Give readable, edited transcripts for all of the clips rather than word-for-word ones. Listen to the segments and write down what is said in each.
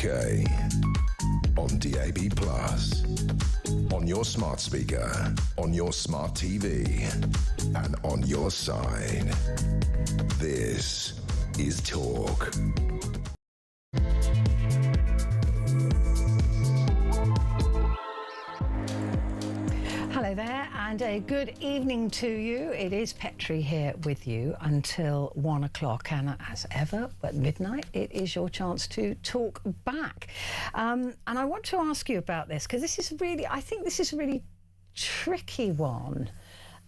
UK. On DAB+. On your smart speaker. On your smart TV. And on your side. This is Talk. Hello there and a good evening to you. It is Petrie here with you until 1 o'clock, and as ever at midnight it is your chance to talk back. And I want to ask you about this because this is really, I think this is a really tricky one.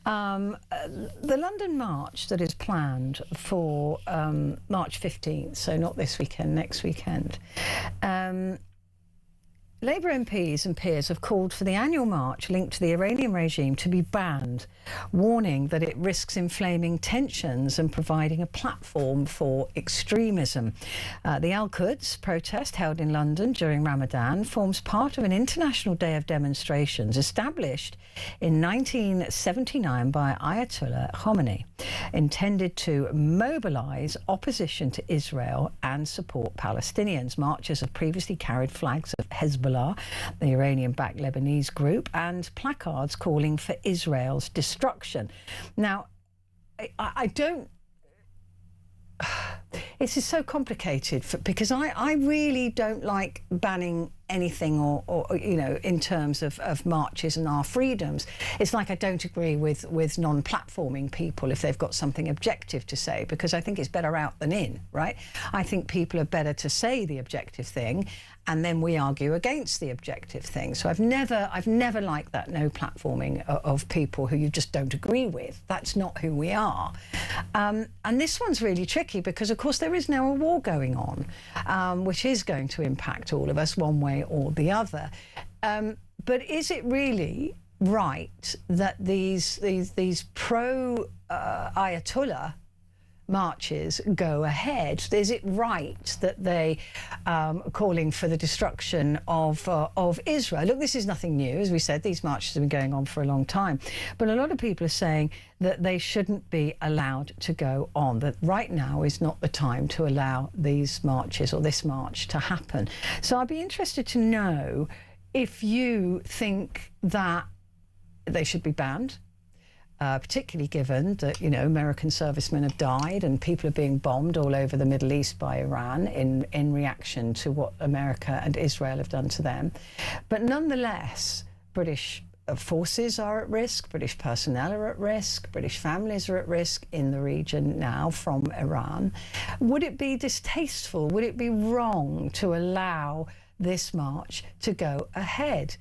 The London March that is planned for March 15th, so not this weekend, next weekend. Labour MPs and peers have called for the annual march linked to the Iranian regime to be banned, warning that it risks inflaming tensions and providing a platform for extremism. The Al-Quds protest held in London during Ramadan forms part of an international day of demonstrations established in 1979 by Ayatollah Khomeini, intended to mobilise opposition to Israel and support Palestinians. Marchers have previously carried flags of Hezbollah, the Iranian-backed Lebanese group, and placards calling for Israel's destruction. Now, I don't... This is so complicated because I really don't like banning anything or you know, in terms of marches and our freedoms. It's like I don't agree with non-platforming people if they've got something objective to say, because I think it's better out than in, right? I think people are better to say the objective thing and then we argue against the objective thing. So I've never liked that no platforming of people who you just don't agree with. That's not who we are. And this one's really tricky because, of course, there is now a war going on, which is going to impact all of us one way or the other. But is it really right that these pro Ayatollah marches go ahead? Is it right that they calling for the destruction of Israel? Look, this is nothing new. As we said, these marches have been going on for a long time. But a lot of people are saying that they shouldn't be allowed to go on, that right now is not the time to allow these marches or this march to happen. So I'd be interested to know if you think that they should be banned, particularly given that, you know, American servicemen have died and people are being bombed all over the Middle East by Iran in reaction to what America and Israel have done to them. But nonetheless, British forces are at risk, British personnel are at risk, British families are at risk in the region now from Iran. Would it be distasteful, would it be wrong to allow this march to go ahead?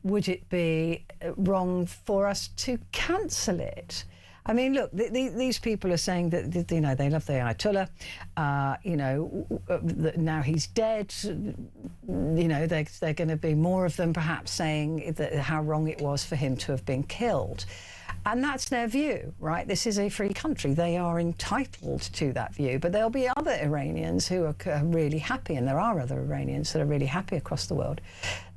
Would it be wrong for us to cancel it? I mean, look, these people are saying that, you know, they love the Ayatollah, you know, now he's dead, you know, they're going to be more of them perhaps saying that how wrong it was for him to have been killed. And that's their view, right? This is a free country. They are entitled to that view. But there'll be other Iranians who are really happy, and there are other Iranians that are really happy across the world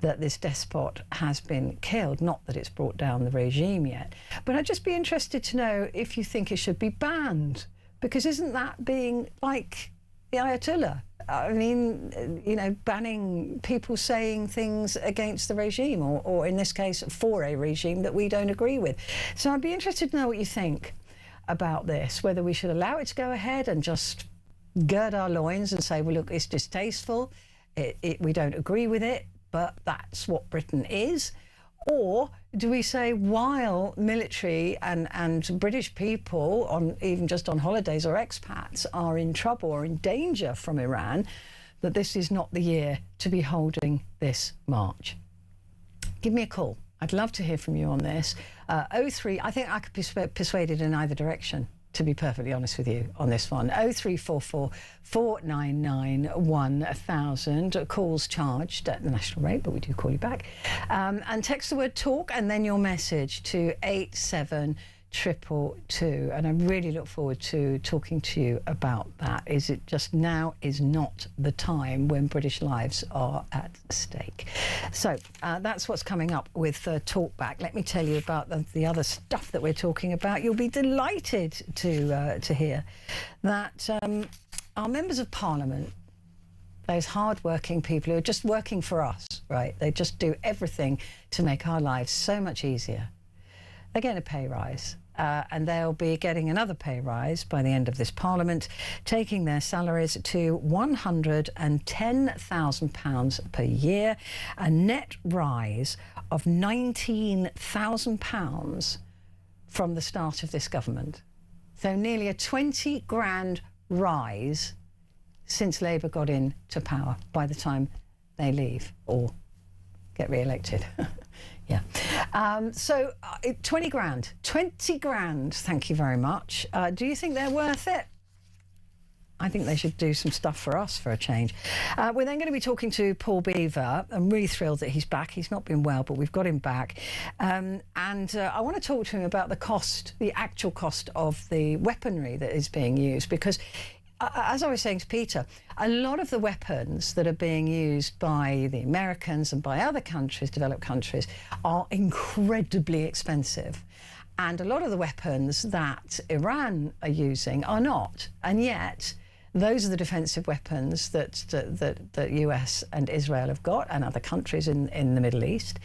that this despot has been killed. Not that it's brought down the regime yet. But I'd just be interested to know if you think it should be banned, because isn't that being like the Ayatollah? I mean, you know, banning people saying things against the regime or in this case, for a regime that we don't agree with. So I'd be interested to know what you think about this, whether we should allow it to go ahead and just gird our loins and say, well, look, it's distasteful, we don't agree with it, but that's what Britain is. Or do we say, while military and British people, even just on holidays or expats, are in trouble or in danger from Iran, that this is not the year to be holding this march? Give me a call. I'd love to hear from you on this. 03, I think I could be persuaded in either direction, to be perfectly honest with you on this one. 0344 499 1000. Calls charged at the national rate, but we do call you back. And text the word talk and then your message to 87222. And I really look forward to talking to you about that. Is it just now is not the time when British lives are at stake? So that's what's coming up with Talkback. Let me tell you about the other stuff that we're talking about. You'll be delighted to hear that our members of Parliament, those hard-working people who are just working for us, right? They just do everything to make our lives so much easier. They're getting a pay rise. And they'll be getting another pay rise by the end of this Parliament, taking their salaries to £110,000 per year, a net rise of £19,000 from the start of this government. So nearly a 20 grand rise since Labour got into power by the time they leave or get re-elected. Yeah. 20 grand. 20 grand, thank you very much. Do you think they're worth it? I think they should do some stuff for us for a change. We're then going to be talking to Paul Beaver. I'm really thrilled that he's back. He's not been well, but we've got him back. I want to talk to him about the actual cost of the weaponry that is being used, because as I was saying to Peter, a lot of the weapons that are being used by the Americans and by other countries, developed countries, are incredibly expensive. And a lot of the weapons that Iran are using are not. And yet, those are the defensive weapons that the US and Israel have got, and other countries in the Middle East.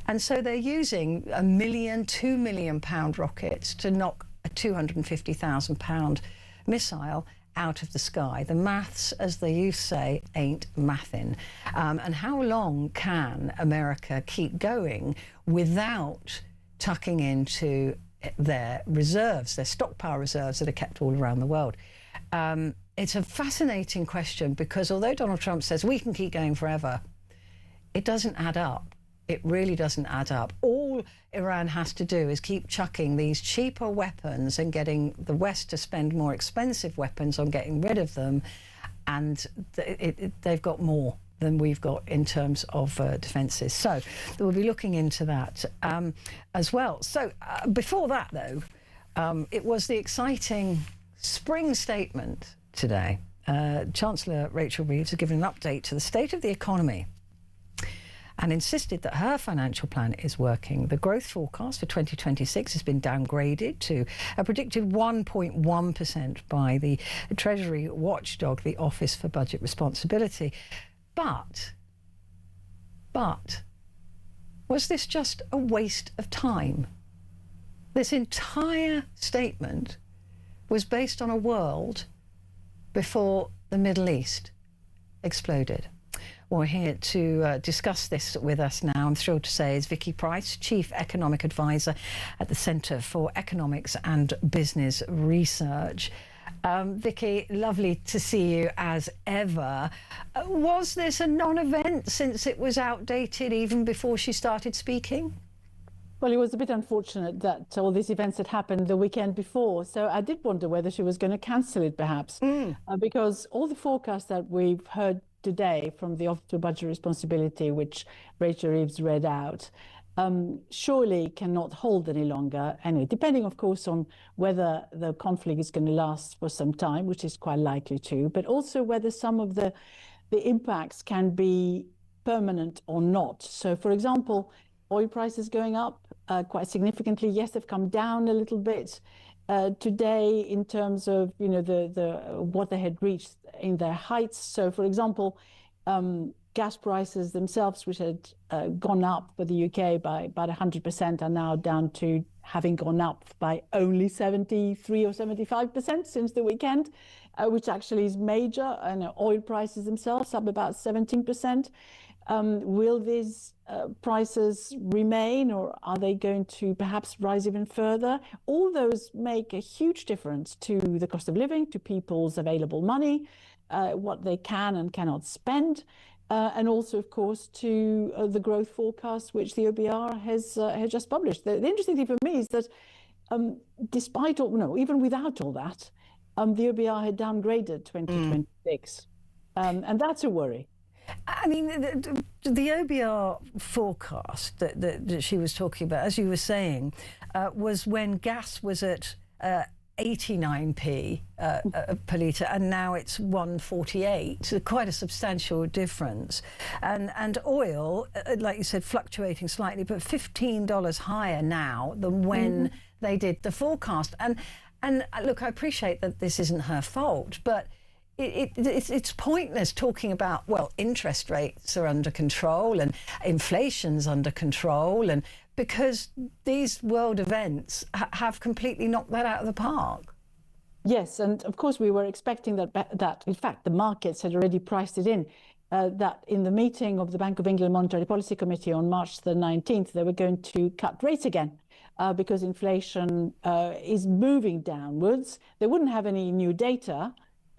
And so they're using £1 million, £2 million rockets to knock a £250,000 missile out of the sky. The maths, as the youth say, ain't mathin'. And how long can America keep going without tucking into their reserves, their stockpile reserves that are kept all around the world? It's a fascinating question, because although Donald Trump says we can keep going forever, it doesn't add up. It really doesn't add up. All Iran has to do is keep chucking these cheaper weapons and getting the West to spend more expensive weapons on getting rid of them, and they've got more than we've got in terms of defences. So we'll be looking into that as well. So before that, though, it was the exciting spring statement today. Chancellor Rachel Reeves has given an update to the state of the economy and insisted that her financial plan is working. The growth forecast for 2026 has been downgraded to a predicted 1.1% by the Treasury watchdog, the Office for Budget Responsibility. But was this just a waste of time? This entire statement was based on a world before the Middle East exploded. Well, here to discuss this with us now, I'm thrilled to say, is Vicky Price, Chief Economic Advisor at the Centre for Economics and Business Research. Vicky, lovely to see you as ever. Was this a non-event since it was outdated even before she started speaking? Well, it was a bit unfortunate that all these events had happened the weekend before. So I did wonder whether she was going to cancel it, perhaps, because all the forecasts that we've heard today from the Office for Budget Responsibility, which Rachel Reeves read out, surely cannot hold any longer. Anyway, depending, of course, on whether the conflict is going to last for some time, which is quite likely to, but also whether some of the impacts can be permanent or not. So, for example, oil prices going up quite significantly. Yes, they've come down a little bit today in terms of what they had reached in their heights. So, for example, gas prices themselves, which had gone up for the UK by about 100%, are now down to having gone up by only 73 or 75% since the weekend, which actually is major. And oil prices themselves up about 17%. Will these prices remain, or are they going to perhaps rise even further? All those make a huge difference to the cost of living, to people's available money, what they can and cannot spend, and also, of course, to the growth forecast which the OBR has just published. The interesting thing for me is that despite all, no, even without all that, the OBR had downgraded 2026, and that's a worry. I mean, the OBR forecast that she was talking about, as you were saying, was when gas was at 89p per litre, and now it's 148. So quite a substantial difference. And oil, like you said, fluctuating slightly, but $15 higher now than when they did the forecast. And look, I appreciate that this isn't her fault, but it's pointless talking about, well, interest rates are under control and inflation's under control, and because these world events have completely knocked that out of the park. Yes, and of course we were expecting that in fact the markets had already priced it in, that in the meeting of the Bank of England Monetary Policy Committee on March the 19th, they were going to cut rates again because inflation is moving downwards. They wouldn't have any new data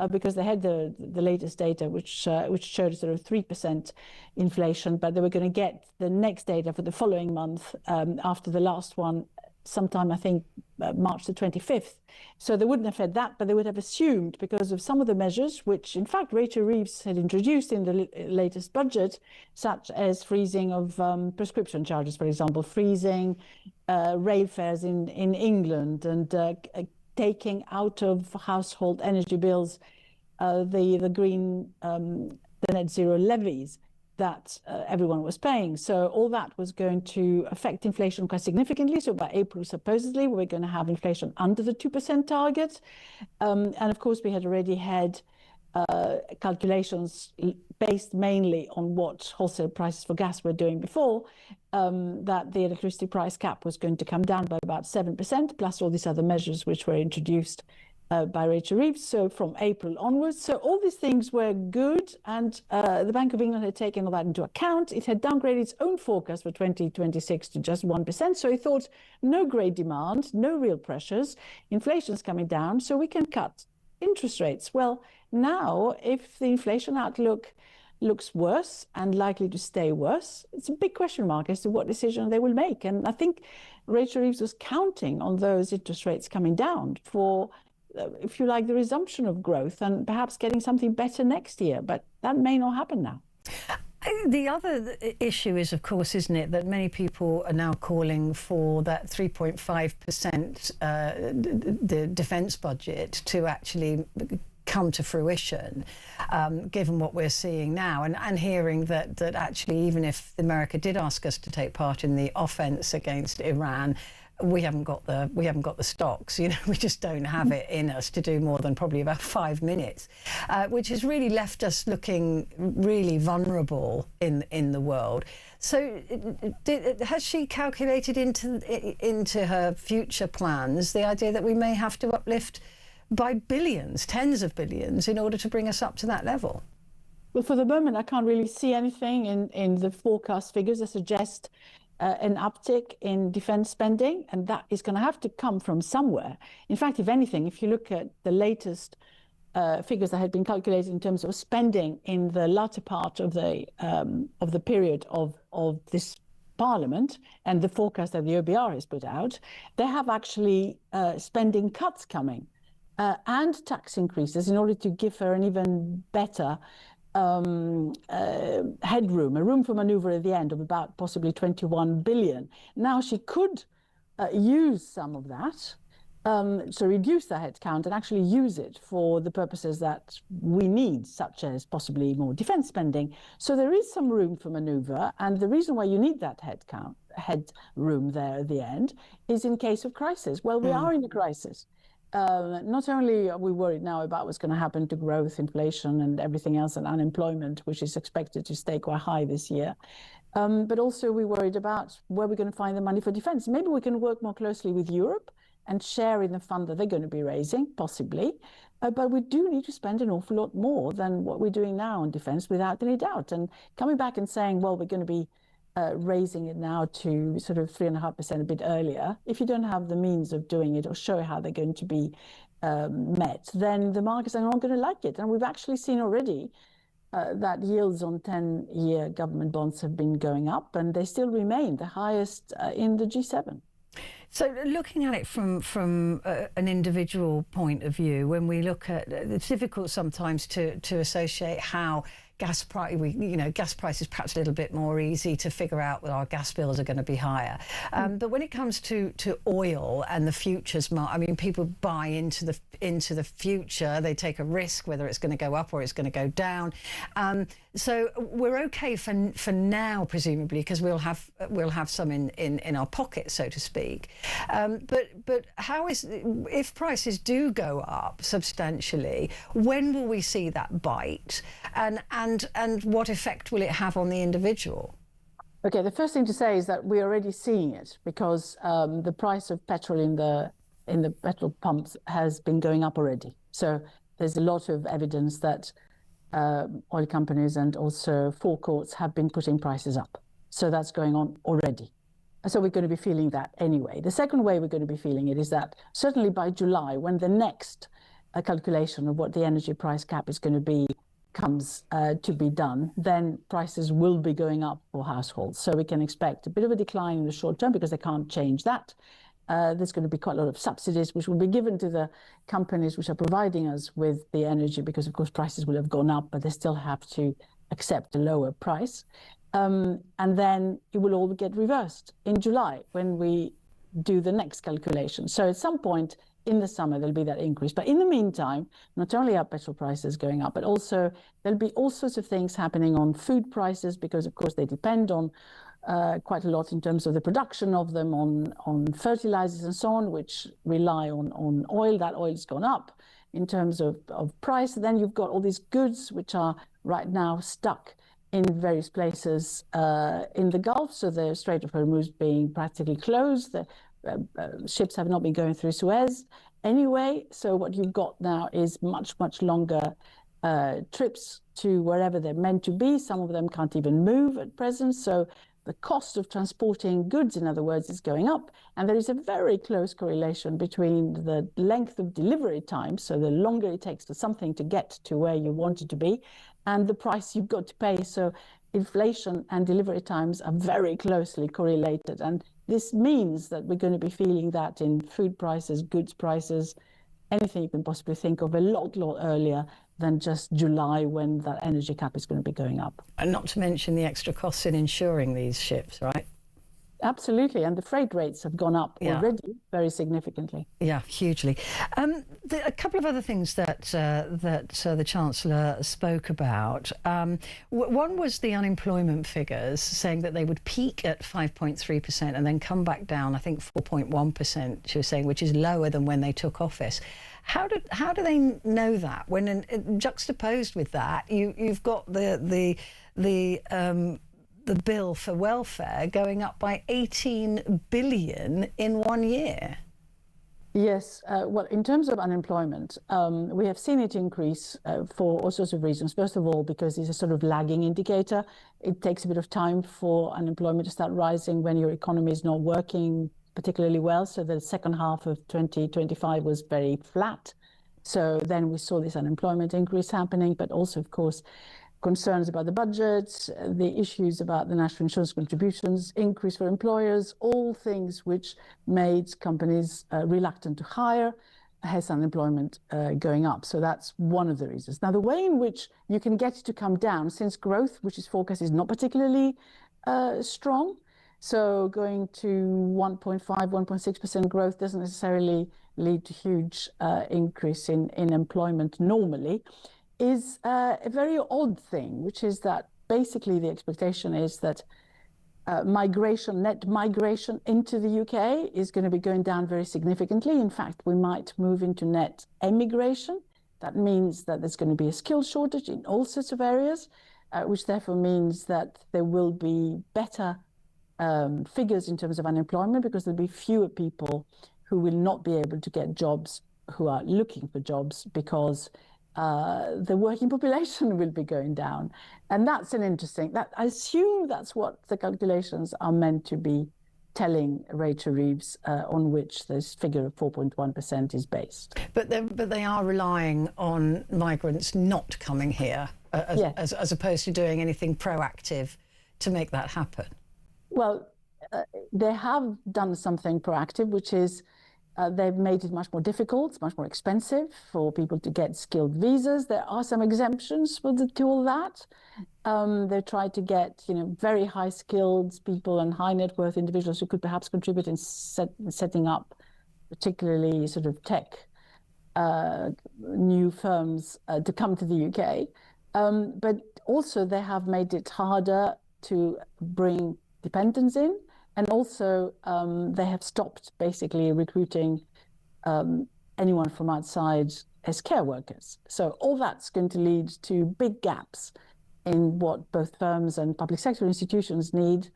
because they had the latest data, which showed sort of 3% inflation, but they were going to get the next data for the following month after the last one, sometime I think March the 25th. So they wouldn't have had that, but they would have assumed, because of some of the measures which in fact Rachel Reeves had introduced in the latest budget, such as freezing of prescription charges, for example, freezing rail fares in England, and taking out of household energy bills the green, the net zero levies that everyone was paying. So all that was going to affect inflation quite significantly. So by April, supposedly, we're going to have inflation under the 2% target. And of course, we had already had calculations based mainly on what wholesale prices for gas were doing before, that the electricity price cap was going to come down by about 7%, plus all these other measures which were introduced by Rachel Reeves, so from April onwards. So all these things were good, and the Bank of England had taken all that into account. It had downgraded its own forecast for 2026 to just 1%, so it thought no great demand, no real pressures, inflation's coming down, so we can cut interest rates. Well, now, if the inflation outlook looks worse and likely to stay worse, it's a big question mark as to what decision they will make. And I think Rachel Reeves was counting on those interest rates coming down for, if you like, the resumption of growth and perhaps getting something better next year. But that may not happen now. The other issue is, of course, isn't it, that many people are now calling for that 3.5% the defence budget to actually come to fruition, given what we're seeing now, and hearing that actually, even if America did ask us to take part in the offence against Iran, we haven't got the stocks. You know, we just don't have it in us to do more than probably about 5 minutes, which has really left us looking really vulnerable in the world. So, has she calculated into her future plans the idea that we may have to uplift by billions, tens of billions, in order to bring us up to that level? Well, for the moment, I can't really see anything in the forecast figures that suggest an uptick in defence spending, and that is going to have to come from somewhere. In fact, if anything, if you look at the latest figures that had been calculated in terms of spending in the latter part of the period of this Parliament and the forecast that the OBR has put out, they have actually spending cuts coming and tax increases in order to give her an even better headroom, a room for manoeuvre at the end of about possibly 21 billion. Now she could use some of that, so reduce the headcount and actually use it for the purposes that we need, such as possibly more defence spending. So there is some room for manoeuvre, and the reason why you need that headroom there at the end is in case of crisis. Well, we are in a crisis. Not only are we worried now about what's going to happen to growth, inflation, and everything else, and unemployment, which is expected to stay quite high this year, but also we're worried about where we're going to find the money for defence. Maybe we can work more closely with Europe and share in the fund that they're going to be raising, possibly. But we do need to spend an awful lot more than what we're doing now on defence, without any doubt. And coming back and saying, well, we're going to be raising it now to sort of 3.5% a bit earlier, if you don't have the means of doing it or show how they're going to be met, then the markets are not going to like it. And we've actually seen already that yields on 10-year government bonds have been going up, and they still remain the highest in the G7. So looking at it from an individual point of view, when we look at, it's difficult sometimes to associate how gas price is perhaps a little bit more easy to figure out that our gas bills are going to be higher. But when it comes to oil and the futures market, I mean, people buy into the future. They take a risk whether it's going to go up or it's going to go down. So we're okay for now, presumably, because we'll have some in our pocket, so to speak. But how is, if prices do go up substantially, when will we see that bite, and what effect will it have on the individual? Okay, the first thing to say is that we're already seeing it, because the price of petrol in the petrol pumps has been going up already. So there's a lot of evidence that oil companies and also forecourts have been putting prices up. So that's going on already. So we're going to be feeling that anyway. The second way we're going to be feeling it is that certainly by July, when the next calculation of what the energy price cap is going to be comes to be done, then prices will be going up for households. So we can expect a bit of a decline in the short term because they can't change that. There's going to be quite a lot of subsidies which will be given to the companies which are providing us with the energy, because of course prices will have gone up, but they still have to accept a lower price. And then it will all get reversed in July when we do the next calculation. So at some point in the summer, there'll be that increase. But in the meantime, not only are petrol prices going up, but also there'll be all sorts of things happening on food prices, because of course they depend on quite a lot in terms of the production of them, on fertilizers and so on, which rely on oil. That oil's gone up in terms of price. Then you've got all these goods which are right now stuck in various places in the Gulf. So the Strait of Hormuz being practically closed. The ships have not been going through Suez anyway. So what you've got now is much, much longer trips to wherever they're meant to be. Some of them can't even move at present. So the cost of transporting goods, in other words, is going up. And there is a very close correlation between the length of delivery time, so the longer it takes for something to get to where you want it to be, and the price you've got to pay. So inflation and delivery times are very closely correlated. And this means that we're going to be feeling that in food prices, goods prices, anything you can possibly think of a lot earlier than just July, when that energy cap is going to be going up. And not to mention the extra costs in insuring these ships, right? Absolutely, and the freight rates have gone up already very significantly. Yeah, hugely. A couple of other things that the Chancellor spoke about. One was the unemployment figures, saying that they would peak at 5.3% and then come back down, I think 4.1%, she was saying, which is lower than when they took office. How do they know that? When juxtaposed with that, you've got the bill for welfare going up by 18 billion in 1 year. Yes, well, in terms of unemployment, we have seen it increase for all sorts of reasons. First of all, because it's a sort of lagging indicator. It takes a bit of time for unemployment to start rising when your economy is not working particularly well. So the second half of 2025 was very flat. So then we saw this unemployment increase happening, but also, of course, concerns about the budget, the issues about the national insurance contributions, increase for employers, all things which made companies reluctant to hire, has unemployment going up. So that's one of the reasons. Now, the way in which you can get it to come down, since growth, which is forecast, is not particularly strong, so going to 1.5, 1.6% growth doesn't necessarily lead to huge increase in employment normally, is a very odd thing, which is that basically the expectation is that net migration into the UK is going to be going down very significantly. In fact, we might move into net emigration. That means that there's going to be a skill shortage in all sorts of areas, which therefore means that there will be better figures in terms of unemployment, because there'll be fewer people who will not be able to get jobs, who are looking for jobs, because the working population will be going down. And that's an interesting, I assume that's what the calculations are meant to be telling Rachel Reeves, on which this figure of 4.1% is based. But they are relying on migrants not coming here, as opposed to doing anything proactive to make that happen. Well, they have done something proactive, which is they've made it much more difficult, much more expensive for people to get skilled visas. There are some exemptions to all that. They tried to get, very high skilled people and high net worth individuals who could perhaps contribute in setting up particularly sort of tech new firms to come to the UK. But also they have made it harder to bring dependents in, and also they have stopped basically recruiting anyone from outside as care workers. So all that's going to lead to big gaps in what both firms and public sector institutions need.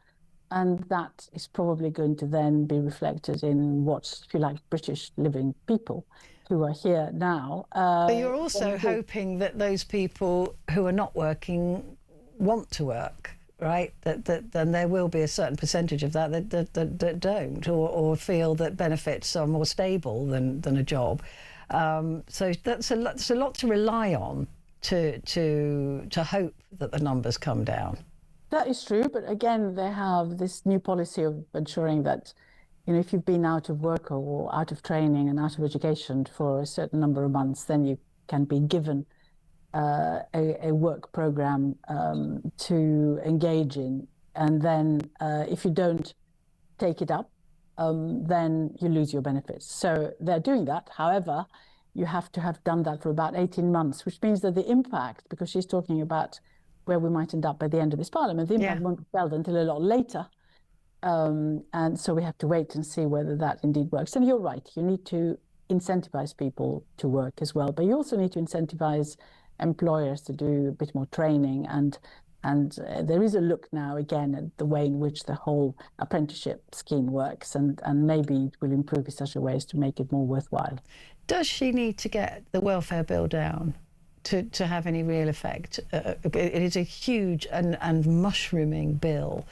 And that is probably going to then be reflected in what, if you like, British living people who are here now. But you're also hoping that those people who are not working want to work, right? That then there will be a certain percentage of that don't, or feel that benefits are more stable than a job. So that's a lot to rely on to hope that the numbers come down. That is true, but again, they have this new policy of ensuring that, if you've been out of work or out of training and out of education for a certain number of months, then you can be given a work program to engage in. And then if you don't take it up, then you lose your benefits. So they're doing that. However, you have to have done that for about 18 months, which means that the impact, because she's talking about where we might end up by the end of this parliament, the impact won't be felt until a lot later. And so we have to wait and see whether that indeed works. And you're right, you need to incentivize people to work as well, but you also need to incentivize employers to do a bit more training. And there is a look now again at the way in which the whole apprenticeship scheme works, and maybe it will improve in such a way as to make it more worthwhile. Does she need to get the welfare bill down to have any real effect? It is a huge and mushrooming bill.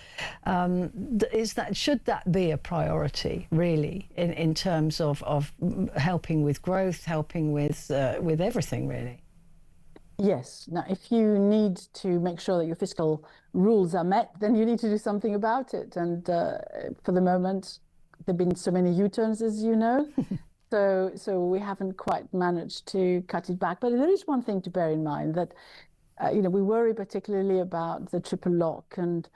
Should that be a priority, really, in terms of helping with growth, helping with everything, really? Yes. Now, if you need to make sure that your fiscal rules are met, then you need to do something about it. And for the moment, there have been so many U-turns, as you know. So we haven't quite managed to cut it back. But there is one thing to bear in mind, that we worry particularly about the triple lock and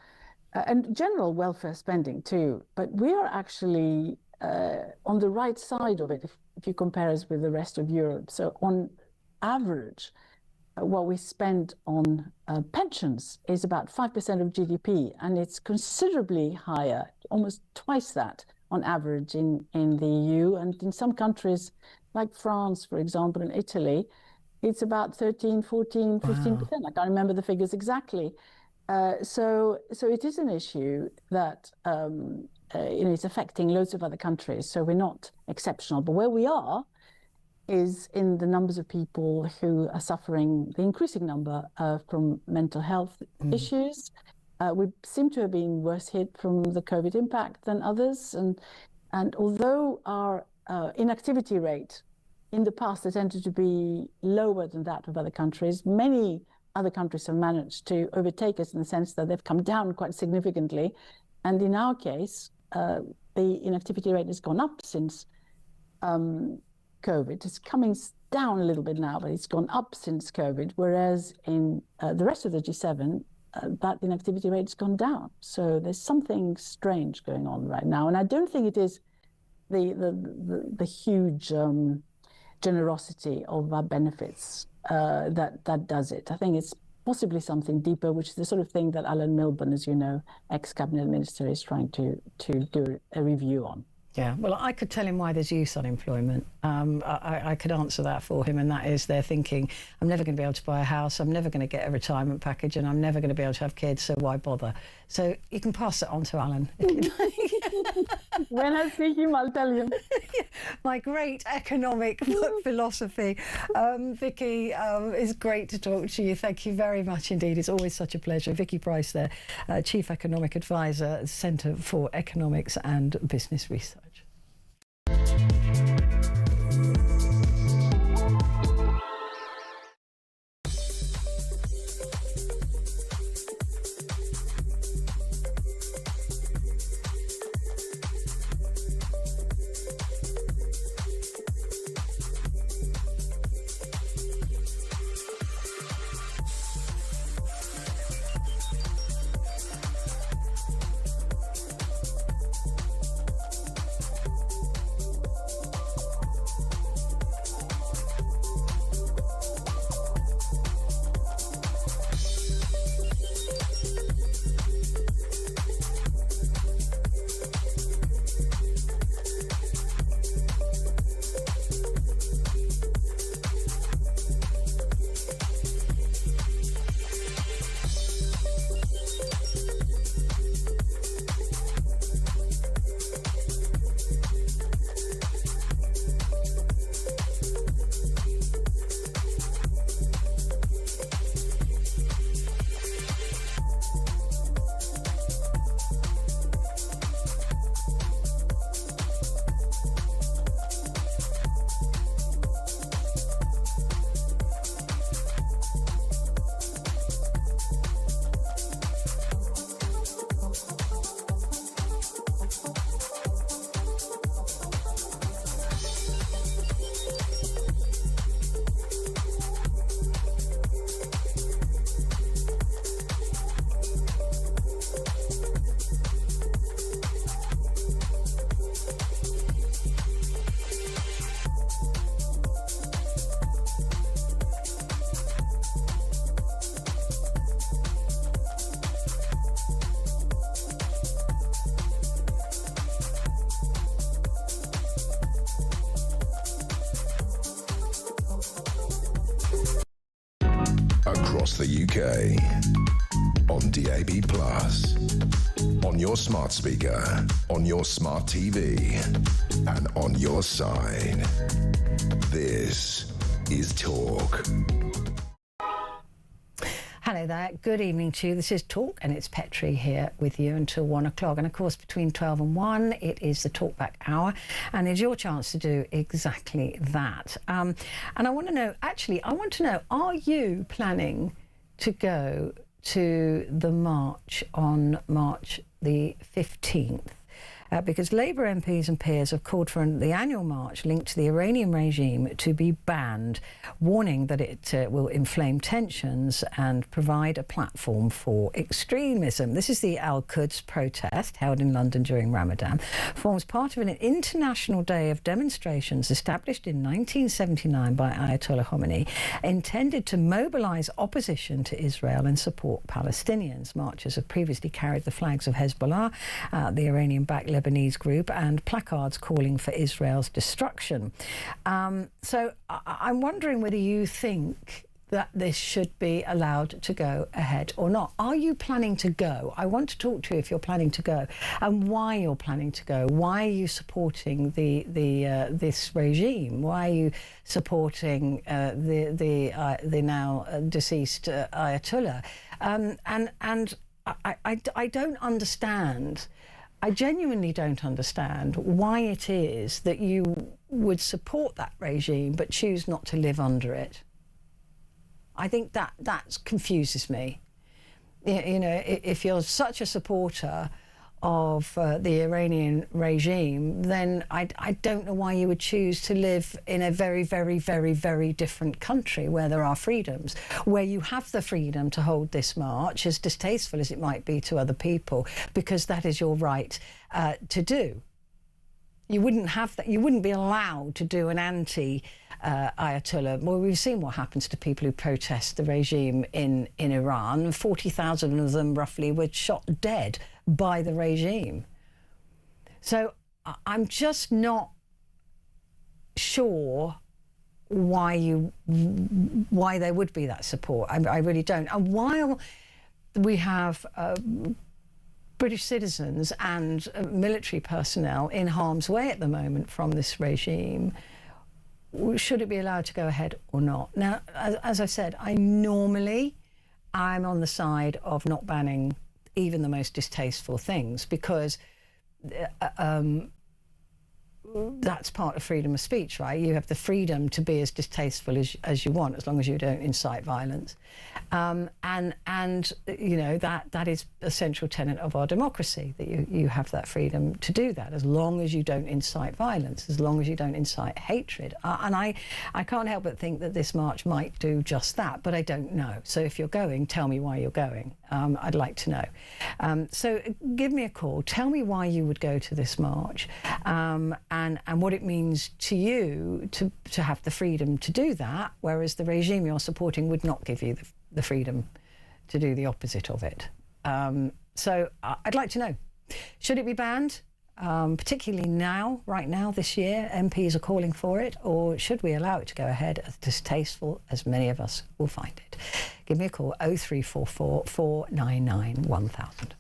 general welfare spending too. But we are actually on the right side of it if you compare us with the rest of Europe. So on average, what we spend on pensions is about 5% of GDP, and it's considerably higher, almost twice that on average in the EU. And in some countries like France, for example, and Italy, it's about 13, 14, 15%. I can't remember the figures exactly. So it is an issue that is affecting loads of other countries. So we're not exceptional. But where we are is in the numbers of people who are suffering, the increasing number from mental health issues. We seem to have been worse hit from the COVID impact than others. And although our inactivity rate in the past has tended to be lower than that of other countries, many other countries have managed to overtake us in the sense that they've come down quite significantly. And in our case, the inactivity rate has gone up since COVID. It's coming down a little bit now, but it's gone up since COVID, whereas in the rest of the G7, that inactivity rate has gone down. So there's something strange going on right now. And I don't think it is the huge generosity of our benefits that does it. I think it's possibly something deeper, which is the sort of thing that Alan Milburn, as you know, ex-cabinet minister, is trying to do a review on. Yeah, well, I could tell him why there's youth unemployment. I could answer that for him, and that is they're thinking, I'm never going to be able to buy a house, I'm never going to get a retirement package, and I'm never going to be able to have kids, so why bother? So you can pass it on to Alan, if you like. When I see him, I'll tell him. My great economic philosophy. Vicky, it's great to talk to you. Thank you very much indeed. It's always such a pleasure. Vicky Price there, Chief Economic Advisor, Centre for Economics and Business Research. across the UK. On DAB+, on your smart speaker, on your smart TV, and on your side. This is Talk. Hello there, good evening to you. This is Talk and it's Petrie here with you until 1 o'clock. And of course, between 12 and 1, it is the Talkback Hour and it's your chance to do exactly that. And I want to know, are you planning to go to the march on March the 15th? Because Labour MPs and peers have called for the annual march linked to the Iranian regime to be banned, warning that it will inflame tensions and provide a platform for extremism. This is the Al-Quds protest held in London during Ramadan, forms part of an international day of demonstrations established in 1979 by Ayatollah Khomeini, intended to mobilise opposition to Israel and support Palestinians. Marchers have previously carried the flags of Hezbollah, the Iranian-backed Lebanese group, and placards calling for Israel's destruction. So I'm wondering whether you think that this should be allowed to go ahead or not. Are you planning to go? I want to talk to you if you're planning to go and why you're planning to go. Why are you supporting this regime? Why are you supporting the now deceased Ayatollah? And I don't understand. I genuinely don't understand why it is that you would support that regime but choose not to live under it. I think that confuses me. You know, if you're such a supporter of the Iranian regime, then I don't know why you would choose to live in a very, very, very, very different country where there are freedoms, where you have the freedom to hold this march, as distasteful as it might be to other people, because that is your right to do. You wouldn't have that. You wouldn't be allowed to do an anti-Ayatollah. Well, we've seen what happens to people who protest the regime in Iran. 40,000 of them, roughly, were shot dead by the regime. So I'm just not sure why there would be that support. I really don't. And while we have British citizens and military personnel in harm's way at the moment from this regime, should it be allowed to go ahead or not? Now, as I said, I'm on the side of not banning even the most distasteful things, because that's part of freedom of speech, right? You have the freedom to be as distasteful as you want, as long as you don't incite violence. And you know, that is a central tenet of our democracy, that you have that freedom to do that, as long as you don't incite violence, as long as you don't incite hatred. And I can't help but think that this march might do just that, but I don't know. So if you're going, tell me why you're going. I'd like to know. So give me a call. Tell me why you would go to this march, and what it means to you to have the freedom to do that, whereas the regime you're supporting would not give you the freedom to do the opposite of it. So I'd like to know, should it be banned, particularly right now, this year? MPs are calling for it, or should we allow it to go ahead, as distasteful as many of us will find it? Give me a call, 0344 499 1000.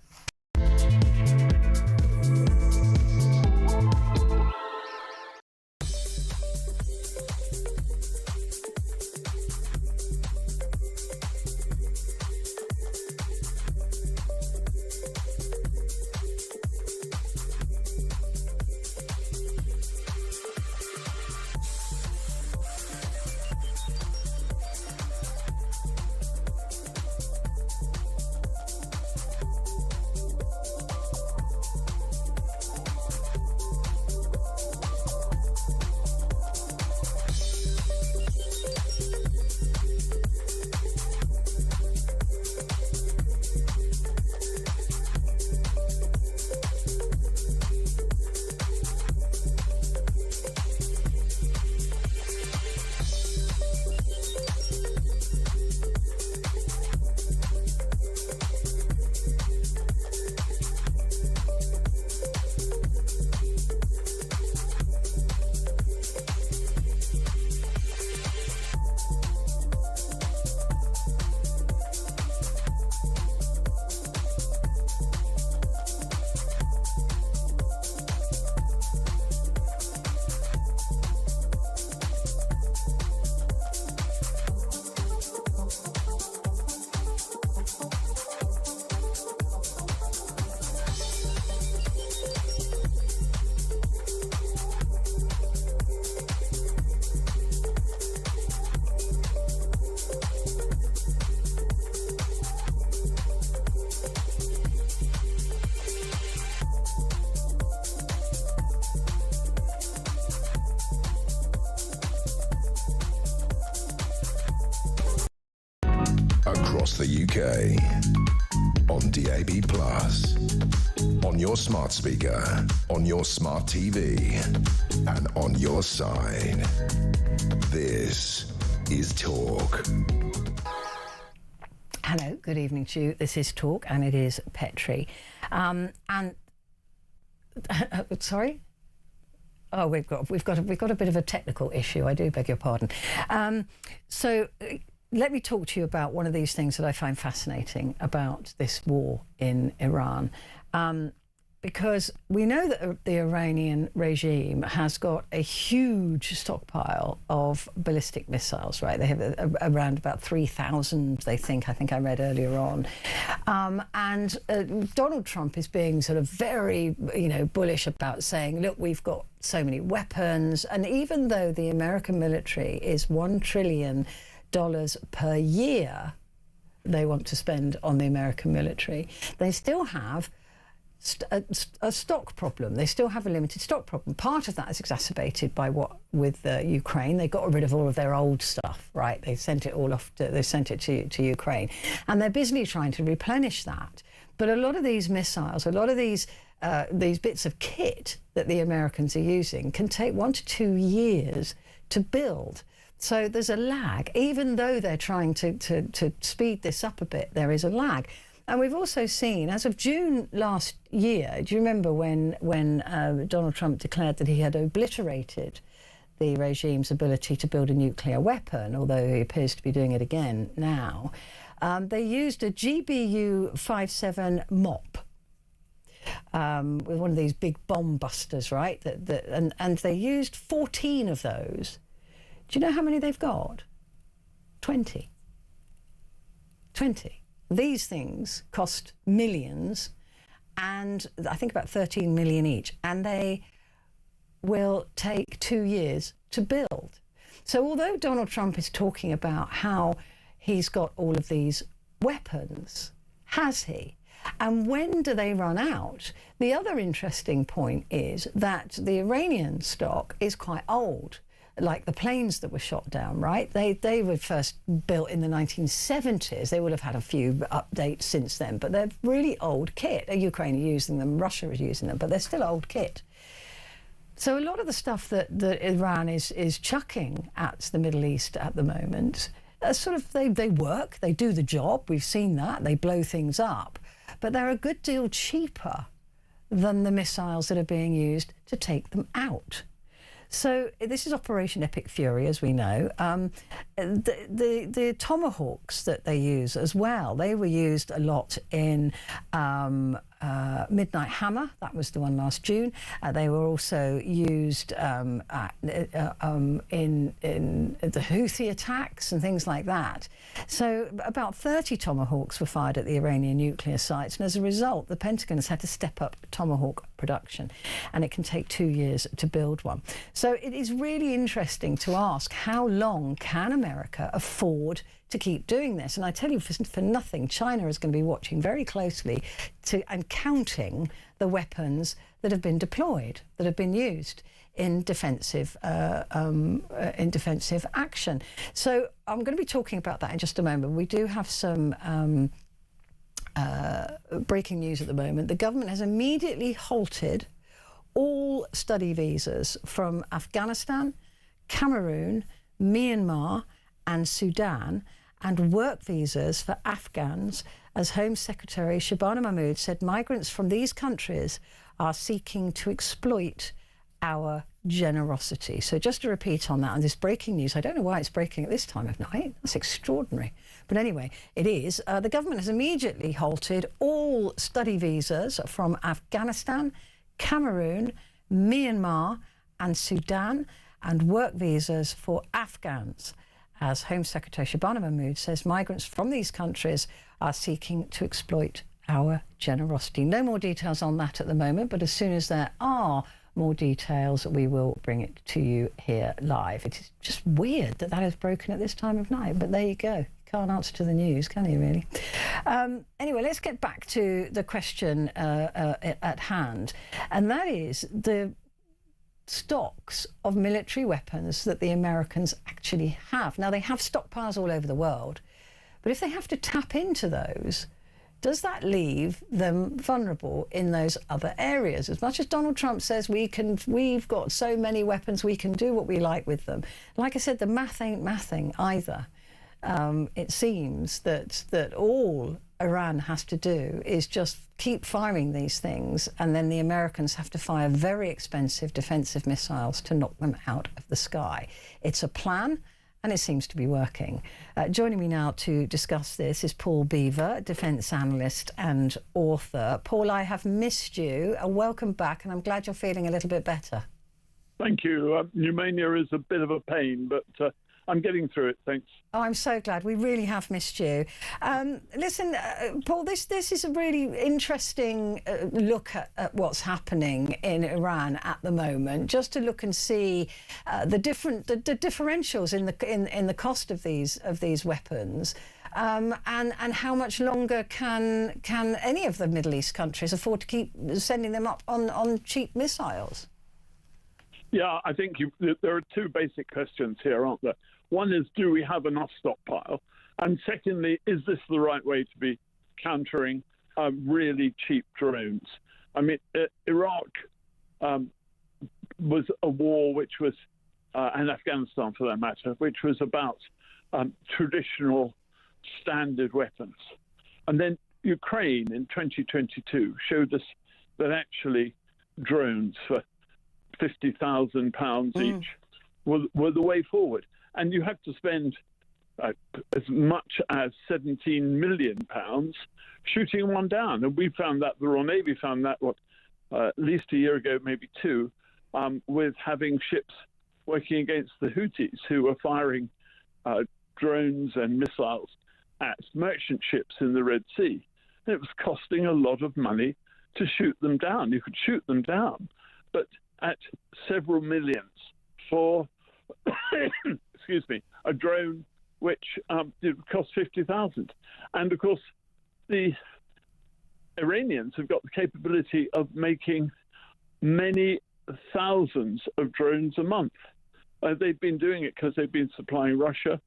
across the UK, on DAB+, on your smart speaker, on your smart TV, and on your side. This is Talk. Hello, good evening to you. This is Talk, and it is Petrie. Sorry? Oh, we've got a bit of a technical issue. I do beg your pardon. Let me talk to you about one of these things that I find fascinating about this war in Iran. Because we know that the Iranian regime has got a huge stockpile of ballistic missiles, right? They have around about 3,000, they think. I think I read earlier on. Donald Trump is being sort of very, bullish about saying, look, we've got so many weapons. And even though the American military is $1 trillion per year they want to spend on the American military, they still have a stock problem. They still have a limited stock problem. Part of that is exacerbated by with Ukraine. They got rid of all of their old stuff, right? They sent it all off. They sent it to Ukraine, and they're busily trying to replenish that. But a lot of these missiles, a lot of these bits of kit that the Americans are using can take 1 to 2 years to build. So there's a lag. Even though they're trying to speed this up a bit, there is a lag. And we've also seen, as of June last year, do you remember when Donald Trump declared that he had obliterated the regime's ability to build a nuclear weapon, although he appears to be doing it again now? They used a GBU-57 MOP with one of these big bomb busters, right? And they used 14 of those. Do you know how many they've got? 20. 20. These things cost millions, and I think about 13 million each, and they will take 2 years to build. So although Donald Trump is talking about how he's got all of these weapons, has he? And when do they run out? The other interesting point is that the Iranian stock is quite old. Like the planes that were shot down, right? They were first built in the 1970s. They would have had a few updates since then, but they're really old kit. Ukraine are using them, Russia is using them, but they're still old kit. So a lot of the stuff that Iran is chucking at the Middle East at the moment, they work, they do the job. We've seen that. They blow things up, but they're a good deal cheaper than the missiles that are being used to take them out. So this is Operation Epic Fury, as we know. The tomahawks that they use as well, they were used a lot in Midnight Hammer. That was the one last June. They were also used in the Houthi attacks and things like that. So about 30 tomahawks were fired at the Iranian nuclear sites, and as a result, the Pentagon has had to step up tomahawk production, and it can take 2 years to build one. So it is really interesting to ask, how long can America afford to keep doing this? And I tell you, for nothing, China is going to be watching very closely and counting the weapons that have been deployed, that have been used in defensive action. So I'm going to be talking about that in just a moment. We do have some breaking news at the moment. The government has immediately halted all study visas from Afghanistan, Cameroon, Myanmar and Sudan, and work visas for Afghans, as Home Secretary Shabana Mahmood said migrants from these countries are seeking to exploit our generosity. So just to repeat on that, and this breaking news, I don't know why it's breaking at this time of night. That's extraordinary. But anyway, it is. The government has immediately halted all study visas from Afghanistan, Cameroon, Myanmar and Sudan, and work visas for Afghans. As Home Secretary Shabana Mahmood says, migrants from these countries are seeking to exploit our generosity. No more details on that at the moment, but as soon as there are more details, we will bring it to you here live. It is just weird that has broken at this time of night, but there you go. Can't answer to the news, can you, really? Anyway, let's get back to the question at hand, and that is the stocks of military weapons that the Americans actually have. Now, they have stockpiles all over the world, But if they have to tap into those, does that leave them vulnerable in those other areas? As much as Donald Trump says we've got so many weapons, we can do what we like with them. Like I said, the math ain't mathing either. It seems that all Iran has to do is just keep firing these things, and then the Americans have to fire very expensive defensive missiles to knock them out of the sky. It's a plan, and it seems to be working. Joining me now to discuss this is Paul Beaver, defence analyst and author. Paul, I have missed you. Welcome back, and I'm glad you're feeling a little bit better. Thank you. Pneumonia is a bit of a pain, but I'm getting through it, thanks. Oh, I'm so glad. We really have missed you. Listen, Paul, this is a really interesting look at what's happening in Iran at the moment, just to look and see the differentials in the cost of these weapons. And how much longer can any of the Middle East countries afford to keep sending them up on cheap missiles? Yeah, I think there are two basic questions here, aren't there? One is, do we have enough stockpile? And secondly, is this the right way to be countering really cheap drones? I mean, Iraq was a war which was, and Afghanistan for that matter, which was about traditional standard weapons. And then Ukraine in 2022 showed us that actually drones for £50,000 each were the way forward. And you have to spend as much as £17 million shooting one down. And we found that, the Royal Navy found that, at least a year ago, maybe two, with having ships working against the Houthis who were firing drones and missiles at merchant ships in the Red Sea. And it was costing a lot of money to shoot them down. You could shoot them down, but at several millions for excuse me, a drone which did cost 50,000. And of course, the Iranians have got the capability of making many thousands of drones a month. They've been doing it because they've been supplying Russia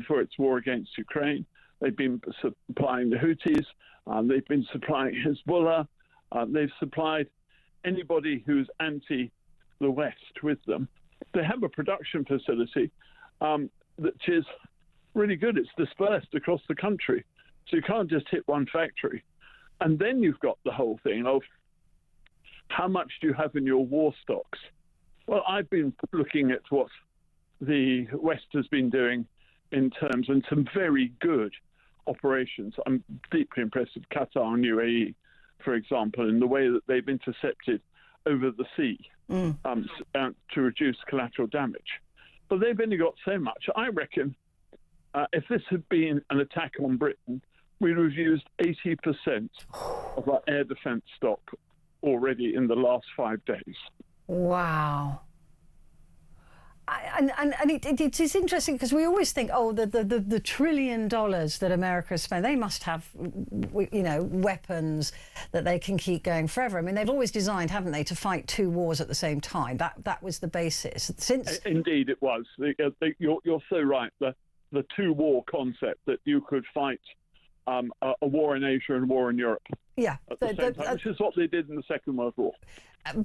for its war against Ukraine. They've been supplying the Houthis. They've been supplying Hezbollah. They've supplied anybody who's anti the West with them. They have a production facility that is really good. It's dispersed across the country. So you can't just hit one factory. And then you've got the whole thing of how much do you have in your war stocks? Well, I've been looking at what the West has been doing in terms, and some very good operations. I'm deeply impressed with Qatar and UAE, for example, in the way that they've intercepted over the sea to reduce collateral damage. But they've only got so much. I reckon if this had been an attack on Britain, we'd have used 80% of our air defence stock already in the last 5 days. Wow. And it's interesting because we always think, oh, the $1 trillion that America has spent, they must have, weapons that they can keep going forever. I mean, they've always designed, haven't they, to fight two wars at the same time. That was the basis. Indeed, it was. You're so right. The two-war concept, that you could fight a war in Asia and a war in Europe. Yeah, at the same time, which is what they did in the Second World War.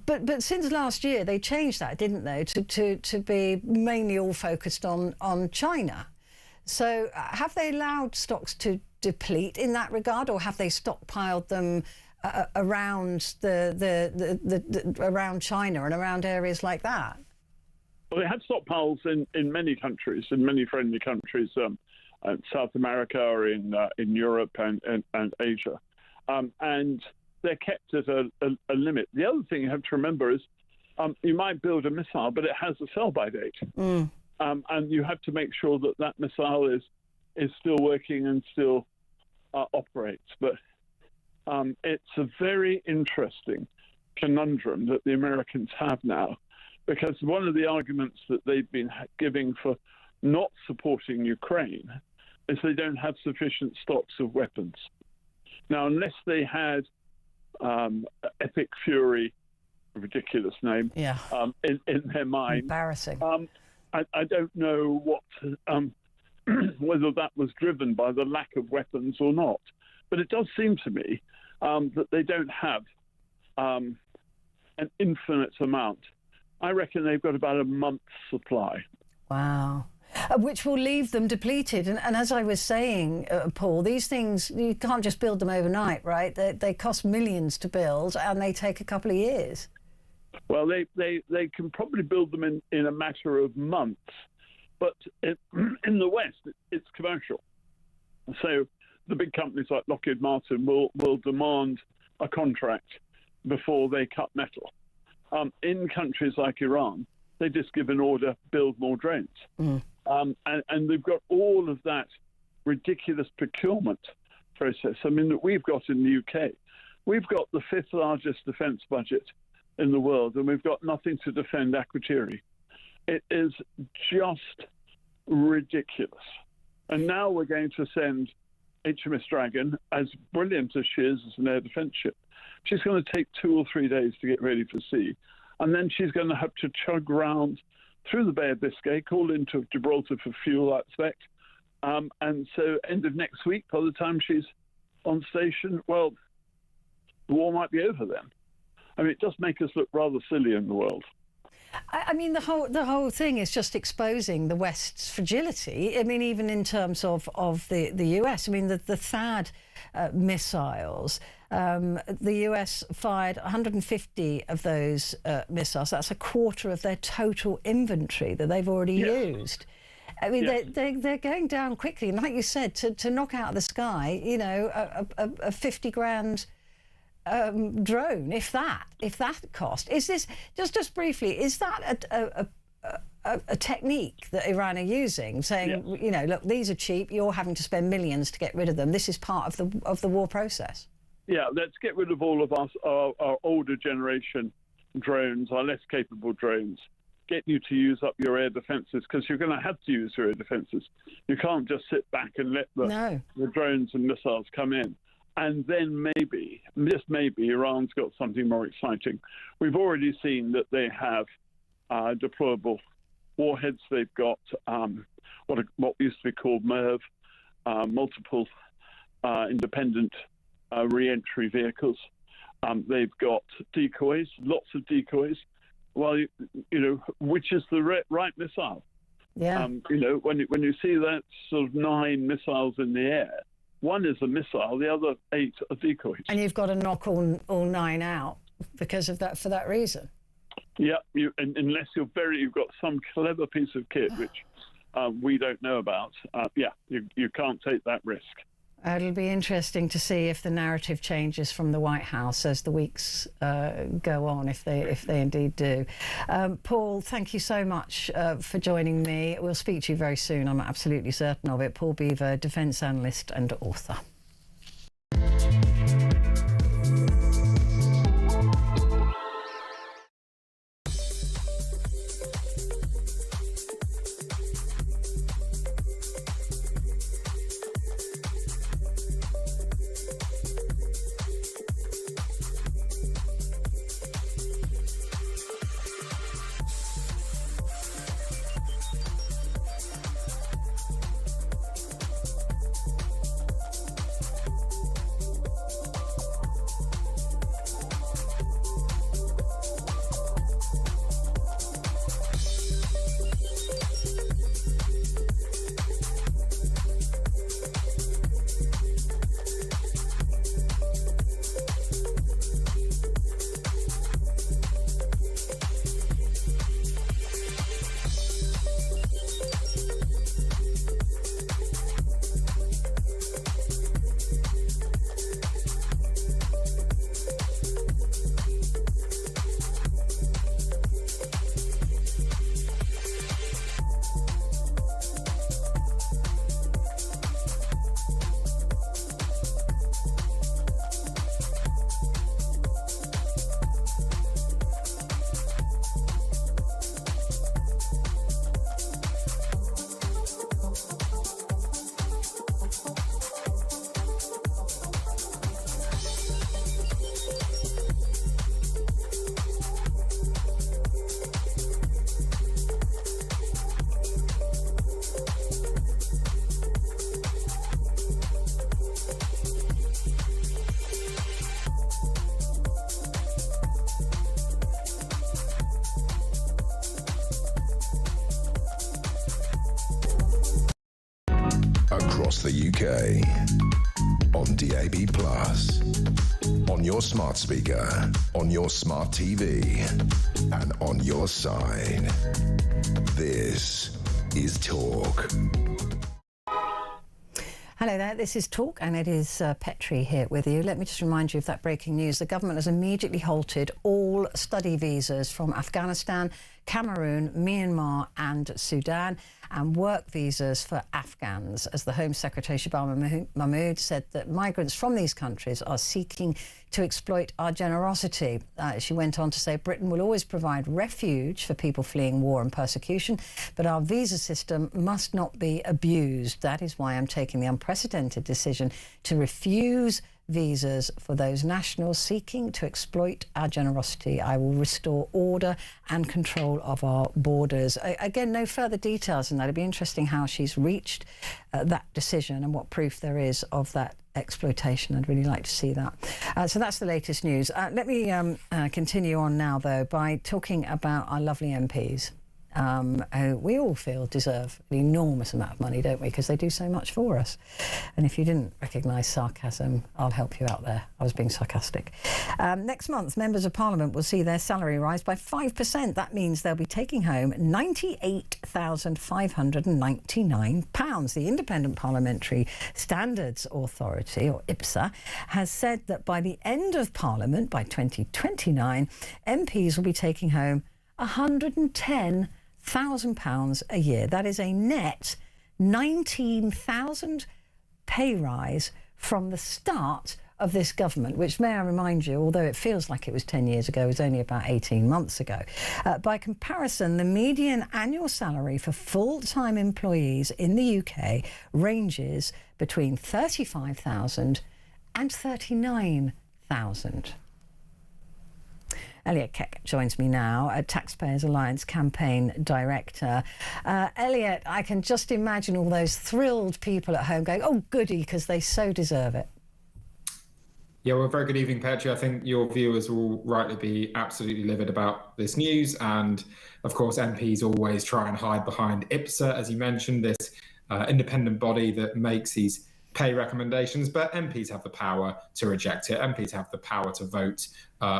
But since last year, they changed that, didn't they, to be mainly all focused on China. So have they allowed stocks to deplete in that regard, or have they stockpiled them around around China and around areas like that? Well, they had stockpiles in many countries, in many friendly countries, South America or in Europe and Asia, and they're kept at a limit. The other thing you have to remember is you might build a missile, but it has a sell-by date. And you have to make sure that that missile is still working and still operates. But it's a very interesting conundrum that the Americans have now, because one of the arguments that they've been giving for not supporting Ukraine is they don't have sufficient stocks of weapons. Now, unless they had Epic Fury, a ridiculous name, in their mind. Embarrassing. I don't know what whether that was driven by the lack of weapons or not. But it does seem to me that they don't have an infinite amount. I reckon they've got about a month's supply. Wow. Which will leave them depleted. And as I was saying, Paul, these things, you can't just build them overnight, right? They cost millions to build and they take a couple of years. Well, they can probably build them in a matter of months. But in the West, it's commercial. So the big companies like Lockheed Martin will demand a contract before they cut metal. In countries like Iran, they just give an order, build more drones. And they've got all of that ridiculous procurement process. I mean, that we've got in the UK. We've got the 5th largest defence budget in the world, and we've got nothing to defend Akrotiri. It is just ridiculous. And now we're going to send HMS Dragon, as brilliant as she is as an air defence ship. She's going to take 2 or 3 days to get ready for sea. And then she's going to have to chug round through the Bay of Biscay, call into Gibraltar for fuel, I expect. And so end of next week, by the time she's on station, well, the war might be over then. I mean, it does make us look rather silly in the world. I mean, the whole thing is just exposing the West's fragility. I mean, even in terms of the US. I mean, the THAAD missiles, the US fired 150 of those missiles. That's a quarter of their total inventory that they've already used. I mean, they're going down quickly. And like you said, to knock out of the sky, you know, a 50 grand drone, if that cost. Is this, just briefly, is that a technique that Iran are using, saying, you know, look, these are cheap, you're having to spend millions to get rid of them, this is part of the war process? Yeah, let's get rid of all of our older generation drones, our less capable drones, get you to use up your air defences, because you're going to have to use your air defences. You can't just sit back and let the drones and missiles come in. And then maybe, just maybe, Iran's got something more exciting. We've already seen that they have deployable warheads. They've got what used to be called MERV, multiple independent re-entry vehicles. They've got decoys, lots of decoys. Well, you know, which is the right missile? Yeah. You know, when you see that sort of 9 missiles in the air, one is a missile, the other 8 are decoys. And you've got to knock all 9 out because of that, for that reason. Yeah, unless you've got some clever piece of kit which we don't know about. You can't take that risk. It'll be interesting to see if the narrative changes from the White House as the weeks go on, if they indeed do. Paul, thank you so much for joining me. We'll speak to you very soon, I'm absolutely certain of it. Paul Beaver, defence analyst and author. across the UK. On DAB+, on your smart speaker, on your smart TV, and on your side. This is Talk. Hello there, this is Talk, and it is Petrie here with you. Let me just remind you of that breaking news. The government has immediately halted all study visas from Afghanistan, Cameroon, Myanmar and Sudan, and work visas for Afghans, as the Home Secretary Shabana Mahmood said that migrants from these countries are seeking to exploit our generosity. She went on to say Britain will always provide refuge for people fleeing war and persecution, but our visa system must not be abused. That is why I'm taking the unprecedented decision to refuse visas for those nationals seeking to exploit our generosity. I will restore order and control of our borders. Again, no further details in that. It'd be interesting how she's reached that decision and what proof there is of that exploitation. I'd really like to see that. So that's the latest news. Let me continue on now, though, by talking about our lovely MPs. Who we all feel deserve an enormous amount of money, don't we? Because they do so much for us. And if you didn't recognise sarcasm, I'll help you out there. I was being sarcastic. Next month, members of Parliament will see their salary rise by 5%. That means they'll be taking home £98,599. The Independent Parliamentary Standards Authority, or IPSA, has said that by the end of Parliament, by 2029, MPs will be taking home £110,000 a year. That is a net 19,000 pay rise from the start of this government, which, may I remind you, although it feels like it was 10 years ago, was only about 18 months ago. By comparison, the median annual salary for full-time employees in the UK ranges between 35,000 and 39,000. Elliot Keck joins me now, a Taxpayers Alliance campaign director. Elliot, I can just imagine all those thrilled people at home going, oh, goody, because they so deserve it. Yeah, well, very good evening, Petrie. I think your viewers will rightly be absolutely livid about this news. And of course, MPs always try and hide behind IPSA, as you mentioned, this independent body that makes these pay recommendations, but MPs have the power to reject it. MPs have the power to vote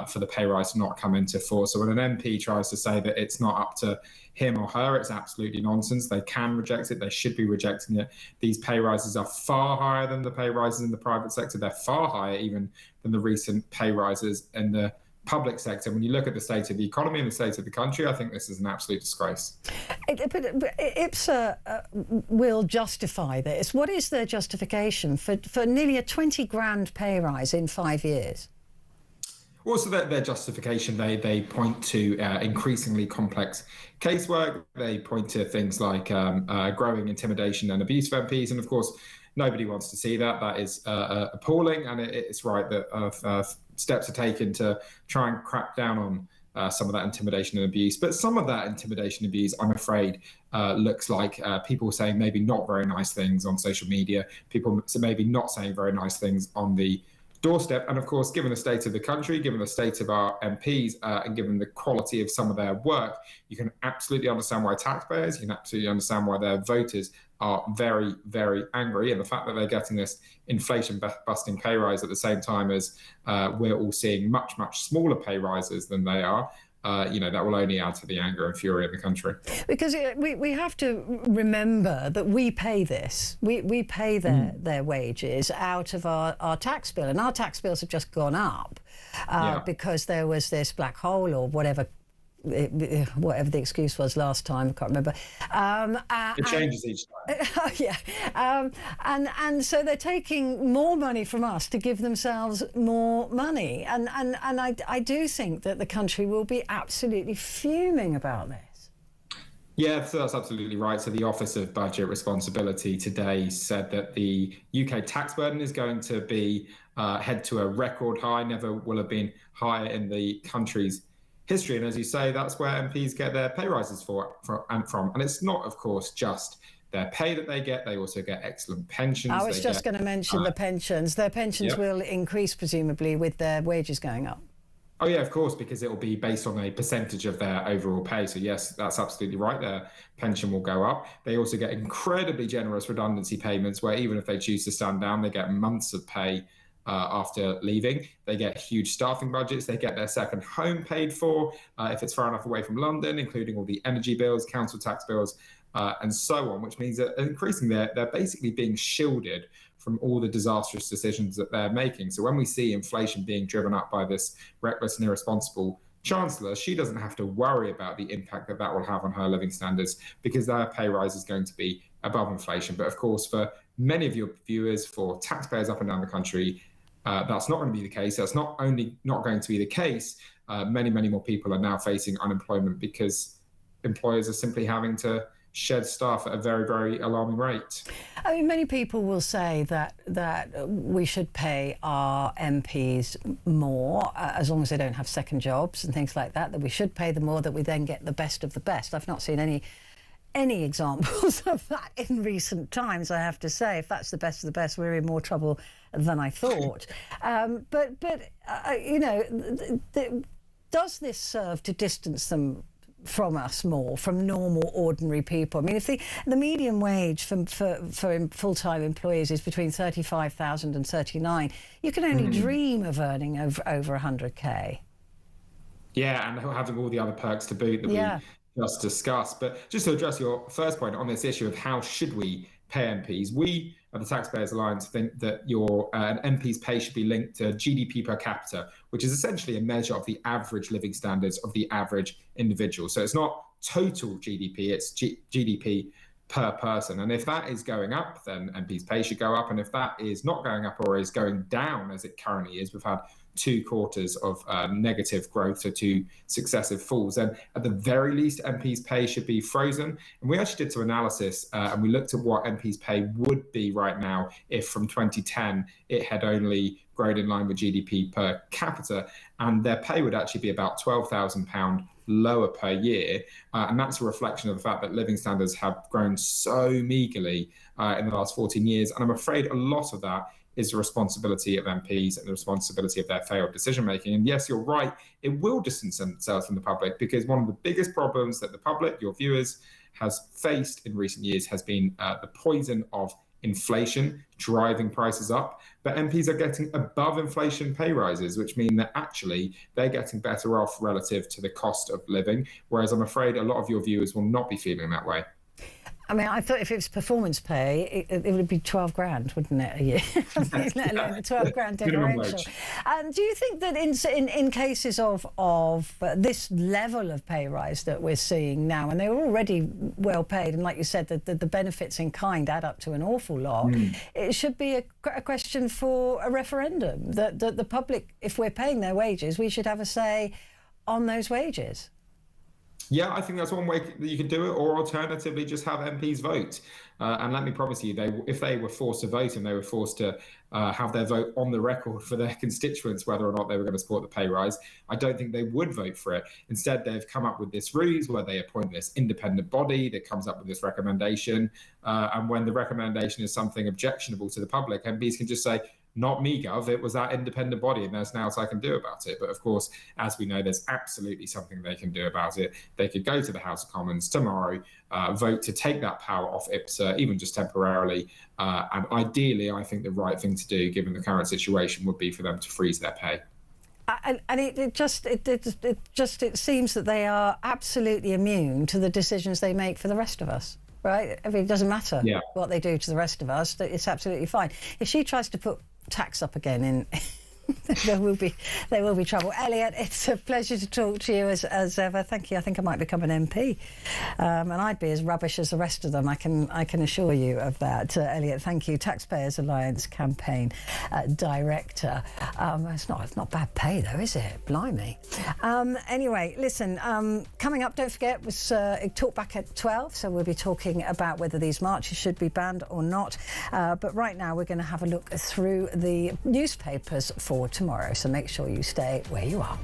for the pay rise to not come into force. So when an MP tries to say that it's not up to him or her, it's absolutely nonsense. They can reject it. They should be rejecting it. These pay rises are far higher than the pay rises in the private sector. They're far higher even than the recent pay rises in the public sector. When you look at the state of the economy and the state of the country, I think this is an absolute disgrace. But IPSA will justify this. What is their justification for nearly a 20 grand pay rise in 5 years? Also, their justification, they point to increasingly complex casework. They point to things like growing intimidation and abuse of MPs. And of course, nobody wants to see that. That is appalling. And it's right that steps are taken to try and crack down on some of that intimidation and abuse. But some of that intimidation and abuse, I'm afraid, looks like people saying maybe not very nice things on social media, people maybe not saying very nice things on the doorstep. And of course, given the state of the country, given the state of our MPs, and given the quality of some of their work, you can absolutely understand why taxpayers, you can absolutely understand why their voters are very, very angry. And the fact that they're getting this inflation-busting pay rise at the same time as we're all seeing much, much smaller pay rises than they are, that will only add to the anger and fury in the country. Because we have to remember that we pay this. We pay their wages out of our tax bill, and our tax bills have just gone up because there was this black hole or whatever the excuse was last time, I can't remember. It changes each time. And so they're taking more money from us to give themselves more money. And I do think that the country will be absolutely fuming about this. Yeah, so that's absolutely right. So the Office of Budget Responsibility today said that the UK tax burden is going to be head to a record high, never will have been higher in the country's history. And as you say, that's where MPs get their pay rises from. And it's not, of course, just their pay that they get. They also get excellent pensions. I was just going to mention the pensions. Their pensions will increase, presumably, with their wages going up. Oh, yeah, of course, because it will be based on a percentage of their overall pay. So, yes, that's absolutely right. Their pension will go up. They also get incredibly generous redundancy payments where even if they choose to stand down, they get months of pay after leaving. They get huge staffing budgets. They get their second home paid for if it's far enough away from London, including all the energy bills, council tax bills, and so on, which means that increasingly they're basically being shielded from all the disastrous decisions that they're making. So when we see inflation being driven up by this reckless and irresponsible chancellor, she doesn't have to worry about the impact that will have on her living standards because their pay rise is going to be above inflation. But of course, for many of your viewers, for taxpayers up and down the country, that's not going to be the case. That's not only not going to be the case, many more people are now facing unemployment because employers are simply having to shed staff at a very alarming rate. I mean, many people will say that we should pay our MPs more as long as they don't have second jobs and things like that we should pay them more, that we then get the best of the best. I've not seen any examples of that in recent times, I have to say. If that's the best of the best, we're in more trouble than I thought. You know, does this serve to distance them from us more, from normal, ordinary people? I mean, if the median wage for full-time employees is between 35,000 and 39, you can only dream of earning over 100k. Yeah, and having all the other perks to boot that we just discussed. But just to address your first point on this issue of how should we pay MPs, we at the Taxpayers Alliance think that an MP's pay should be linked to GDP per capita, which is essentially a measure of the average living standards of the average individual. So it's not total GDP, it's GDP per person. And if that is going up, then MP's pay should go up. And if that is not going up or is going down as it currently is, we've had 2 quarters of negative growth, so 2 successive falls, then at the very least MP's pay should be frozen. And we actually did some analysis and we looked at what MP's pay would be right now if from 2010 it had only grown in line with GDP per capita, and their pay would actually be about £12,000 lower per year. And that's a reflection of the fact that living standards have grown so meagerly in the last 14 years. And I'm afraid a lot of that is the responsibility of MPs and the responsibility of their failed decision-making. And yes, you're right, it will distance themselves from the public, because one of the biggest problems that the public, your viewers, has faced in recent years has been the poison of inflation driving prices up. But MPs are getting above inflation pay rises, which mean that actually they're getting better off relative to the cost of living, whereas I'm afraid a lot of your viewers will not be feeling that way. I mean, I thought if it was performance pay, it would be 12 grand, wouldn't it, a year? Let alone a 12 grand differential. And do you think that in cases of this level of pay rise that we're seeing now, and they were already well paid, and like you said, the benefits in kind add up to an awful lot, it should be a question for a referendum, that the public, if we're paying their wages, we should have a say on those wages? Yeah, I think that's one way that you could do it, or alternatively just have MPs vote. And let me promise you, if they were forced to vote and they were forced to have their vote on the record for their constituents, whether or not they were going to support the pay rise, I don't think they would vote for it. Instead, they've come up with this ruse where they appoint this independent body that comes up with this recommendation. And when the recommendation is something objectionable to the public, MPs can just say, not me, Gov, it was that independent body and there's now what I can do about it. But of course, as we know, there's absolutely something they can do about it. They could go to the House of Commons tomorrow, vote to take that power off IPSA, even just temporarily. And ideally, I think the right thing to do, given the current situation, would be for them to freeze their pay. And it seems that they are absolutely immune to the decisions they make for the rest of us. Right? I mean, it doesn't matter what they do to the rest of us. It's absolutely fine. If she tries to put tax up again, there will be trouble. Elliot, it's a pleasure to talk to you as ever. Thank you. I think I might become an MP, and I'd be as rubbish as the rest of them. I can assure you of that. Elliot, thank you. Taxpayers Alliance campaign director. It's not bad pay though, is it? Blimey. Anyway, listen. Coming up, don't forget, was talk back at 12. So we'll be talking about whether these marches should be banned or not. But right now, we're going to have a look through the newspapers for tomorrow, so make sure you stay where you are.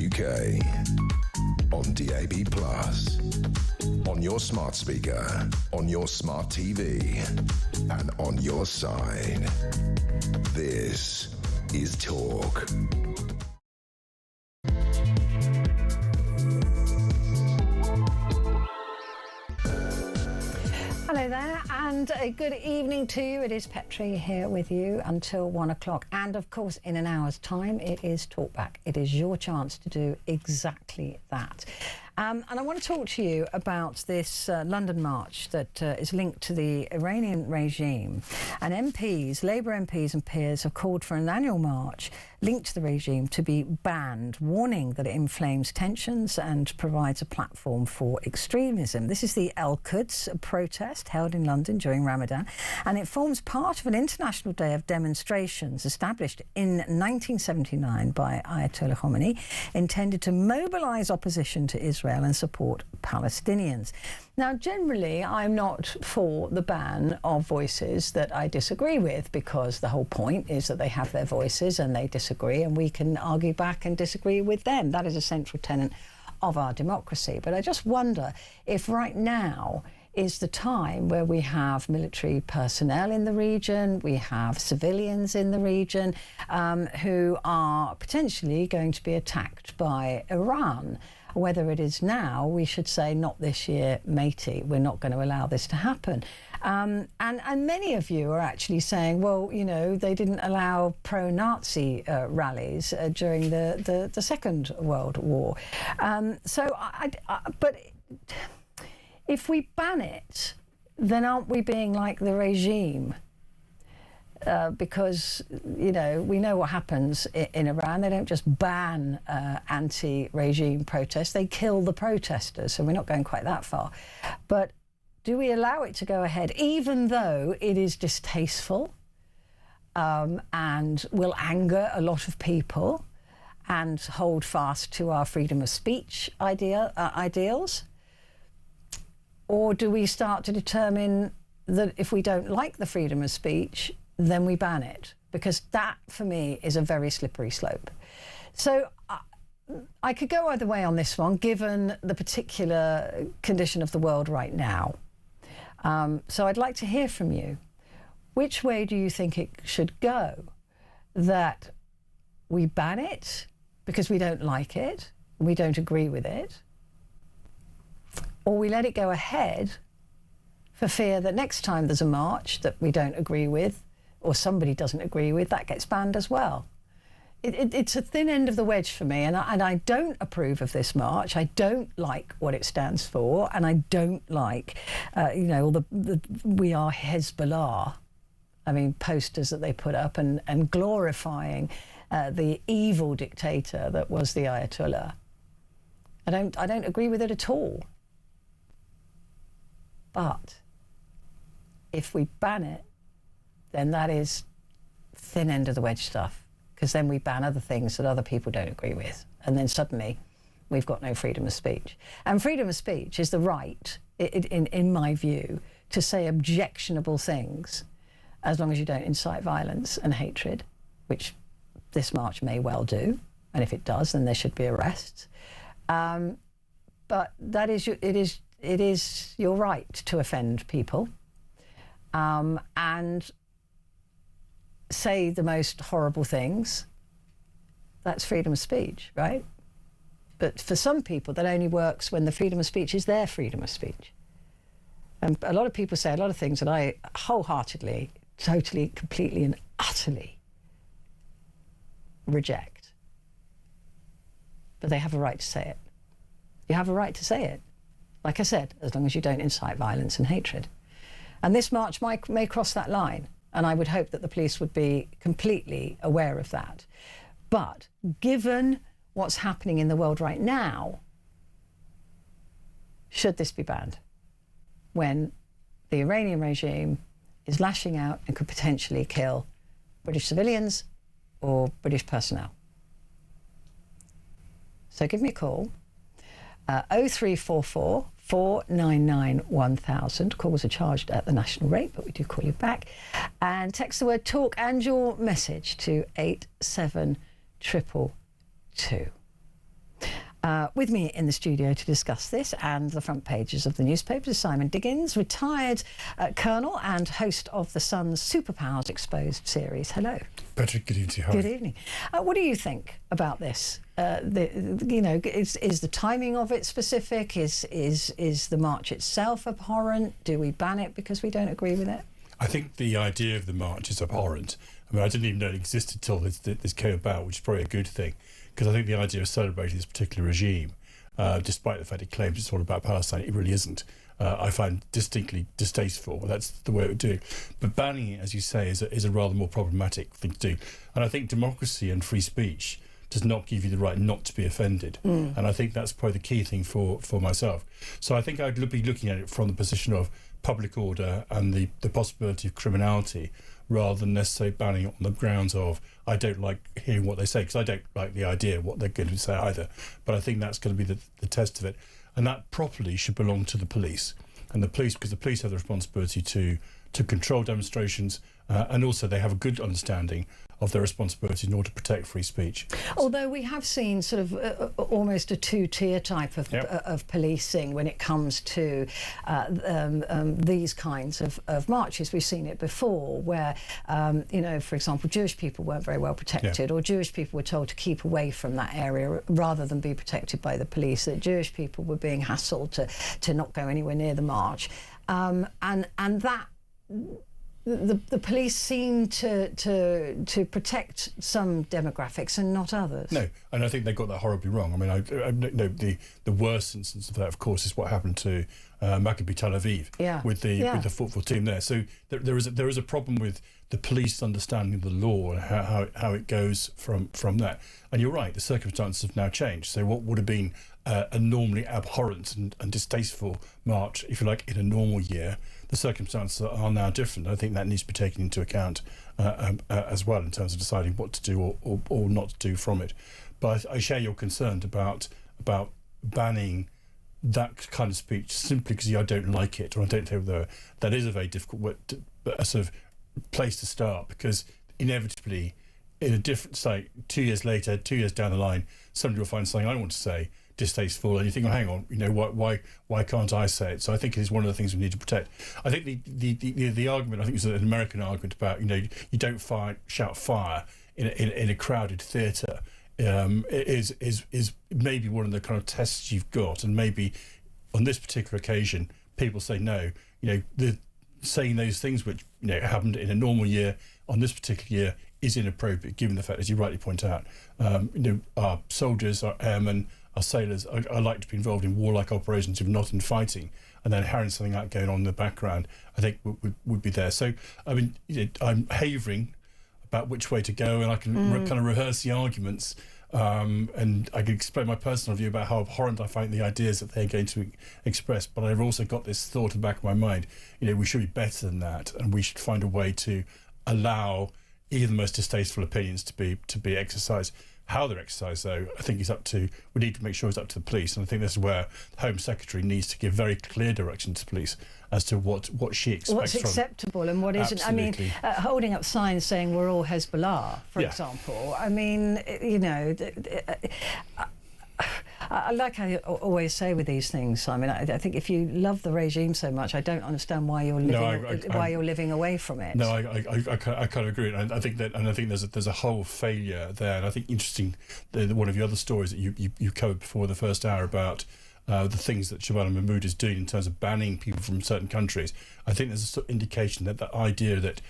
UK. On DAB+. On your smart speaker. On your smart TV. And on your side. This is Talk. Hello there, and a good evening to you. It is Petrie here with you until 1 o'clock. And of course, in an hour's time, it is Talkback. It is your chance to do exactly that. And I want to talk to you about this London march that is linked to the Iranian regime. And MPs, Labour MPs and peers have called for an annual march linked to the regime to be banned, warning that it inflames tensions and provides a platform for extremism. This is the Al-Quds protest held in London during Ramadan, and it forms part of an international day of demonstrations established in 1979 by Ayatollah Khomeini, intended to mobilise opposition to Israel and support Palestinians. Now, generally, I'm not for the ban of voices that I disagree with, because the whole point is that they have their voices and they disagree, and we can argue back and disagree with them. That is a central tenet of our democracy. But I just wonder if right now is the time where we have military personnel in the region, we have civilians in the region who are potentially going to be attacked by Iran. Whether it is now, we should say, not this year, matey. We're not going to allow this to happen. And many of you are actually saying, well, you know, they didn't allow pro-Nazi rallies during the Second World War. But if we ban it, then aren't we being like the regime? Because, you know, we know what happens in Iran. They don't just ban anti-regime protests, they kill the protesters. So we're not going quite that far. But do we allow it to go ahead, even though it is distasteful and will anger a lot of people and hold fast to our freedom of speech ideals? Or do we start to determine that if we don't like the freedom of speech, then we ban it? Because that, for me, is a very slippery slope. So I could go either way on this one, given the particular condition of the world right now. So I'd like to hear from you. Which way do you think it should go? That we ban it because we don't like it, we don't agree with it, or we let it go ahead for fear that next time there's a march that we don't agree with, or somebody doesn't agree with, that gets banned as well. It's a thin end of the wedge for me, and I don't approve of this march. I don't like what it stands for, and I don't like, you know, all the "We Are Hezbollah," I mean, posters that they put up and glorifying the evil dictator that was the Ayatollah. I don't agree with it at all. But if we ban it, then that is thin end of the wedge stuff, because then we ban other things that other people don't agree with, and then suddenly we've got no freedom of speech. And freedom of speech is the right, in my view, to say objectionable things, as long as you don't incite violence and hatred, which this march may well do, and if it does, then there should be arrests. But that is, it is your right to offend people and say the most horrible things. That's freedom of speech, right? But for some people, that only works when the freedom of speech is their freedom of speech. And a lot of people say a lot of things that I wholeheartedly, totally, completely and utterly reject. But they have a right to say it. You have a right to say it. Like I said, as long as you don't incite violence and hatred. And this march may cross that line, and I would hope that the police would be completely aware of that. But given what's happening in the world right now, should this be banned? When the Iranian regime is lashing out and could potentially kill British civilians or British personnel. So give me a call. 0344 499 1000. Calls are charged at the national rate, but we do call you back. And text the word talk and your message to 87222. With me in the studio to discuss this and the front pages of the newspapers is Simon Diggins, retired colonel and host of the Sun's Superpowers Exposed series. Hello. Petrie, good evening. Hi. Good evening. What do you think about this? Is the timing of it specific? Is the march itself abhorrent? Do we ban it because we don't agree with it? I think the idea of the march is abhorrent. I mean, I didn't even know it existed till this came about, which is probably a good thing, because I think the idea of celebrating this particular regime, despite the fact it claims it's all about Palestine, it really isn't. I find distinctly distasteful. That's the way it would do. But banning it, as you say, is a rather more problematic thing to do. And I think democracy and free speech does not give you the right not to be offended. And I think that's probably the key thing for myself. So I think I'd be looking at it from the position of public order and the possibility of criminality, rather than necessarily banning it on the grounds of I don't like hearing what they say, because I don't like the idea of what they're going to say either. But I think that's going to be the test of it. And that properly should belong to the police. And the police, because the police have the responsibility to control demonstrations, and also they have a good understanding of their responsibility in order to protect free speech. Although we have seen sort of almost a two-tier type of policing when it comes to these kinds of marches. We've seen it before where, for example, Jewish people weren't very well protected, or Jewish people were told to keep away from that area rather than be protected by the police, that Jewish people were being hassled to not go anywhere near the march. And that... The police seem to protect some demographics and not others. No, and I think they got that horribly wrong. I mean, I know the worst instance of that, of course, is what happened to Maccabi Tel Aviv with the football team there. So there is a problem with the police understanding the law and how it goes from that. And you're right, the circumstances have now changed. So what would have been a normally abhorrent and distasteful march, if you like, in a normal year, the circumstances are now different. I think that needs to be taken into account as well in terms of deciding what to do or not to do from it. But I share your concern about banning that kind of speech simply because I don't like it, or I don't think that is a very difficult sort of place to start, because inevitably in a different state, 2 years later, 2 years down the line, somebody will find something I want to say distasteful, and you think, well, hang on, why can't I say it? So I think it is one of the things we need to protect. I think the argument, I think it's an American argument about, you don't shout fire in a crowded theatre, is maybe one of the kind of tests you've got, and maybe on this particular occasion people say no, saying those things which happened in a normal year on this particular year is inappropriate, given the fact, as you rightly point out, our soldiers, our airmen, our sailors are likely to be involved in warlike operations, if not in fighting, and then having something like going on in the background, I think would be there. So, I mean, I'm havering about which way to go, and I can kind of rehearse the arguments, and I can explain my personal view about how abhorrent I find the ideas that they're going to express. But I've also got this thought in the back of my mind, we should be better than that, and we should find a way to allow even the most distasteful opinions to be exercised. How they're exercised, though, I think we need to make sure it's up to the police, and I think this is where the Home Secretary needs to give very clear direction to the police as to what she expects. What's acceptable and what isn't. Absolutely. I mean, holding up signs saying we're all Hezbollah, for example. I mean, like I always say with these things, Simon, I think if you love the regime so much, I don't understand why you're living away from it. No, I kind of agree, and I think there's a whole failure there. And I think interesting, one of the other stories that you covered before the first hour about the things that Shabana Mahmood is doing in terms of banning people from certain countries. I think there's a sort of indication that the idea that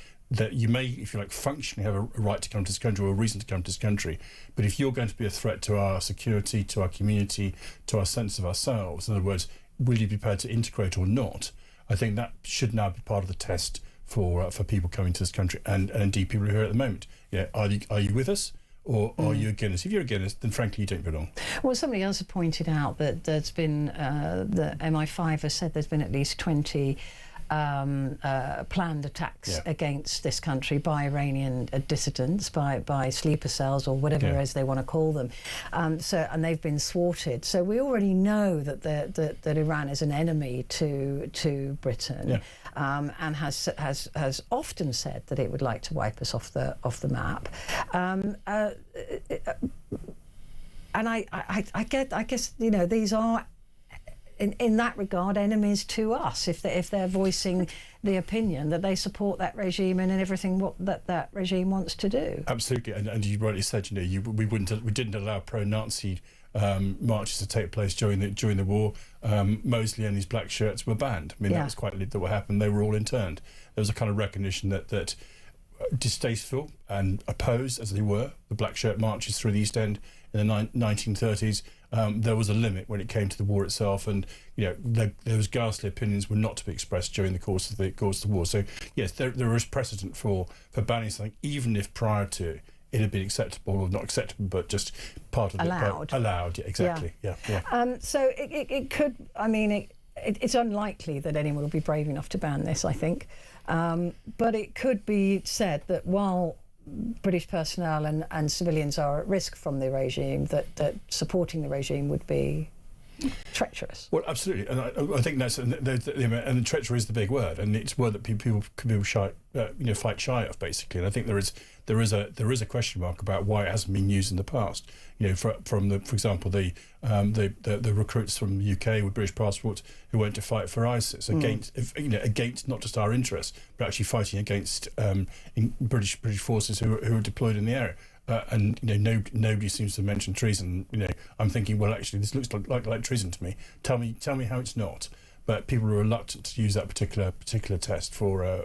you may, if you like, functionally have a right to come to this country or a reason to come to this country, but if you're going to be a threat to our security, to our community, to our sense of ourselves, in other words, will you be prepared to integrate or not? I think that should now be part of the test for people coming to this country, and indeed people who are here at the moment. Are you with us? Or are you against us? If you're against us, then frankly you don't belong. Well, somebody else has pointed out that there's been, the MI5 has said there's been at least 20 planned attacks against this country by Iranian dissidents, by sleeper cells or whatever it is they want to call them. And they've been thwarted. So we already know that Iran is an enemy to Britain, and has often said that it would like to wipe us off the map. and I guess these are in that regard enemies to us if they're voicing the opinion that they support that regime and everything that regime wants to do. Absolutely, and you rightly said, we didn't allow pro-Nazi marches to take place during the war. Mosley and his black shirts were banned. I mean, that was quite what happened. They were all interned. There was a kind of recognition that distasteful and opposed as they were the black shirt marches through the East End in the 1930s. There was a limit when it came to the war itself, and those ghastly opinions were not to be expressed during the course of the war. So yes, there is precedent for banning something, even if prior to it had been acceptable, or not acceptable, but just part of allowed. Yeah, exactly. Yeah. So it could. I mean, it's unlikely that anyone will be brave enough to ban this, I think. But it could be said that while British personnel and civilians are at risk from the regime, that supporting the regime would be treacherous. Well, absolutely, and I think that's and treachery is the big word, and it's a word that people fight shy of, basically. And I think there is a question mark about why it hasn't been used in the past. For example, the recruits from the UK with British passports who went to fight for ISIS against not just our interests, but actually fighting against British forces who were deployed in the area. And nobody seems to mention treason. I'm thinking, well, actually, this looks like treason to me. Tell me how it's not. But people are reluctant to use that particular test for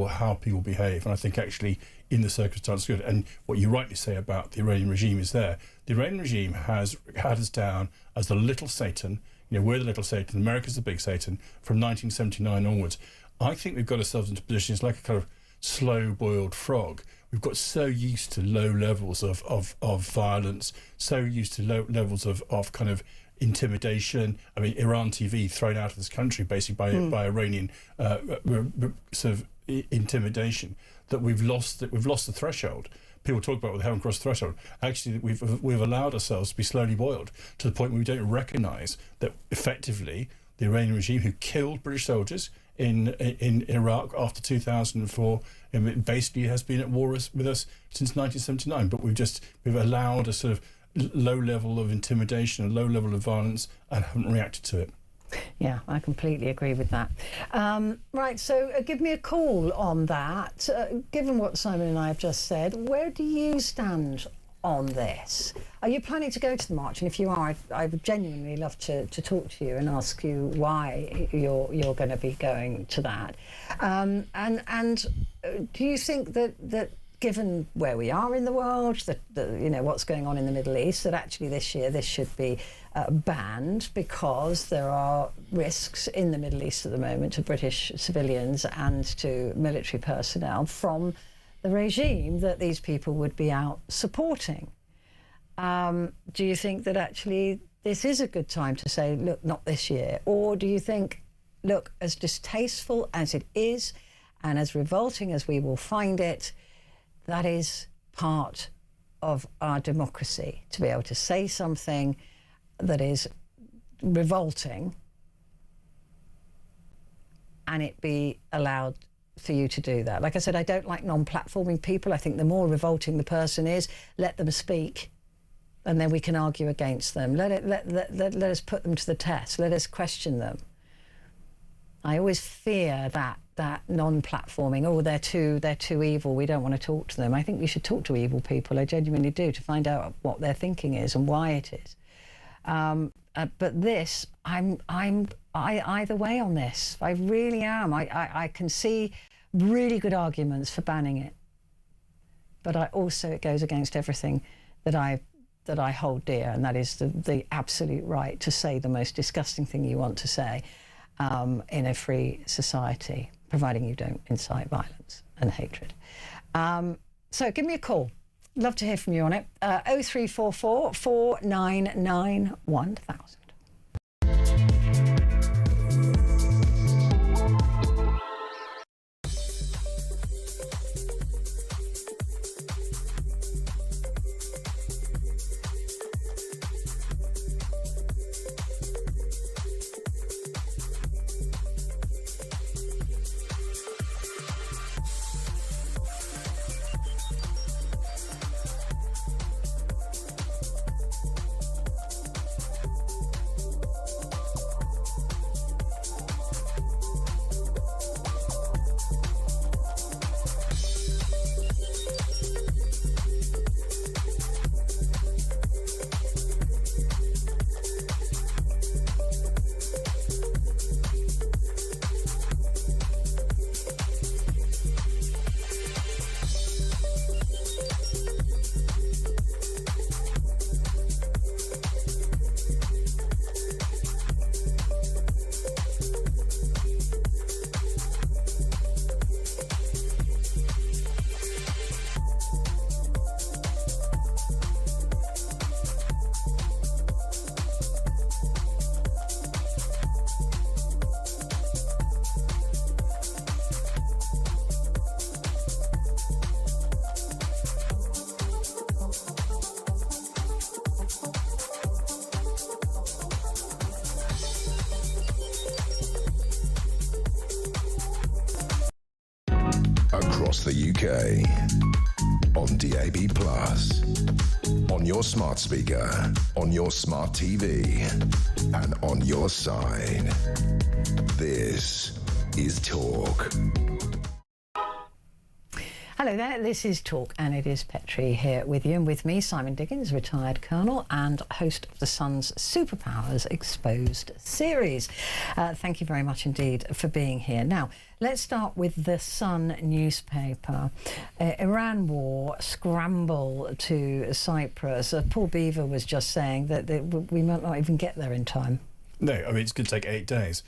how people behave. And I think actually, in the circumstances, good. And what you rightly say about the Iranian regime is the Iranian regime has had us down as the little Satan. We're the little Satan. America's the big Satan from 1979 onwards. I think we've got ourselves into positions like a kind of slow-boiled frog. We've got so used to low levels of violence, so used to low levels of kind of intimidation. I mean, Iran TV thrown out of this country basically by Iranian sort of intimidation, that we've lost the threshold. People talk about we haven't crossed the threshold. Actually, we've allowed ourselves to be slowly boiled to the point where we don't recognise that effectively the Iranian regime, who killed British soldiers in Iraq after 2004, basically has been at war with us since 1979. But we've allowed a sort of low level of intimidation, a low level of violence, and haven't reacted to it. Yeah, I completely agree with that. Right, so give me a call on that. Given what Simon and I have just said, where do you stand on this? Are you planning to go to the march? And if you are, I would genuinely love to talk to you and ask you why you're going to be going to that. And do you think that given where we are in the world, that what's going on in the Middle East, that actually this year this should be banned because there are risks in the Middle East at the moment to British civilians and to military personnel from the regime that these people would be out supporting? Do you think that actually this is a good time to say, look, not this year? Or do you think, look, as distasteful as it is and as revolting as we will find it, that is part of our democracy, to be able to say something that is revolting and it be allowed for you to do that? Like I said, I don't like non-platforming people. I think the more revolting the person is, let them speak, and then we can argue against them. Let us put them to the test. Let us question them. I always fear that non-platforming. Oh, they're too evil. We don't want to talk to them. I think we should talk to evil people. I genuinely do, to find out what their thinking is and why it is. But this, I'm either way on this. I really am. I can see really good arguments for banning it, but it goes against everything that I hold dear, and that is the absolute right to say the most disgusting thing you want to say in a free society, providing you don't incite violence and hatred. So give me a call. Love to hear from you on it. 0344 499 1000. across the UK. On DAB+, on your smart speaker, on your smart TV, and on your side. This is Talk. Hello there, this is Talk, and it is Petrie here with you, and with me, Simon Diggins, retired colonel and host of the Sun's Superpowers Exposed series. Thank you very much indeed for being here. Now, let's start with the Sun newspaper. Iran war, scramble to Cyprus. Paul Beaver was just saying that we might not even get there in time. No, I mean, it's going to take 8 days.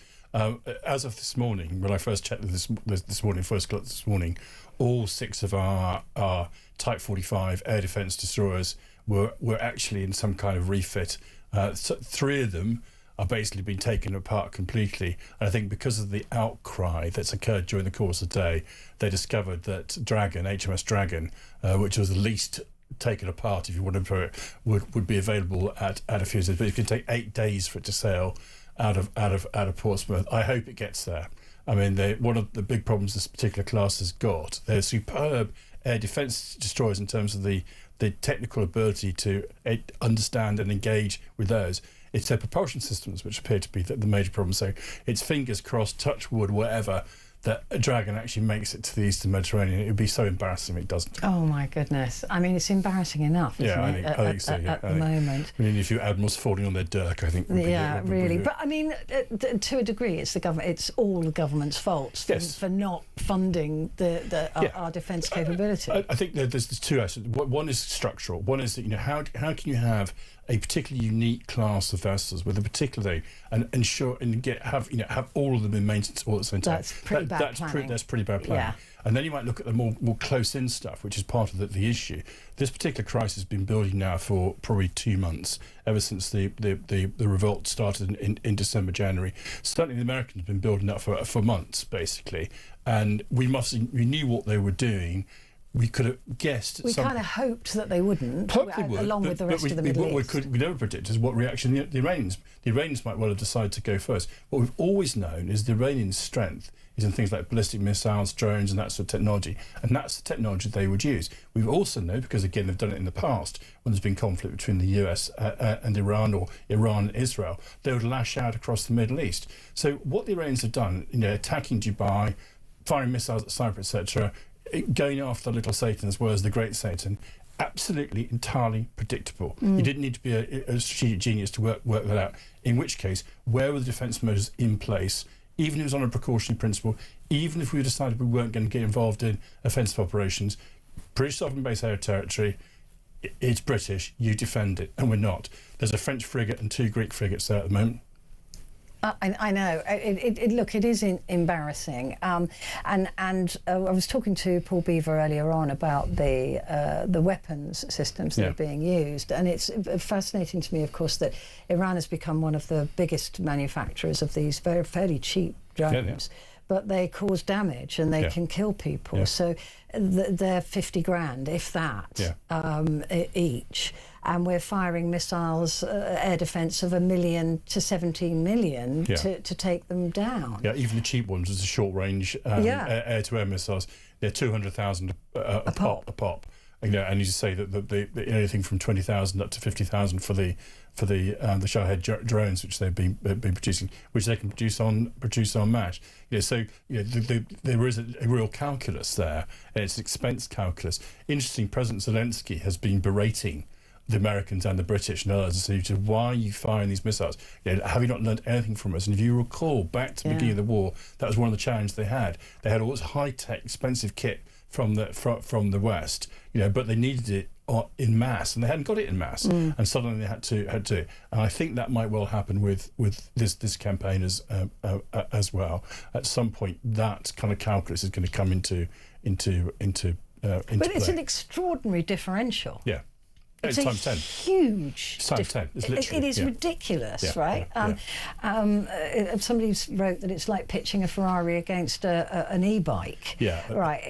As of this morning, when I first checked this morning, first o'clock this morning, all 6 of our Type 45 air defence destroyers were actually in some kind of refit. 3 of them are basically being taken apart completely. And I think because of the outcry that's occurred during the course of the day, they discovered that Dragon, HMS Dragon, which was the least taken apart, if you want to put it, would be available at a few days. But it could take 8 days for it to sail out of Portsmouth. I hope it gets there. I mean, one of the big problems this particular class has got, they're superb air defence destroyers in terms of the technical ability to understand and engage with those. It's their propulsion systems which appear to be the major problem. So it's fingers crossed, touch wood, whatever, that a Dragon actually makes it to the Eastern Mediterranean. It would be so embarrassing if it doesn't. Oh my goodness! I mean, it's embarrassing enough, isn't it? I think so. Yeah, at the moment. I mean, if you admirals falling on their dirk, I think. Really. But I mean, to a degree, it's the government. It's all the government's fault for not funding our defence capability. I think there's 2 aspects. One is structural. One is that how can you have a particularly unique class of vessels with a particular and ensure and have all of them in maintenance all at the same time. That's pretty bad planning. That's pretty bad planning. Yeah. And then you might look at the more close-in stuff, which is part of the issue. This particular crisis has been building now for probably 2 months, ever since the revolt started in December, January. Certainly the Americans have been building up for months, basically. And we knew what they were doing. We could have guessed. We kind of hoped that they wouldn't, along with the rest of the Middle East. What we never predict is what reaction the Iranians might well have decided to go first. What we've always known is the Iranians' strength is in things like ballistic missiles, drones, and that sort of technology. And that's the technology they would use. We've also known, because again they've done it in the past, when there's been conflict between the US and Iran, or Iran and Israel, they would lash out across the Middle East. So what the Iranians have done, attacking Dubai, firing missiles at Cyprus, etc., going after the little Satan as well as the great Satan, absolutely entirely predictable. You didn't need to be a strategic genius to work that out. In which case, where were the defence measures in place? Even if it was on a precautionary principle, even if we decided we weren't going to get involved in offensive operations, British sovereign base air territory, it's British, you defend it, and we're not. There's a French frigate and 2 Greek frigates there at the moment. I know. Look, it is embarrassing. And I was talking to Paul Beaver earlier on about the weapons systems that are being used, and it's fascinating to me, of course, that Iran has become one of the biggest manufacturers of these fairly cheap drones. But they cause damage and they can kill people. So they're 50 grand, if that, each. And we're firing missiles, air defence of 1 million to 17 million to take them down. Yeah, even the cheap ones, as a short-range air-to-air missiles, they're 200,000 a pop. And you say that anything from 20,000 up to 50,000 for the Shahed drones, which they've been producing, which they can produce on MASH. So there is a real calculus there, and it's an expense calculus. Interesting, President Zelensky has been berating the Americans and the British and others and said, why are you firing these missiles? Have you not learned anything from us? And if you recall back to the beginning of the war, that was one of the challenges they had. They had all this high-tech, expensive kit from the West, but they needed it in mass, and they hadn't got it in mass, and suddenly they had to. And I think that might well happen with this campaign as well. At some point, that kind of calculus is going to come into But it's an extraordinary differential. Yeah. It's times 10. Huge. It's times 10. It's literally, it is ridiculous, right? Somebody wrote that it's like pitching a Ferrari against an e-bike. Right.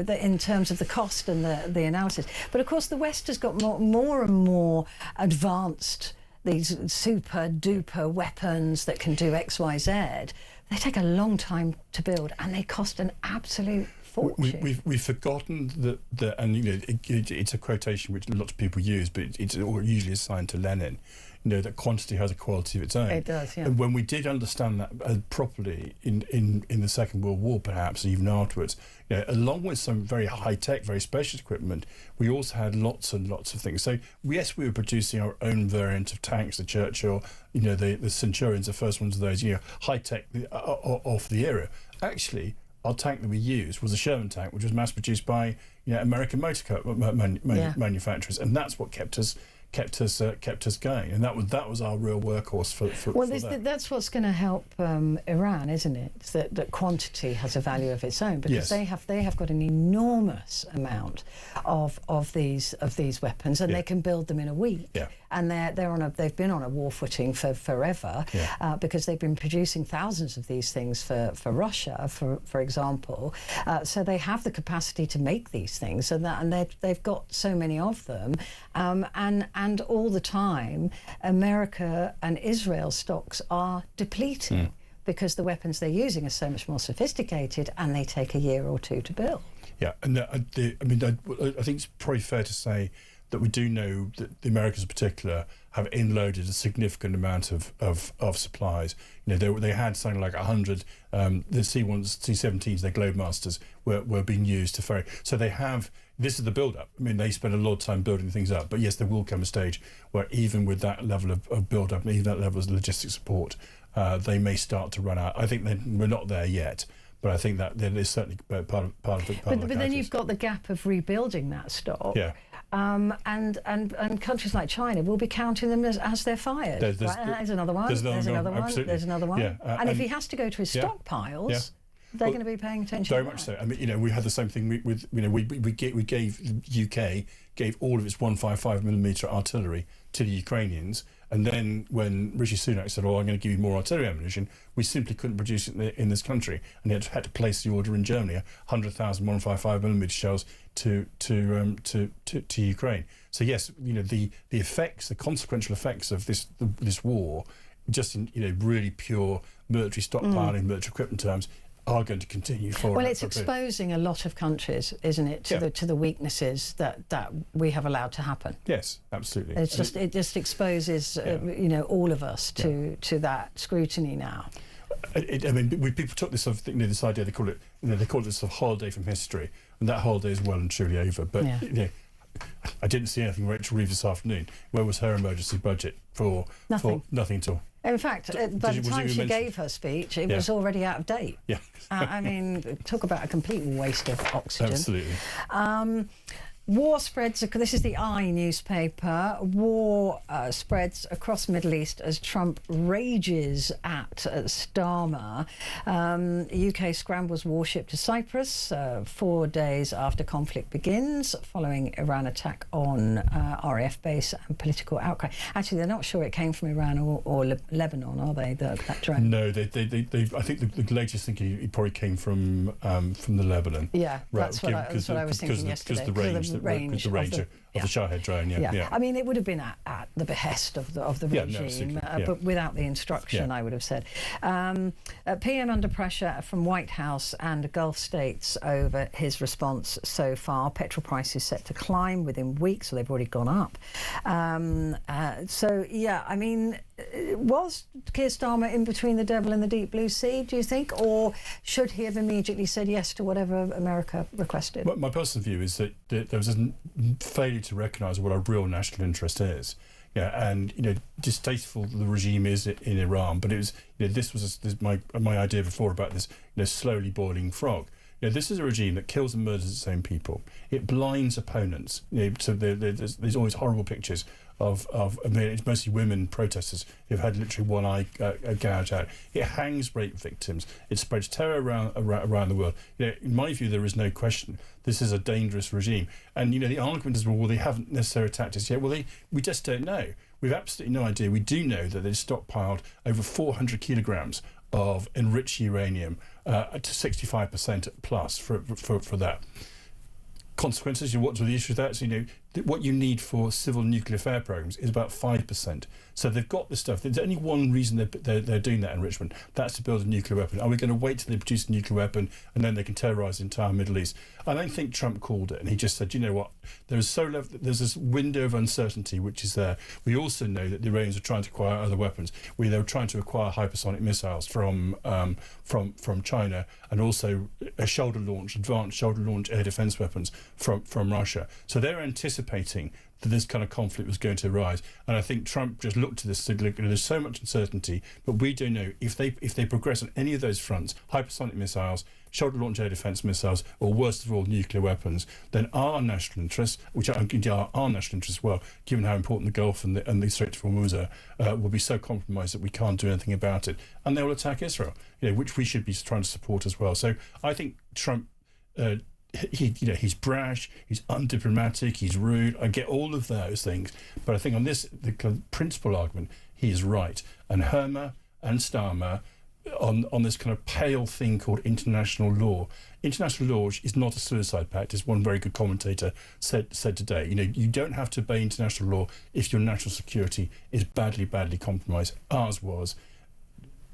That in terms of the cost and the analysis. But of course, the West has got more and more advanced, these super duper weapons that can do X, Y, Z. They take a long time to build, and they cost an absolute fortune. We've forgotten that, and it's a quotation which lots of people use, but it's usually assigned to Lenin. That quantity has a quality of its own. It does, yeah. And when we did understand that properly in the Second World War, perhaps even afterwards, along with some very high tech, very specialist equipment, we also had lots and lots of things. So yes, we were producing our own variant of tanks, the Churchill, the Centurions, the first ones of those, high tech of the era. Actually, our tank that we used was a Sherman tank, which was mass produced by American motor car manufacturers, and that's what kept us going, and that was our real workhorse for that's what's going to help Iran, isn't it? That quantity has a value of its own, because they have got an enormous amount of these weapons, and they can build them in a week. And they've been on a war footing for forever, because they've been producing thousands of these things for Russia, for example. So they have the capacity to make these things, and they've got so many of them, and all the time, America and Israel stocks are depleting because the weapons they're using are so much more sophisticated, and they take a year or two to build. Yeah, and I think it's probably fair to say that we do know that the Americans in particular have inloaded a significant amount of supplies. They had something like 100, the C-1s, C-17s, their Globemasters were being used to ferry. So they have, this is the build-up. They spend a lot of time building things up, but yes, there will come a stage where even with that level of build-up, and even that level of logistic support, they may start to run out. I think we're not there yet. But I think that is certainly part of it. But then you've got the gap of rebuilding that stock. Yeah. And countries like China will be counting them as they're fired. There's another one. There's another one. Absolutely. There's another one. Yeah. And if he has to go to his stockpiles, they're going to be paying attention. Very much so. We had the same thing with we gave UK gave all of its 155mm artillery to the Ukrainians. And then when Rishi Sunak said, I'm going to give you more artillery ammunition, we simply couldn't produce it in this country. And he had to place the order in Germany, 100,000 155mm shells to Ukraine. So yes, the effects, the consequential effects of this war, just in really pure military stockpiling, military equipment terms, are going to continue for. Well, it's exposing a lot of countries, isn't it, to the weaknesses that we have allowed to happen. Yes, absolutely. It just exposes all of us to that scrutiny now. People took this this idea, they call it this sort of holiday from history, and that holiday is well and truly over. But I didn't see anything Rachel Reeves this afternoon. Where was her emergency budget for nothing at all? In fact, by the time she gave her speech, it was already out of date. Yeah. Talk about a complete waste of oxygen. Absolutely. War spreads, this is the I newspaper, war spreads across the Middle East as Trump rages at Starmer. UK scrambles warship to Cyprus 4 days after conflict begins, following Iran attack on RAF base and political outcry. Actually, they're not sure it came from Iran or Lebanon, are they, that drone? No, I think the latest thinking it probably came from the Lebanon. Yeah, that's what I was thinking yesterday. Because the range of the Shahed drone, it would have been at the behest of the regime, but without the instruction, I would have said. PM under pressure from White House and Gulf states over his response so far. Petrol prices set to climb within weeks, so they've already gone up. Was Keir Starmer in between the devil and the deep blue sea, do you think? Or should he have immediately said yes to whatever America requested? My personal view is that there was a failure to recognise what our real national interest is. And distasteful the regime is in Iran, but it was this was my idea before about this slowly boiling frog. This is a regime that kills and murders its own people. It blinds opponents. So there's always horrible pictures of it's mostly women protesters who've had literally one eye gouged out. It hangs rape victims. It spreads terror around the world. In my view, there is no question this is a dangerous regime. And the argument is, well, they haven't necessarily attacked us yet. Well, we just don't know. We've absolutely no idea. We do know that they've stockpiled over 400 kilograms of enriched uranium to 65% plus for that. Consequences, what's the issue with that? So, what you need for civil nuclear fare programs is about 5%. So they've got the stuff. There's only one reason they're doing that enrichment. That's to build a nuclear weapon. Are we going to wait till they produce a nuclear weapon and then they can terrorise the entire Middle East? I don't think Trump called it, and he just said, you know what, there's this window of uncertainty which is there. We also know that the Iranians are trying to acquire other weapons. They were trying to acquire hypersonic missiles from China, and also advanced shoulder launch air defence weapons from Russia. So they're anticipating that this kind of conflict was going to arise, and I think Trump just looked at this and said, look, there's so much uncertainty, but we don't know if they progress on any of those fronts, hypersonic missiles, shoulder launch air defence missiles, or worst of all, nuclear weapons, then our national interests, which are our national interests as well, given how important the Gulf and the Strait of Hormuz are, will be so compromised that we can't do anything about it, and they will attack Israel, which we should be trying to support as well. So I think Trump. He's brash, he's undiplomatic, he's rude. I get all of those things, but I think on this, the principal argument, he is right. And Hermer and Starmer, on this kind of pale thing called international law. International law is not a suicide pact, as one very good commentator said today. You don't have to obey international law if your national security is badly compromised. Ours was.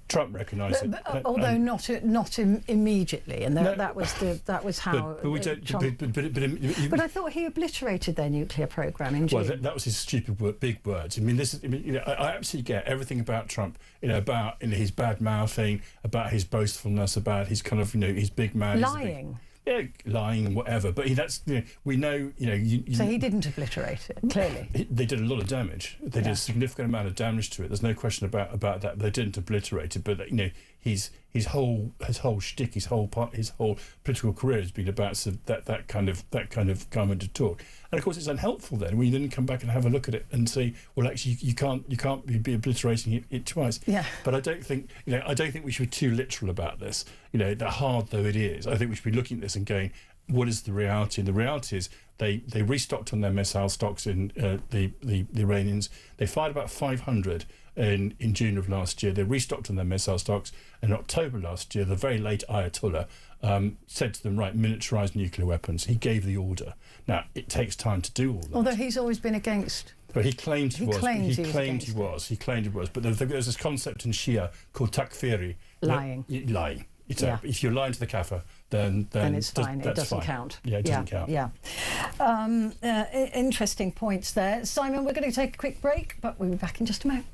Trump recognised it, although not immediately, and that was how. But we don't. But I thought he obliterated their nuclear program in June. Well, that was his stupid big words. I mean, I absolutely get everything about Trump. About his bad mouthing, about his boastfulness, about his kind of his big man lying. Lying and whatever, but we know. So he didn't obliterate it. Clearly, they did a lot of damage. They did a significant amount of damage to it. There's no question about that. They didn't obliterate it, but his whole shtick, his whole political career has been about that kind of garment of talk. And of course, it's unhelpful then when you then come back and have a look at it and say, well, actually, you can't be obliterating it twice. Yeah. But I don't think we should be too literal about this. That hard though it is, I think we should be looking at this and going, what is the reality? And the reality is they restocked on their missile stocks in the Iranians. They fired about 500 in June of last year. They restocked on their missile stocks. In October last year, the very late Ayatollah said to them, right, militarise nuclear weapons. He gave the order. Now, it takes time to do all that. Although he's always been against. But he claimed he was. He claimed he was. But there's this concept in Shia called takfiri. Lying. Lying. If you're lying to the kafir, then it's fine. It doesn't count. Yeah, it doesn't count. Yeah. Interesting points there. Simon, we're going to take a quick break, but we'll be back in just a moment.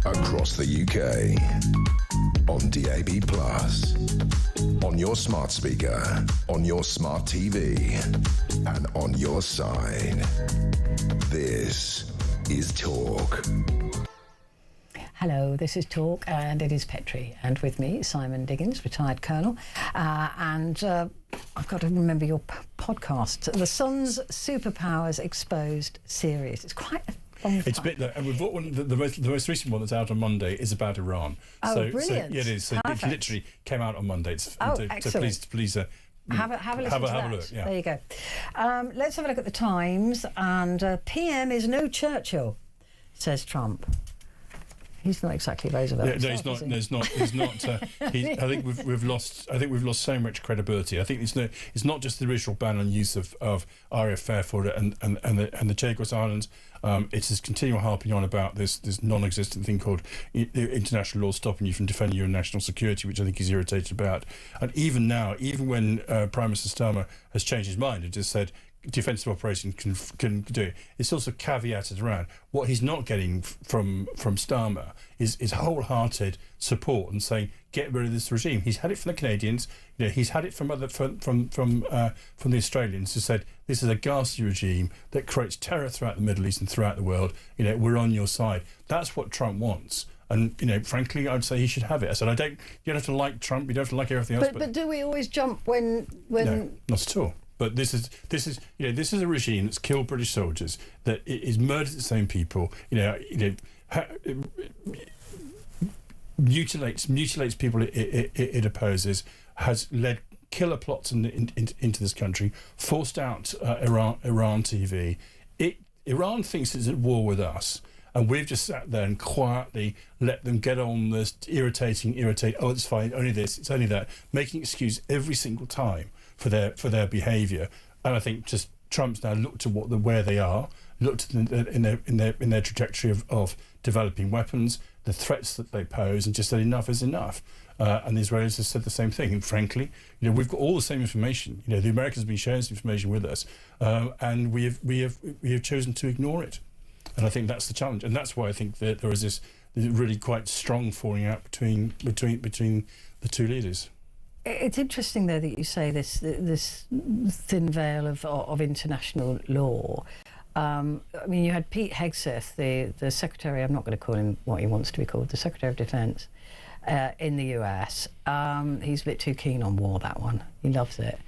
Across the UK, on DAB+, on your smart speaker, on your smart TV, and on your side. This is Talk. Hello, this is Talk, and it is Petrie, and with me, Simon Diggins, retired colonel, and I've got to remember your podcast, The Sun's Superpowers Exposed series. It's quite It's a bit, and we've got one. The most recent one that's out on Monday is about Iran. Oh, so, brilliant! So, yeah, it is. So it literally came out on Monday. Excellent. So please. Have a listen to that. Look, yeah. There you go. Let's have a look at the Times. And PM is no Churchill, says Trump. He's not exactly Roosevelt. Yeah, no, he's not. He's not. I think we've lost. I think we've lost so much credibility. I think it's not just the original ban on use of RAF Fairfield and the Chagos Islands. It's this continual harping on about this non-existent thing called international law stopping you from defending your national security, which I think he's irritated about. And even now, even when Prime Minister Starmer has changed his mind and just said defensive operation can do it, it's also caveated around. What he's not getting from Starmer is wholehearted support and saying get rid of this regime. He's had it from the Canadians, he's had it from the Australians who said this is a ghastly regime that creates terror throughout the Middle East and throughout the world. We're on your side. That's what Trump wants. And frankly, I'd say he should have it. I said, you don't have to like Trump. You don't have to like everything else. But do we always jump when? No, not at all. But this is a regime that's killed British soldiers, that is murdered the same people, mutilates people it opposes, has led killer plots into this country, forced out Iran TV. Iran thinks it's at war with us. And we've just sat there and quietly let them get on this irritate. Oh, it's fine. Only this. It's only that. Making excuse every single time for their behaviour. And I think just Trump's now looked at where they are, looked at in their trajectory of developing weapons, the threats that they pose, and just said enough is enough. And the Israelis have said the same thing. And frankly, we've got all the same information. The Americans have been sharing this information with us, and we have chosen to ignore it. And I think that's the challenge, and that's why I think that there is this really quite strong falling out between the two leaders. It's interesting, though, that you say this thin veil of international law. I mean, you had Pete Hegseth, the Secretary, I'm not going to call him what he wants to be called, the Secretary of Defence in the US. He's a bit too keen on war, that one. He loves it.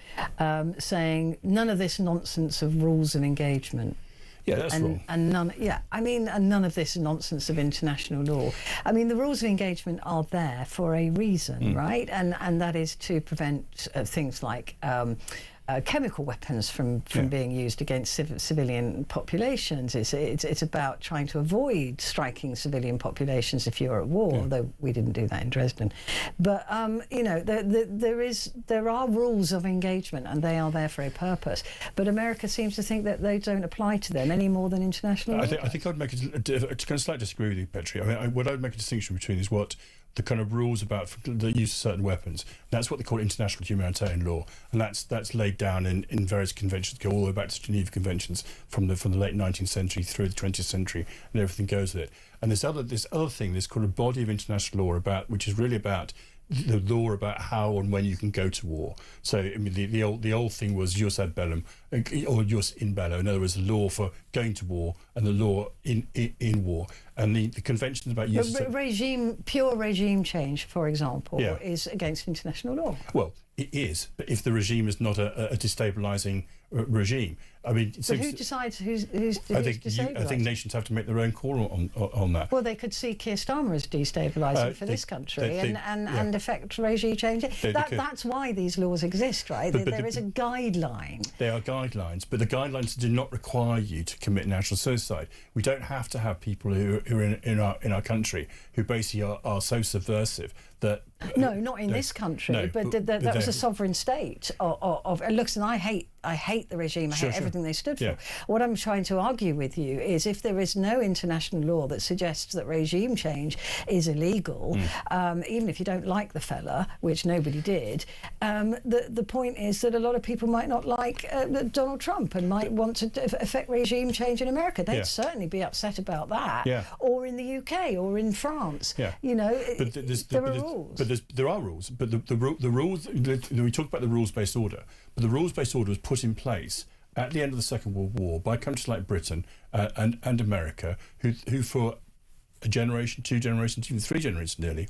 Saying none of this nonsense of rules of engagement. Yeah, that's wrong. And none of this nonsense of international law. I mean, the rules of engagement are there for a reason, right? And that is to prevent things like chemical weapons from being used against civilian populations. It's about trying to avoid striking civilian populations if you're at war, although we didn't do that in Dresden. But there are rules of engagement, and they are there for a purpose. But America seems to think that they don't apply to them any more than international law. I think I'd make a kind of slight disagree with you, Petrie. I mean, what I would make a distinction between is what the kind of rules about the use of certain weapons. That's what they call international humanitarian law, and that's laid down in various conventions, go all the way back to Geneva Conventions from the late 19th century through the 20th century, and everything goes with it. And this other thing, this called a body of international law which is really about the law about how and when you can go to war. So I mean, the old thing was jus ad bellum or jus in bello. In other words, the law for going to war and the law in war. And the conventions about use pure regime change, for example, is against international law. Well, it is, but if the regime is not a destabilising regime, I mean, but who decides who's destabilising? I think nations have to make their own call on that. Well, they could see Keir Starmer as destabilising for this country and effect regime change. That's why these laws exist, right? There is a guideline. They are guidelines, but the guidelines do not require you to commit national suicide. We don't have to have people who are in our country who basically are so subversive that. No, not in this country, but that was a sovereign state of looks, and I hate the regime. I hate everything they stood for. What I'm trying to argue with you is if there is no international law that suggests that regime change is illegal, even if you don't like the fella, which nobody did, the point is that a lot of people might not like Donald Trump and might want to affect regime change in America. They'd certainly be upset about that, or in the UK or in France. There are rules. But there are rules. But the rules, we talk about the rules-based order, but the rules-based order was put in place at the end of the Second World War by countries like Britain and America, who for a generation, 2 generations, even 3 generations nearly,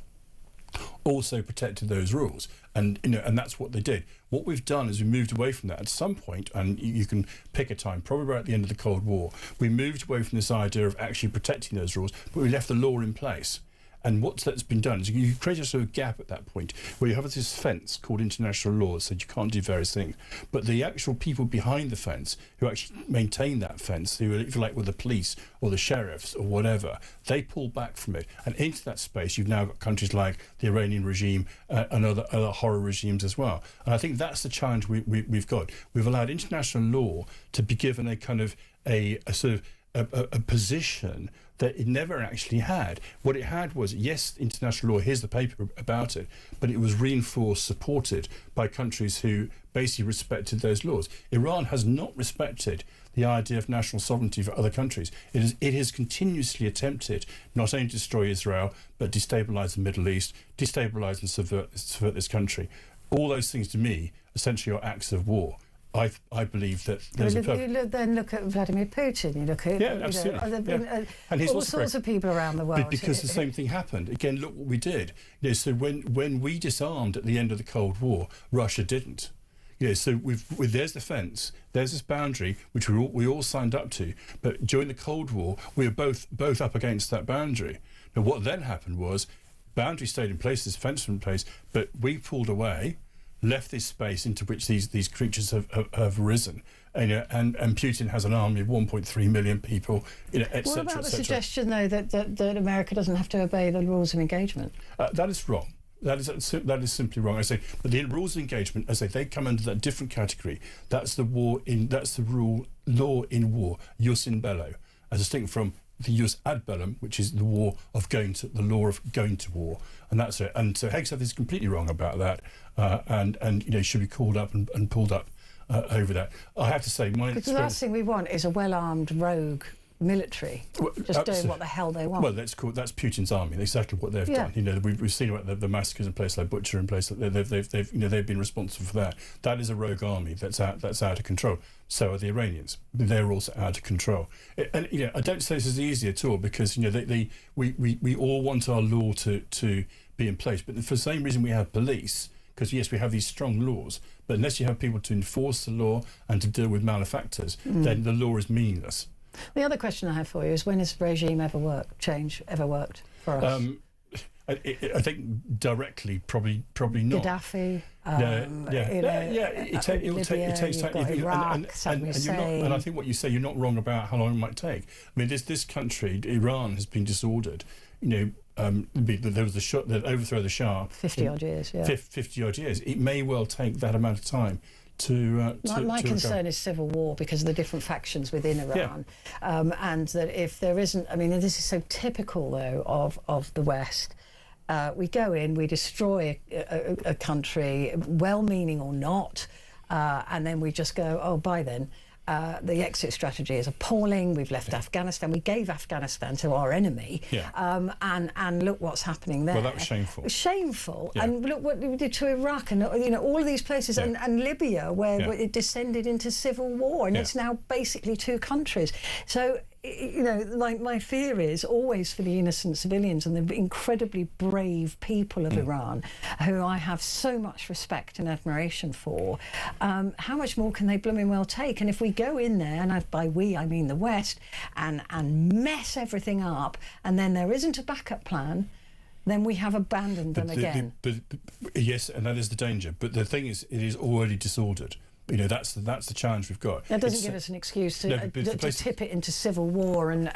also protected those rules, and and that's what they did. What we've done is we moved away from that at some point, and you can pick a time, probably right at the end of the Cold War. We moved away from this idea of actually protecting those rules, but we left the law in place. And that's been done is you create a sort of gap at that point where you have this fence called international law that said you can't do various things. But the actual people behind the fence who actually maintain that fence, who, if you like, were the police or the sheriffs or whatever, they pull back from it. And into that space, you've now got countries like the Iranian regime and other horror regimes as well. And I think that's the challenge we've got. We've allowed international law to be given a kind of a sort of a position that it never actually had. What it had was, yes, international law, here's the paper about it, but it was reinforced, supported by countries who basically respected those laws. Iran has not respected the idea of national sovereignty for other countries. It has continuously attempted not only to destroy Israel, but destabilise the Middle East, destabilise and subvert this country. All those things, to me, essentially are acts of war. I believe that there's you then look at Vladimir Putin. You look at and he's all sorts of people around the world. Because the same thing happened. Again, look what we did. So when we disarmed at the end of the Cold War, Russia didn't. So there's the fence, there's this boundary which we all signed up to. But during the Cold War, we were both up against that boundary. Now what then happened was, boundary stayed in place, this fence was in place, but we pulled away, left this space into which these creatures have risen, and Putin has an army of 1.3 million people, etc. What about the suggestion, though, that America doesn't have to obey the rules of engagement? That is wrong. That is simply wrong. I say, but the rules of engagement, I say, they come under that different category. That's the law in war, jus in bello, as distinct from the jus ad bellum, which is the law of going to war, and that's it. And so Hegseth is completely wrong about that, and should be called up and pulled up over that. I have to say, because the last thing we want is a well-armed rogue military doing what the hell they want. Well, that's Putin's army. That's exactly what they've done. We've seen about the massacres in places like Bucha and places they've been responsible for that. That is a rogue army that's out of control. So are the Iranians. They're also out of control. And I don't say this is easy at all, because we all want our law to be in place, but for the same reason we have police. Because yes, we have these strong laws, but unless you have people to enforce the law and to deal with malefactors, then the law is meaningless. The other question I have for you is, when has regime ever worked for us? I think directly, probably not. Gaddafi. It takes time. And I think what you say, you're not wrong about how long it might take. I mean, this country, Iran, has been disordered. There was the overthrow of the Shah. 50 odd years. Yeah. 50 odd years. It may well take that amount of time. My concern is civil war, because of the different factions within Iran, and that if there isn't, this is so typical though of the West. We go in, we destroy a country, well-meaning or not, and then we just go, oh, bye then. The exit strategy is appalling. We've left Afghanistan. We gave Afghanistan to our enemy, and look what's happening there. Well, that was shameful. Shameful. Yeah. And look what we did to Iraq, and all of these places, and Libya, where it descended into civil war, and it's now basically two countries. So, my fear is always for the innocent civilians and the incredibly brave people of Iran, who I have so much respect and admiration for. How much more can they blooming well take? And if we go in there, and by we I mean the West, and mess everything up, and then there isn't a backup plan, then we have abandoned them again. Yes, and that is the danger. But the thing is, it is already disordered. That's the challenge we've got. That doesn't give us an excuse to tip it into civil war and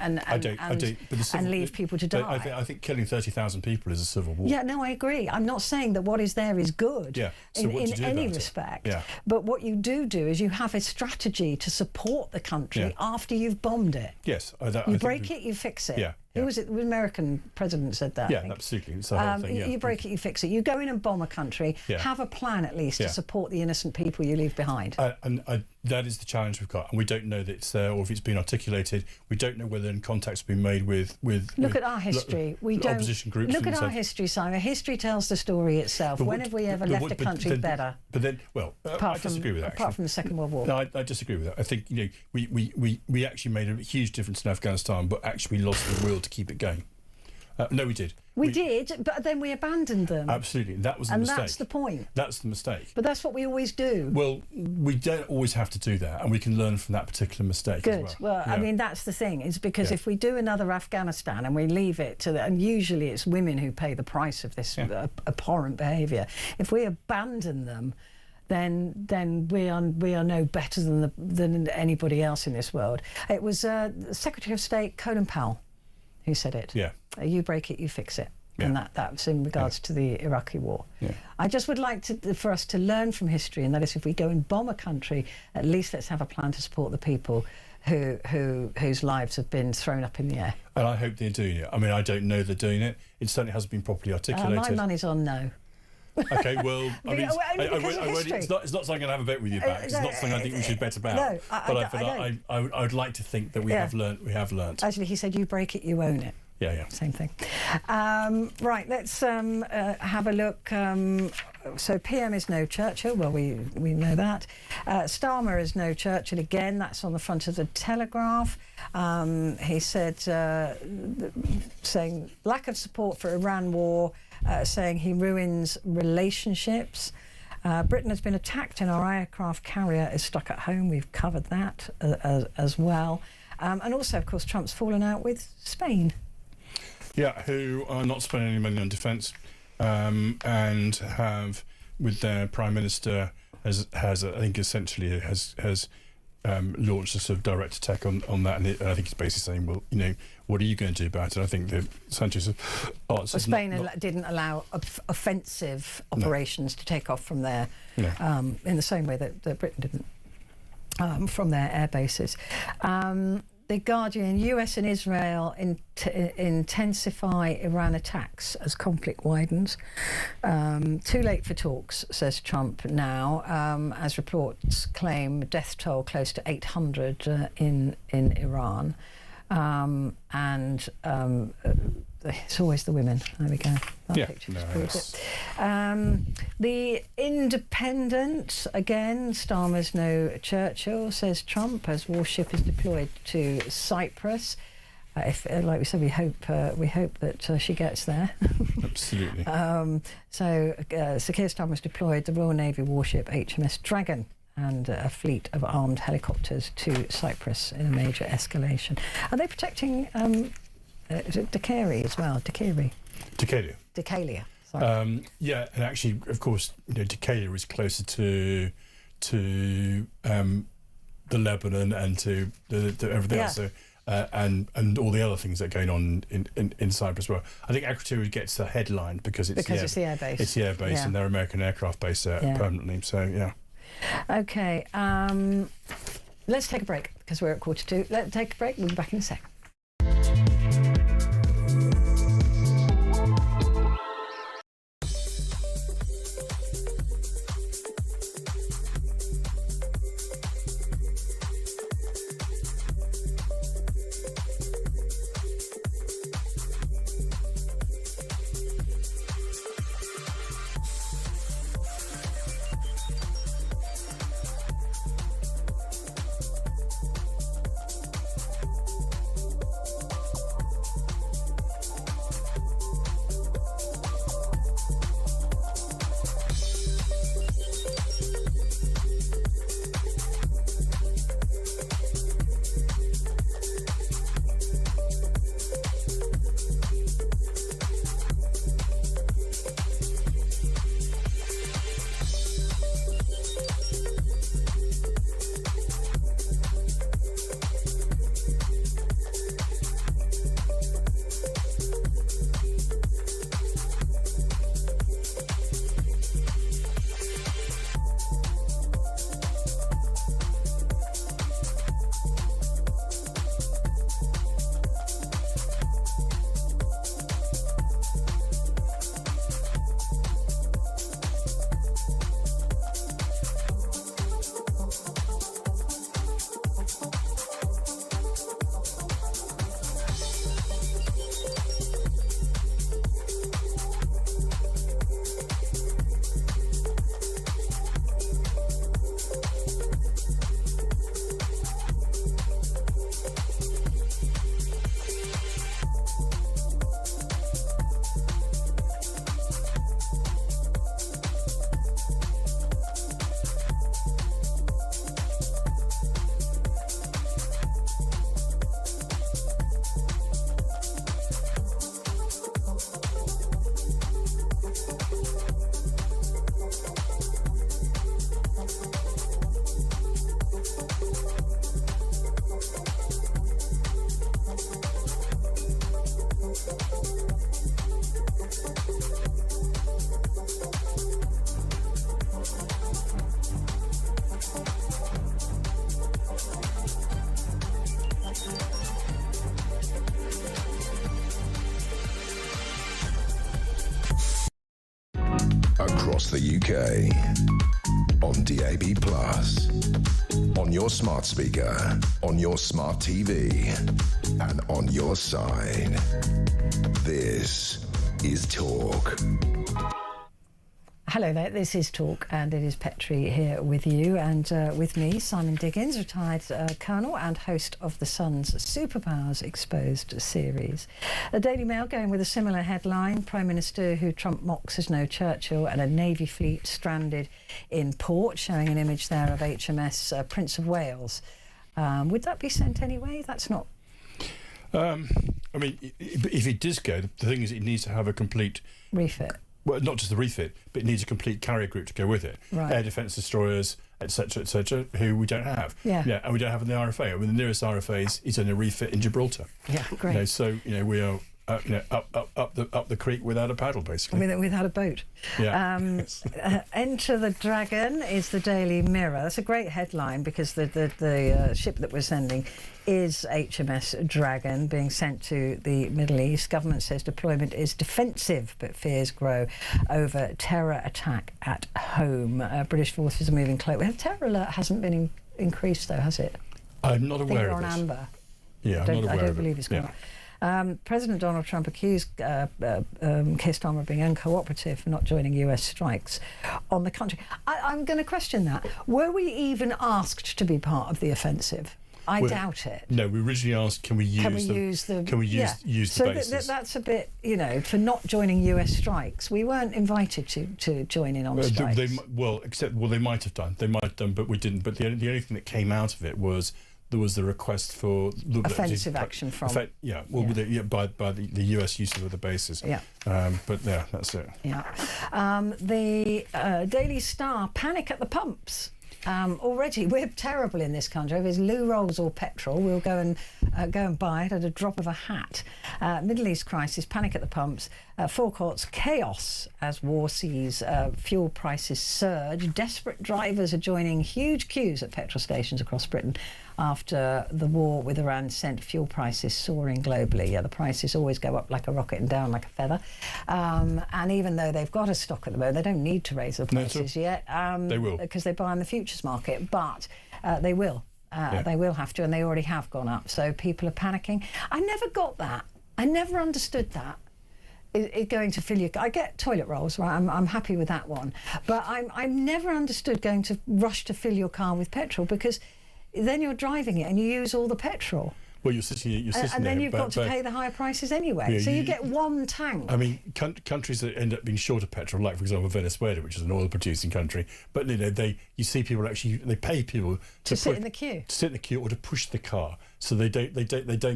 leave people to die. I think killing 30,000 people is a civil war. Yeah, no, I agree. I'm not saying that what is there is good in any respect. Yeah. But what you do is you have a strategy to support the country after you've bombed it. Yes. You break it, you fix it. Yeah. Who was it? The American president said that. Yeah, absolutely. It's the whole thing, You break it, you fix it. You go in and bomb a country, have a plan at least to support the innocent people you leave behind. And that is the challenge we've got. And we don't know that it's there, or if it's been articulated. We don't know whether contacts have been made with Look at our history. Opposition groups. Look at our history, Simon. History tells the story itself. When have we ever left a country better? But then, I disagree with that. Apart from the Second World War. No, I disagree with that. I think we actually made a huge difference in Afghanistan, but actually lost the will to keep it going. No, we did. We did, but then we abandoned them. Absolutely, that was the mistake. And that's the point. That's the mistake. But that's what we always do. Well, we don't always have to do that, and we can learn from that particular mistake. Good. As well, I mean, that's the thing. Is because if we do another Afghanistan and we leave it to and usually it's women who pay the price of this abhorrent behaviour. If we abandon them, then we are no better than anybody else in this world. It was Secretary of State Colin Powell who said it. Yeah. You break it, you fix it. Yeah. And that was in regards to the Iraqi war. Yeah. I just would like for us to learn from history, and that is if we go and bomb a country, at least let's have a plan to support the people whose lives have been thrown up in the air. And I hope they're doing it. I mean, I don't know they're doing it. It certainly hasn't been properly articulated. My money's on no. Okay, well, I mean, it's not something I'm going to have a bet with you about. It's not something I think we should bet about. No, I would like to think that we have learnt. We have learnt. Actually, he said, "You break it, you own it." Yeah. Same thing. Right, let's have a look. So PM is no Churchill. Well, we know that. Starmer is no Churchill again. That's on the front of the Telegraph. He said, saying lack of support for Iran war, saying he ruins relationships. Britain has been attacked and our aircraft carrier is stuck at home. We've covered that as well. And also, of course, Trump's fallen out with Spain. Yeah, who are not spending any money on defence, and have, with their Prime Minister, has I think essentially has launched a sort of direct attack on that, and I think he's basically saying, well, you know, what are you going to do about it? I think that Sanchez Spain didn't allow offensive operations to take off from there, in the same way that Britain didn't from their air bases. The Guardian, US and Israel intensify Iran attacks as conflict widens. Too late for talks, says Trump now, as reports claim death toll close to 800 in Iran. It's always the women. There we go. The Independent, again, Starmer's no Churchill, says Trump, as warship is deployed to Cyprus. Like we said, we hope that she gets there. Absolutely. So Keir Starmer's deployed the Royal Navy warship HMS Dragon and a fleet of armed helicopters to Cyprus in a major escalation. Are they protecting Decaria as well? Decalia. Sorry. Yeah, and actually, of course, you know, Decalia is closer to the Lebanon and to everything else. So, and all the other things that are going on in Cyprus as well. I think Akrotiri gets the headline because it's the airbase. It's the airbase, and their American aircraft base there permanently. So yeah. Okay, let's take a break because we're at 1:45. Let's take a break. We'll be back in a sec. across the UK, on DAB+, on your smart speaker, on your smart TV, and on your side. This is Talk. Hello there, this is Talk, and it is Petrie here with you, and with me, Simon Diggins, retired colonel and host of the Sun's Superpowers Exposed series. The Daily Mail going with a similar headline: Prime Minister who Trump mocks as no Churchill, and a Navy fleet stranded in port, showing an image there of HMS Prince of Wales. Would that be sent anyway? That's not... I mean, if it does go, the thing is it needs to have a complete... refit. Well, not just the refit, but it needs a complete carrier group to go with it. Right. Air defence destroyers, etc., who we don't have. Yeah. And we don't have in the RFA. I mean, the nearest RFA is only a refit in Gibraltar. Yeah, great. So we are up the creek without a paddle, basically. Without a boat. Yeah. Enter the Dragon is the Daily Mirror. That's a great headline because the ship that we're sending is HMS Dragon, being sent to the Middle East. Government says deployment is defensive, but fears grow over terror attack at home. British forces are moving close. The terror alert hasn't been increased, though, has it? I'm not aware of this. on amber. Yeah, I'm not aware I don't of believe it. it's gone. President Donald Trump accused Keir Starmer of being uncooperative for not joining US strikes on the country. I'm going to question that. Were we even asked to be part of the offensive? I doubt it. No, we originally asked, can we use the bases? That's a bit, for not joining US strikes. We weren't invited to join in on strikes. They might have done. They might have done, but we didn't. But the only thing that came out of it was there was the request for offensive action from by the US use of the bases. Yeah. That's it. Yeah. The Daily Star: panic at the pumps. Already we're terrible in this country. If it's loo rolls or petrol, we'll go and buy it at a drop of a hat. Middle East crisis, panic at the pumps, forecourts chaos as war sees fuel prices surge. Desperate drivers are joining huge queues at petrol stations across Britain after the war with Iran sent fuel prices soaring globally. Yeah, the prices always go up like a rocket and down like a feather. And even though they've got a stock at the moment, they don't need to raise the prices yet. They will. Because they buy on the futures market, but they will. They will have to, and they already have gone up. So people are panicking. I never got that. I never understood that. It going to fill your... I get toilet rolls, right? I'm happy with that one. But I never understood going to rush to fill your car with petrol, because then you're driving it and you use all the petrol. Well, you're sitting and then you've got to pay the higher prices anyway. Yeah, so you get one tank. I mean, countries that end up being short of petrol, like for example Venezuela, which is an oil-producing country, but you see people they pay people to sit in the queue, or to push the car, so they don't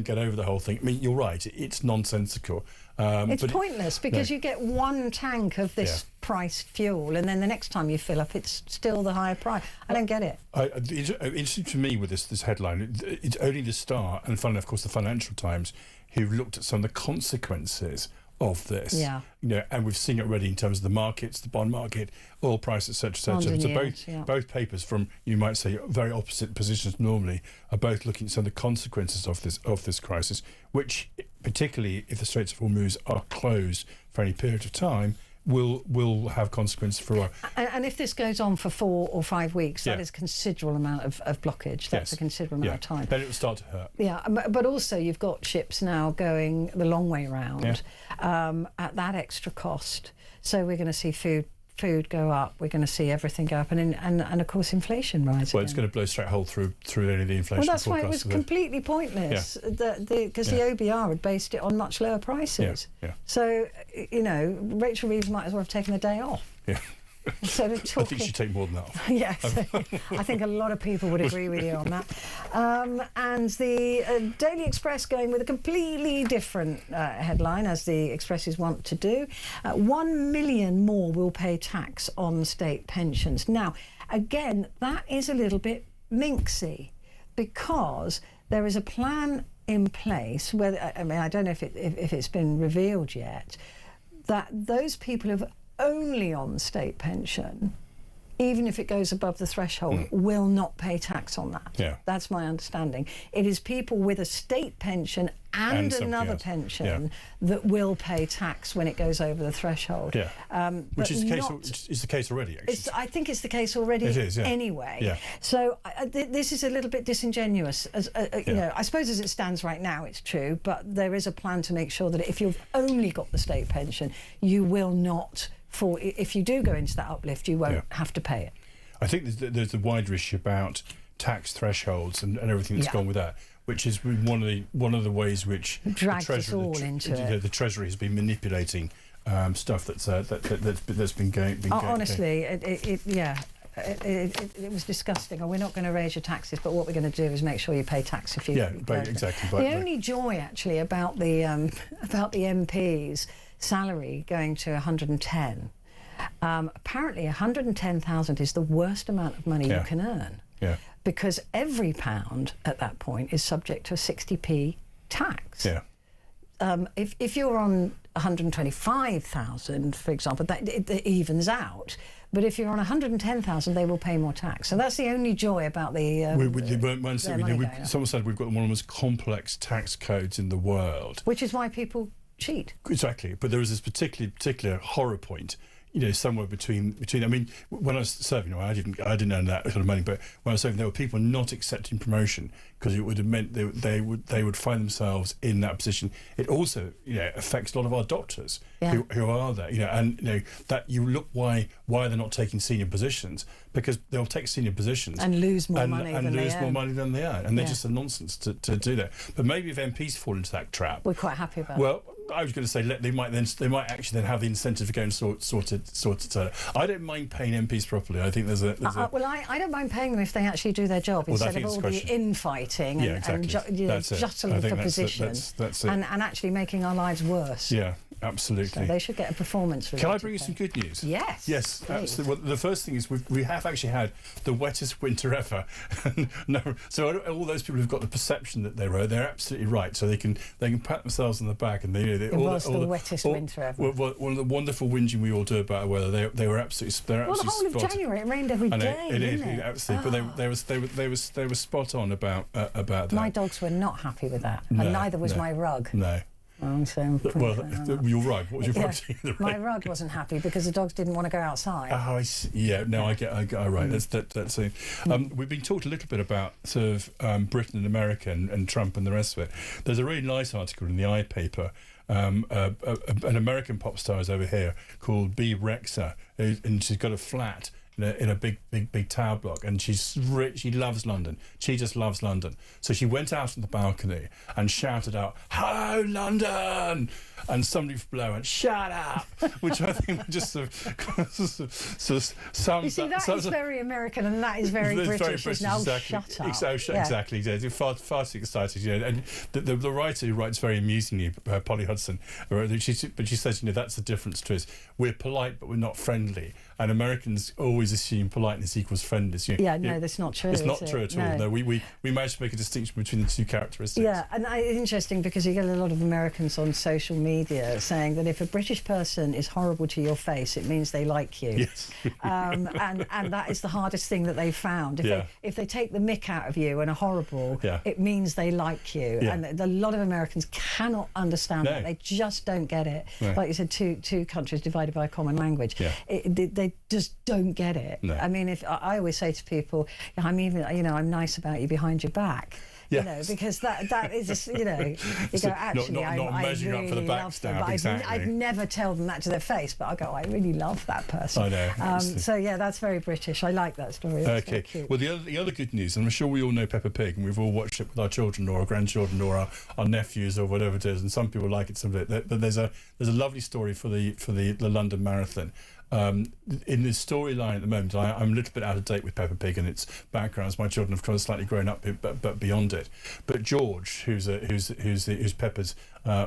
get over the whole thing. I mean, you're right; it's nonsensical. It's pointless because you get one tank of this priced fuel, and then the next time you fill up, it's still the higher price. I don't get it. It's interesting to me with this headline. It's only the Star and, finally, of course, the Financial Times who've looked at some of the consequences of this. Yeah. And we've seen it already in terms of the markets, the bond market, oil prices, etc. So both papers from, you might say, very opposite positions normally, are both looking at some of the consequences of this crisis, which, particularly if the Straits of Hormuz are closed for any period of time, will have consequences for... And if this goes on for 4 or 5 weeks, that is a considerable amount of blockage. That's a considerable amount of time. Then it will start to hurt. Yeah, but also you've got ships now going the long way round at that extra cost. So we're going to see food go up, we're going to see everything go up, and of course inflation rise. Well, it's going to blow straight hole through any of the inflation. Well, that's why it was completely pointless, because the OBR had based it on much lower prices. So, Rachel Reeves might as well have taken the day off. Yeah. Instead of talking... I think she'd take more than that off. Yes, I think a lot of people would agree with you on that. And the Daily Express going with a completely different headline, as the Expresses want to do. 1 million more will pay tax on state pensions. Now, again, that is a little bit minxy, because there is a plan in place, where, I mean, I don't know if it's been revealed yet, that those people who've only on state pension, even if it goes above the threshold, will not pay tax on that. Yeah. That's my understanding. It is people with a state pension and another pension that will pay tax when it goes over the threshold. Yeah. Which is the case already, actually. I think it's the case already. It is, yeah. Anyway. Yeah. So this is a little bit disingenuous. You know, I suppose as it stands right now, it's true, but there is a plan to make sure that if you've only got the state pension, you will not, if you do go into that uplift, you won't have to pay it. I think there's a wider issue about tax thresholds and everything that's gone with that, which is one of the ways which drags us all into it. The Treasury has been manipulating stuff that's been going. Honestly, it was disgusting. We're not going to raise your taxes, but what we're going to do is make sure you pay tax if you. Yeah, exactly. The only joy actually about the MP's salary going to 110. Apparently, 110,000 is the worst amount of money you can earn. Yeah. Because every pound at that point is subject to a 60p tax. Yeah. If you're on 125,000, for example, it evens out. But if you're on 110,000, they will pay more tax. So that's the only joy about the. Someone said we've got one of the most complex tax codes in the world, which is why people cheat. Exactly, but there was this particular horror point. You know, somewhere between. I mean, when I was serving, I didn't earn that sort of money. But when I was serving, there were people not accepting promotion because it would have meant they would find themselves in that position. It also, affects a lot of our doctors who are there. And that you look why they're not taking senior positions, because they'll take senior positions and lose more money than they earn, and they're just a nonsense to do that. But maybe if MPs fall into that trap, we're quite happy about. Well, I was going to say they might actually then have the incentive to go and sort it out. I don't mind paying MPs properly. I think there's a well, I don't mind paying them if they actually do their job instead of all the infighting and jostling for position and actually making our lives worse. Yeah, absolutely. So they should get a performance review. Can I bring you some good news? Yes. Yes, please. Absolutely. Well, the first thing is we have actually had the wettest winter ever. So all those people who've got the perception that they're absolutely right. So they can pat themselves on the back and it was the wettest winter ever. One of the wonderful whinging we all do about weather, they were absolutely. Well, the whole of January it rained every day. It is absolutely. But they were spot on about that. My dogs were not happy with that, and neither was my rug. No. Well, you're right. What was your rug doing? My rug wasn't happy because the dogs didn't want to go outside. Oh, I see. Yeah. No, I get. Right. That's it. We've been talked a little bit about sort of Britain and America and Trump and the rest of it. There's a really nice article in the iPaper. An American pop star is over here called Bea Rexha, and she's got a flat in a big tower block, and she's rich. She loves London. She just loves London. So she went out on the balcony and shouted out, "Hello, London!" And somebody from below went, "Shut up!" Which I think just sort of sums. You see, that is very American, and that is very British. Now, shut up. Exactly. Yeah. Far too excited. And the writer who writes very amusingly, Petrie Hosken, but she says, that's the difference to us. We're polite, but we're not friendly. And Americans always assume politeness equals friendliness. No, that's not true. It's not true at all. No, we managed to make a distinction between the two characteristics. Yeah, and it's interesting because you get a lot of Americans on social media saying that if a British person is horrible to your face, it means they like you. Yes. And that is the hardest thing that they've found. If they take the mick out of you and are horrible, it means they like you. Yeah. And a lot of Americans cannot understand that. They just don't get it. No. Like you said, two countries divided by a common language. Yeah. They just don't get it. No. I mean, if I always say to people, I'm nice about you behind your back. Yes. Because that is, you go, actually, not measuring really up for the backstab. exactly. I'd never tell them that to their face, but I go, I really love that person. I know. So that's very British. I like that story. That's very cute. Well, the other good news, and I'm sure we all know Peppa Pig, and we've all watched it with our children or our grandchildren or our nephews or whatever it is, and some people like it, some of it. But there's a lovely story for the London Marathon. In the storyline at the moment, I'm a little bit out of date with Peppa Pig and its backgrounds. My children have kind of slightly grown up, but beyond it. But George, who's Peppa's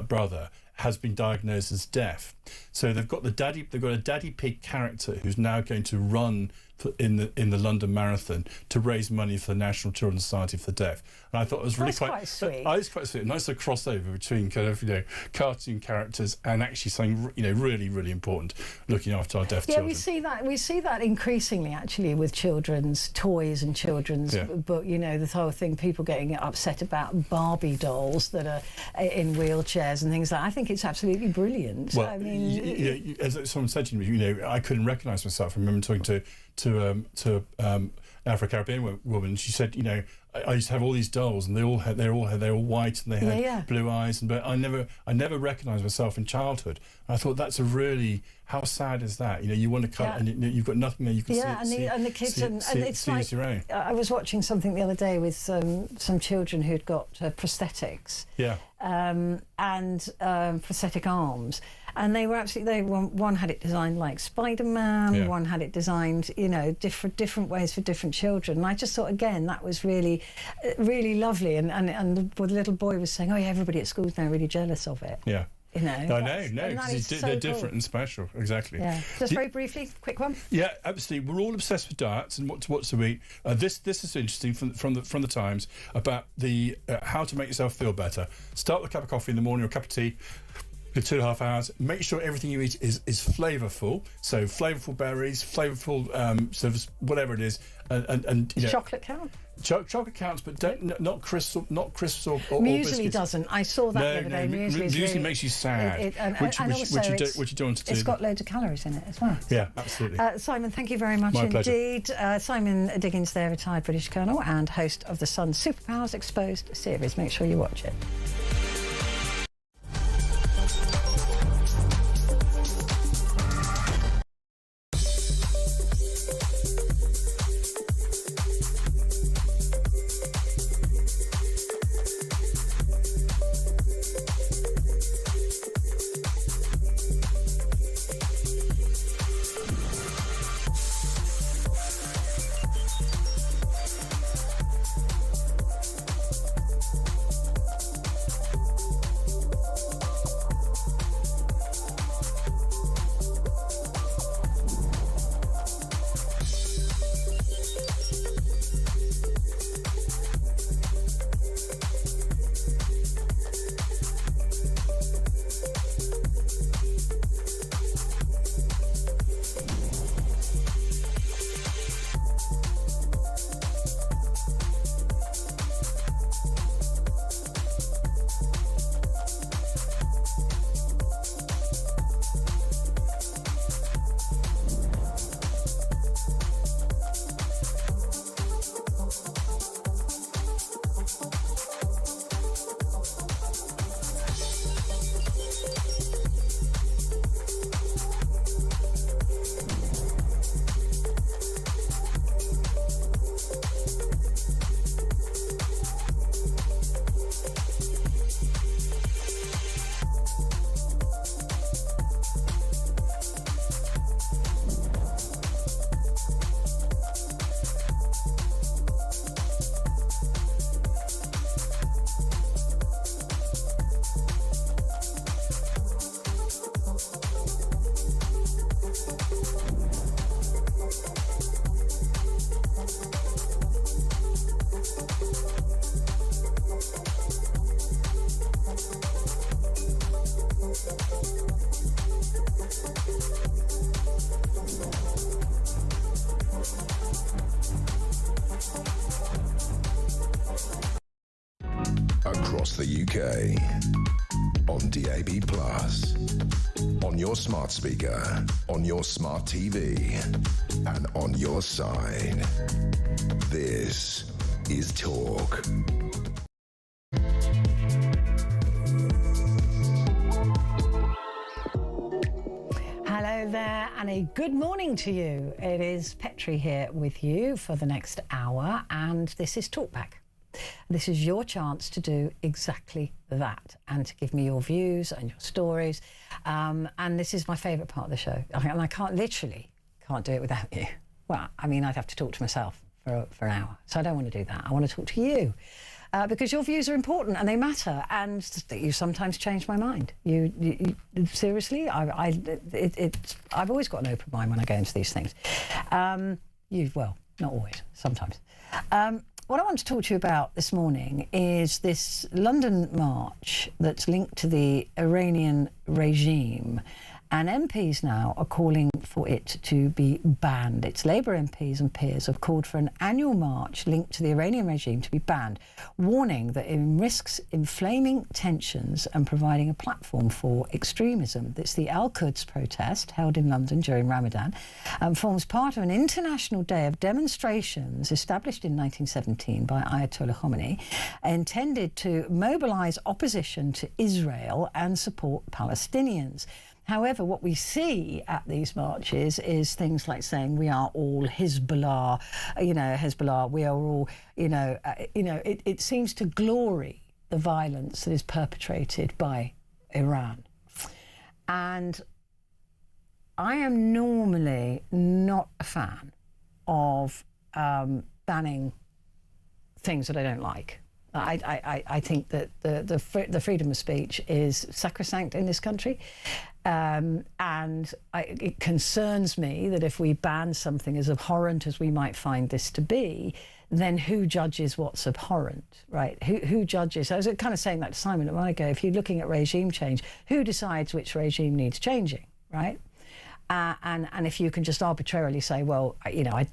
brother, has been diagnosed as deaf. So they've got a Daddy Pig character who's now going to run in the London Marathon to raise money for the National Children's Society for the Deaf. And I thought it was really quite sweet. It's quite sweet. A nice little crossover between kind of, cartoon characters and actually something, really, really important, looking after our deaf children. We see that increasingly actually with children's toys and children's book. The whole thing, people getting upset about Barbie dolls that are in wheelchairs and things like that. I think it's absolutely brilliant. Well, I mean, as someone said to me, I couldn't recognise myself. I remember talking to Afro-Caribbean woman. She said, I used to have all these dolls, and they're all white, and they had blue eyes, but I never recognised myself in childhood. And I thought that's how sad is that? You want to cut, and you've got nothing there you can see. And the kids, and it's like I was watching something the other day with some children who'd got prosthetics. Yeah. And prosthetic arms, and they were absolutely. One had it designed like Spider-Man. One had it designed, different ways for different children. And I just thought, again, that was really, really lovely. And the little boy was saying, "Oh yeah, everybody at school's now really jealous of it." Yeah. I know, because they're different and special. Exactly. Yeah. Just very briefly, quick one. Yeah, absolutely. We're all obsessed with diets and what to eat. This is interesting from the Times about the how to make yourself feel better. Start with a cup of coffee in the morning or a cup of tea. For 2.5 hours. Make sure everything you eat is flavourful. So flavourful berries, flavourful sort of whatever it is, and chocolate count. Chocolate counts, but not crisps or muesli biscuits. Doesn't. I saw that the other day. Muesli makes you sad, which you don't want to do. It's got loads of calories in it as well. Yeah, absolutely. Simon, thank you very much indeed. Simon Diggins, there, retired British colonel and host of the Sun Superpowers Exposed series. Make sure you watch it. Across the UK, on DAB+, on your smart speaker, on your smart TV, and on your side. This is Talk. Hello there, and a good morning to you. It is Petrie here with you for the next hour, and this is Talkback. This is your chance to do exactly that and to give me your views and your stories. And this is my favourite part of the show. And I can't do it without you. Well, I mean, I'd have to talk to myself for an hour. So I don't want to do that. I want to talk to you. Because your views are important and they matter, and you sometimes change my mind. You seriously, I've always got an open mind when I go into these things. Well, not always, sometimes. what I want to talk to you about this morning is this London march that's linked to the Iranian regime. And MPs now are calling for it to be banned. It's Labour MPs and peers have called for an annual march linked to the Iranian regime to be banned, warning that it risks inflaming tensions and providing a platform for extremism. It's the Al-Quds protest held in London during Ramadan and forms part of an international day of demonstrations established in 1917 by Ayatollah Khomeini, intended to mobilise opposition to Israel and support Palestinians. However, what we see at these marches is things like saying we are all Hezbollah, Hezbollah, we are all, it seems to glory the violence that is perpetrated by Iran. And I am normally not a fan of banning things that I don't like. I think that the freedom of speech is sacrosanct in this country. It concerns me that if we ban something as abhorrent as we might find this to be, then who judges what's abhorrent, right? Who judges? I was kind of saying that to Simon a while ago. If you're looking at regime change, who decides which regime needs changing, right? And if you can just arbitrarily say, well, I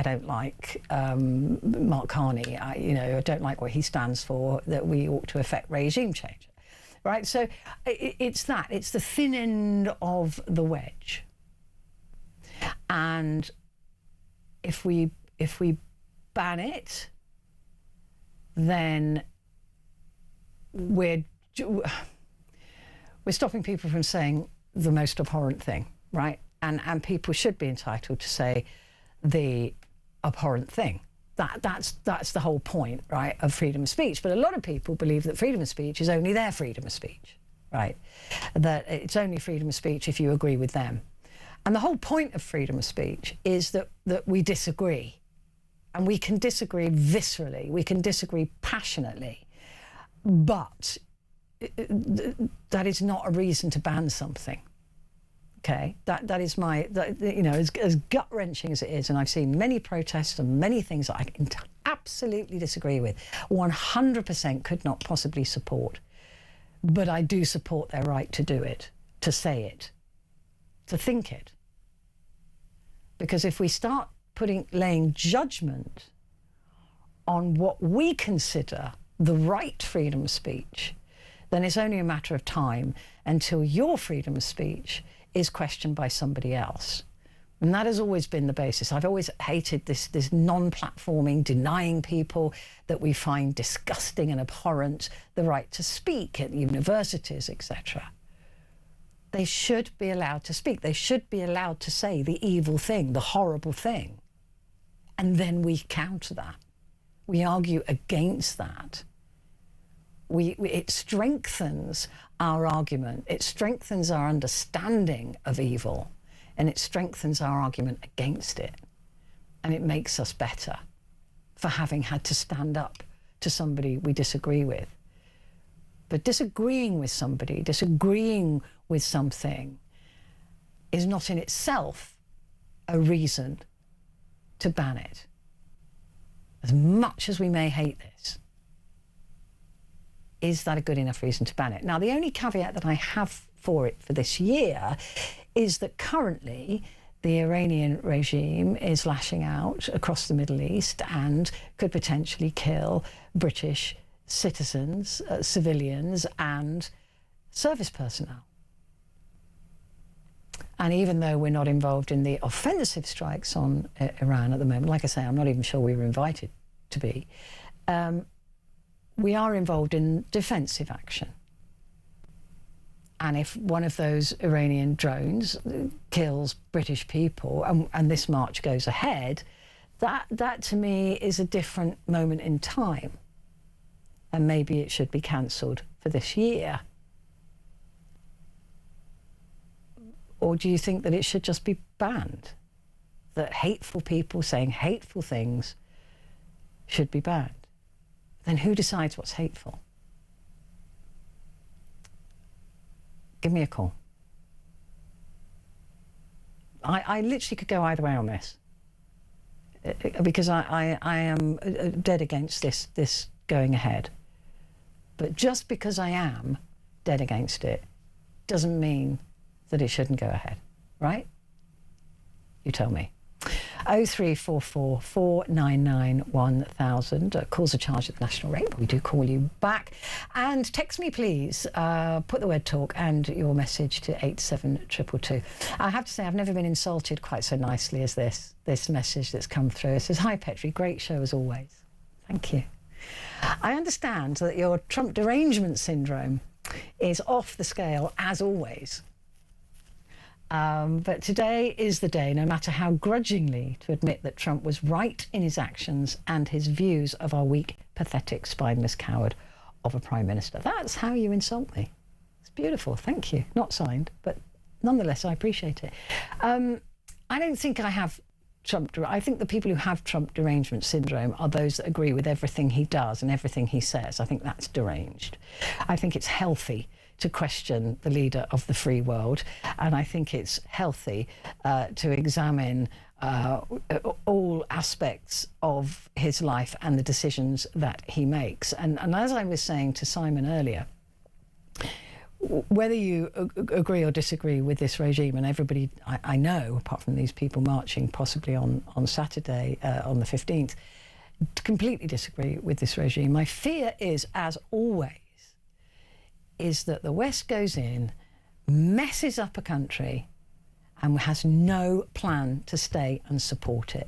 don't like Mark Carney, I don't like what he stands for, that we ought to effect regime change, right? So it's the thin end of the wedge. And if we ban it, then we're stopping people from saying the most abhorrent thing. Right, and people should be entitled to say the abhorrent thing. That's the whole point, right, of freedom of speech. But a lot of people believe that freedom of speech is only their freedom of speech, right? That it's only freedom of speech if you agree with them. And the whole point of freedom of speech is that we disagree, and we can disagree viscerally, we can disagree passionately, but that is not a reason to ban something. Okay, that is as gut-wrenching as it is, and I've seen many protests and many things that I can absolutely disagree with, 100% could not possibly support. But I do support their right to do it, to say it, to think it. Because if we start laying judgment on what we consider the right freedom of speech, then it's only a matter of time until your freedom of speech is questioned by somebody else. And that has always been the basis. I've always hated this non-platforming, denying people that we find disgusting and abhorrent the right to speak at universities, etc. They should be allowed to speak. They should be allowed to say the evil thing, the horrible thing. And then we counter that. We argue against that. It strengthens our argument, it strengthens our understanding of evil, and it strengthens our argument against it. And it makes us better for having had to stand up to somebody we disagree with. But disagreeing with somebody, disagreeing with something, is not in itself a reason to ban it. As much as we may hate this, is that a good enough reason to ban it? Now, the only caveat that I have for it for this year is that currently the Iranian regime is lashing out across the Middle East and could potentially kill British citizens, civilians and service personnel. And even though we're not involved in the offensive strikes on Iran at the moment, like I say, I'm not even sure we were invited to be, we are involved in defensive action. And if one of those Iranian drones kills British people and this march goes ahead, that to me is a different moment in time. And maybe it should be cancelled for this year. Or do you think that it should just be banned? That hateful people saying hateful things should be banned? Then who decides what's hateful? Give me a call. I literally could go either way on this. because I am dead against this going ahead. But just because I am dead against it doesn't mean that it shouldn't go ahead, right? You tell me. 0344 499 1000. Calls are charged at the national rate, but we do call you back. And text me, please. Put the word talk and your message to 87222. I have to say, I've never been insulted quite so nicely as this message that's come through. It says, "Hi, Petrie, great show as always." Thank you. I understand that your Trump derangement syndrome is off the scale as always. But today is the day, no matter how grudgingly, to admit that Trump was right in his actions and his views of our weak, pathetic, spineless coward of a Prime Minister. That's how you insult me. It's beautiful, thank you. Not signed, but nonetheless, I appreciate it. I don't think I have I think the people who have Trump derangement syndrome are those that agree with everything he does and everything he says. I think that's deranged. I think it's healthy to question the leader of the free world, and I think it's healthy to examine all aspects of his life and the decisions that he makes. And as I was saying to Simon earlier, whether you agree or disagree with this regime, and everybody I know, apart from these people marching possibly on Saturday, on the 15th, completely disagree with this regime. My fear is, as always, is that the West goes in, messes up a country, and has no plan to stay and support it.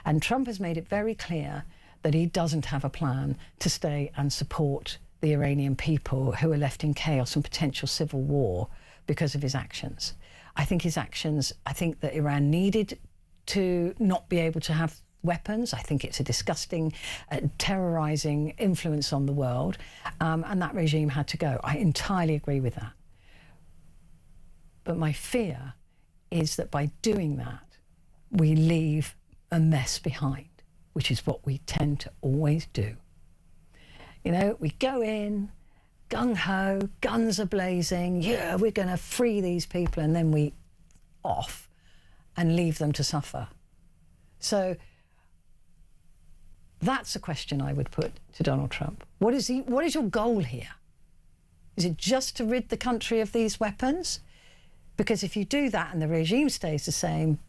And Trump has made it very clear that he doesn't have a plan to stay and support the Iranian people who are left in chaos and potential civil war because of his actions. I think that Iran needed to not be able to have weapons. I think it's a disgusting, terrorising influence on the world, and that regime had to go. I entirely agree with that. But my fear is that by doing that, we leave a mess behind, which is what we tend to always do. You know, we go in, gung-ho, guns are blazing, yeah, we're going to free these people, and then we off and leave them to suffer. So that's a question I would put to Donald Trump. What is your goal here? Is it just to rid the country of these weapons? Because if you do that and the regime stays the same,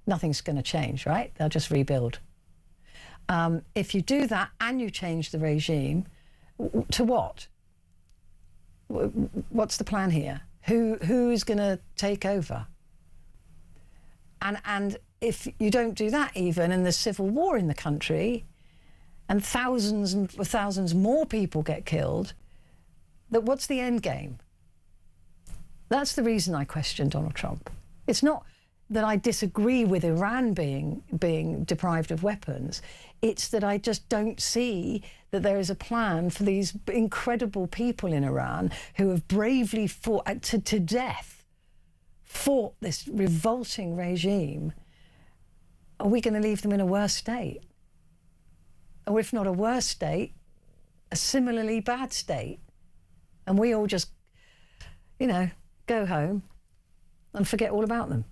nothing's going to change, right? They'll just rebuild. If you do that and you change the regime, to what? What's the plan here? Who is going to take over? And if you don't do that even, and there's civil war in the country, and thousands more people get killed, what's the end game? That's the reason I question Donald Trump. It's not that I disagree with Iran being deprived of weapons. It's that I just don't see that there is a plan for these incredible people in Iran who have bravely fought to death, fought this revolting regime. Are we going to leave them in a worse state? Or if not a worse state, a similarly bad state? And we all just, go home and forget all about them.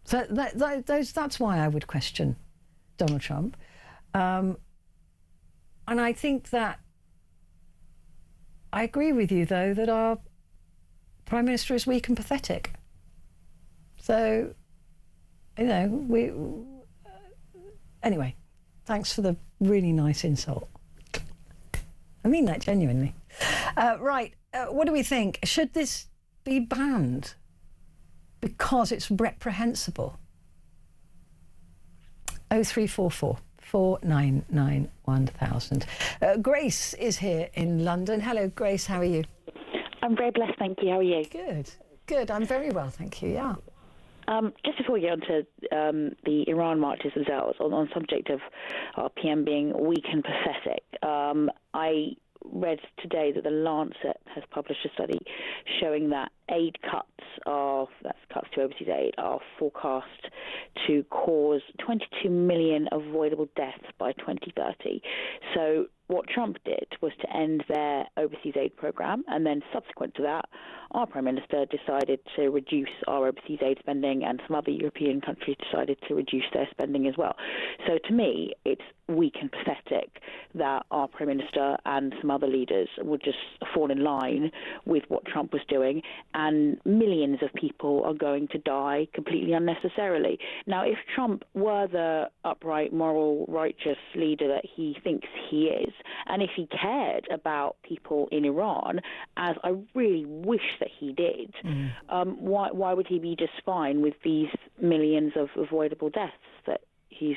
So that's why I would question Donald Trump. And I think that I agree with you, though, that our Prime Minister is weak and pathetic. So, anyway, thanks for the really nice insult. I mean that genuinely. Right, what do we think? Should this be banned because it's reprehensible? 0344 499 1000. Grace is here in London. Hello, Grace, how are you? I'm very blessed, thank you. How are you? Good. I'm very well, thank you, yeah. Just before we get on to the Iran marches themselves, on the subject of our PM being weak and pathetic, I read today that the Lancet has published a study showing that aid cuts cuts to overseas aid, are forecast to cause 22 million avoidable deaths by 2030. So What Trump did was to end their overseas aid program, and then subsequent to that, our Prime Minister decided to reduce our overseas aid spending, and some other European countries decided to reduce their spending as well. So to me, it's weak and pathetic that our Prime Minister and some other leaders would just fall in line with what Trump was doing, and millions of people are going to die completely unnecessarily. Now, if Trump were the upright, moral, righteous leader that he thinks he is, and if he cared about people in Iran, as I really wish that he did, why would he be just fine with these millions of avoidable deaths that he's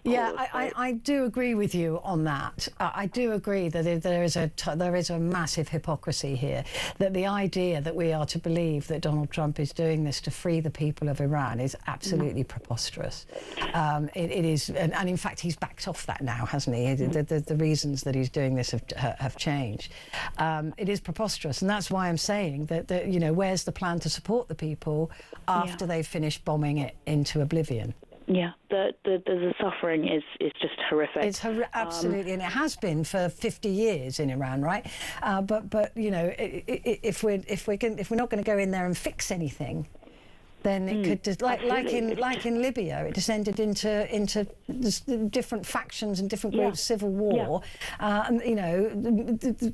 Yeah, I do agree with you on that. I do agree that there is a massive hypocrisy here, that the idea that we are to believe that Donald Trump is doing this to free the people of Iran is absolutely preposterous. It is, and in fact, he's backed off that now, hasn't he? The reasons that he's doing this have changed. It is preposterous, and that's why I'm saying that you know, where's the plan to support the people after they've finished bombing it into oblivion? Yeah, the suffering is just horrific. It's absolutely, and it has been for 50 years in Iran, right? But you know, if we're not going to go in there and fix anything, then it could just, like in Libya, it descended into different factions and different groups, civil war, and you know,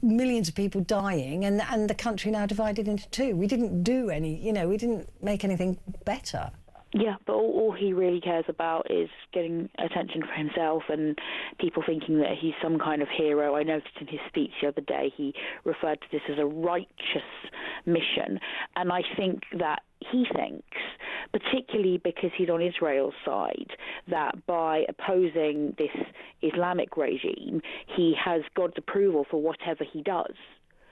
millions of people dying, and the country now divided into two. We didn't do any, you know, we didn't make anything better. Yeah, but all he really cares about is getting attention for himself and people thinking that he's some kind of hero. I noticed in his speech the other day he referred to this as a righteous mission. And I think that he thinks, particularly because he's on Israel's side, that by opposing this Islamic regime, he has God's approval for whatever he does.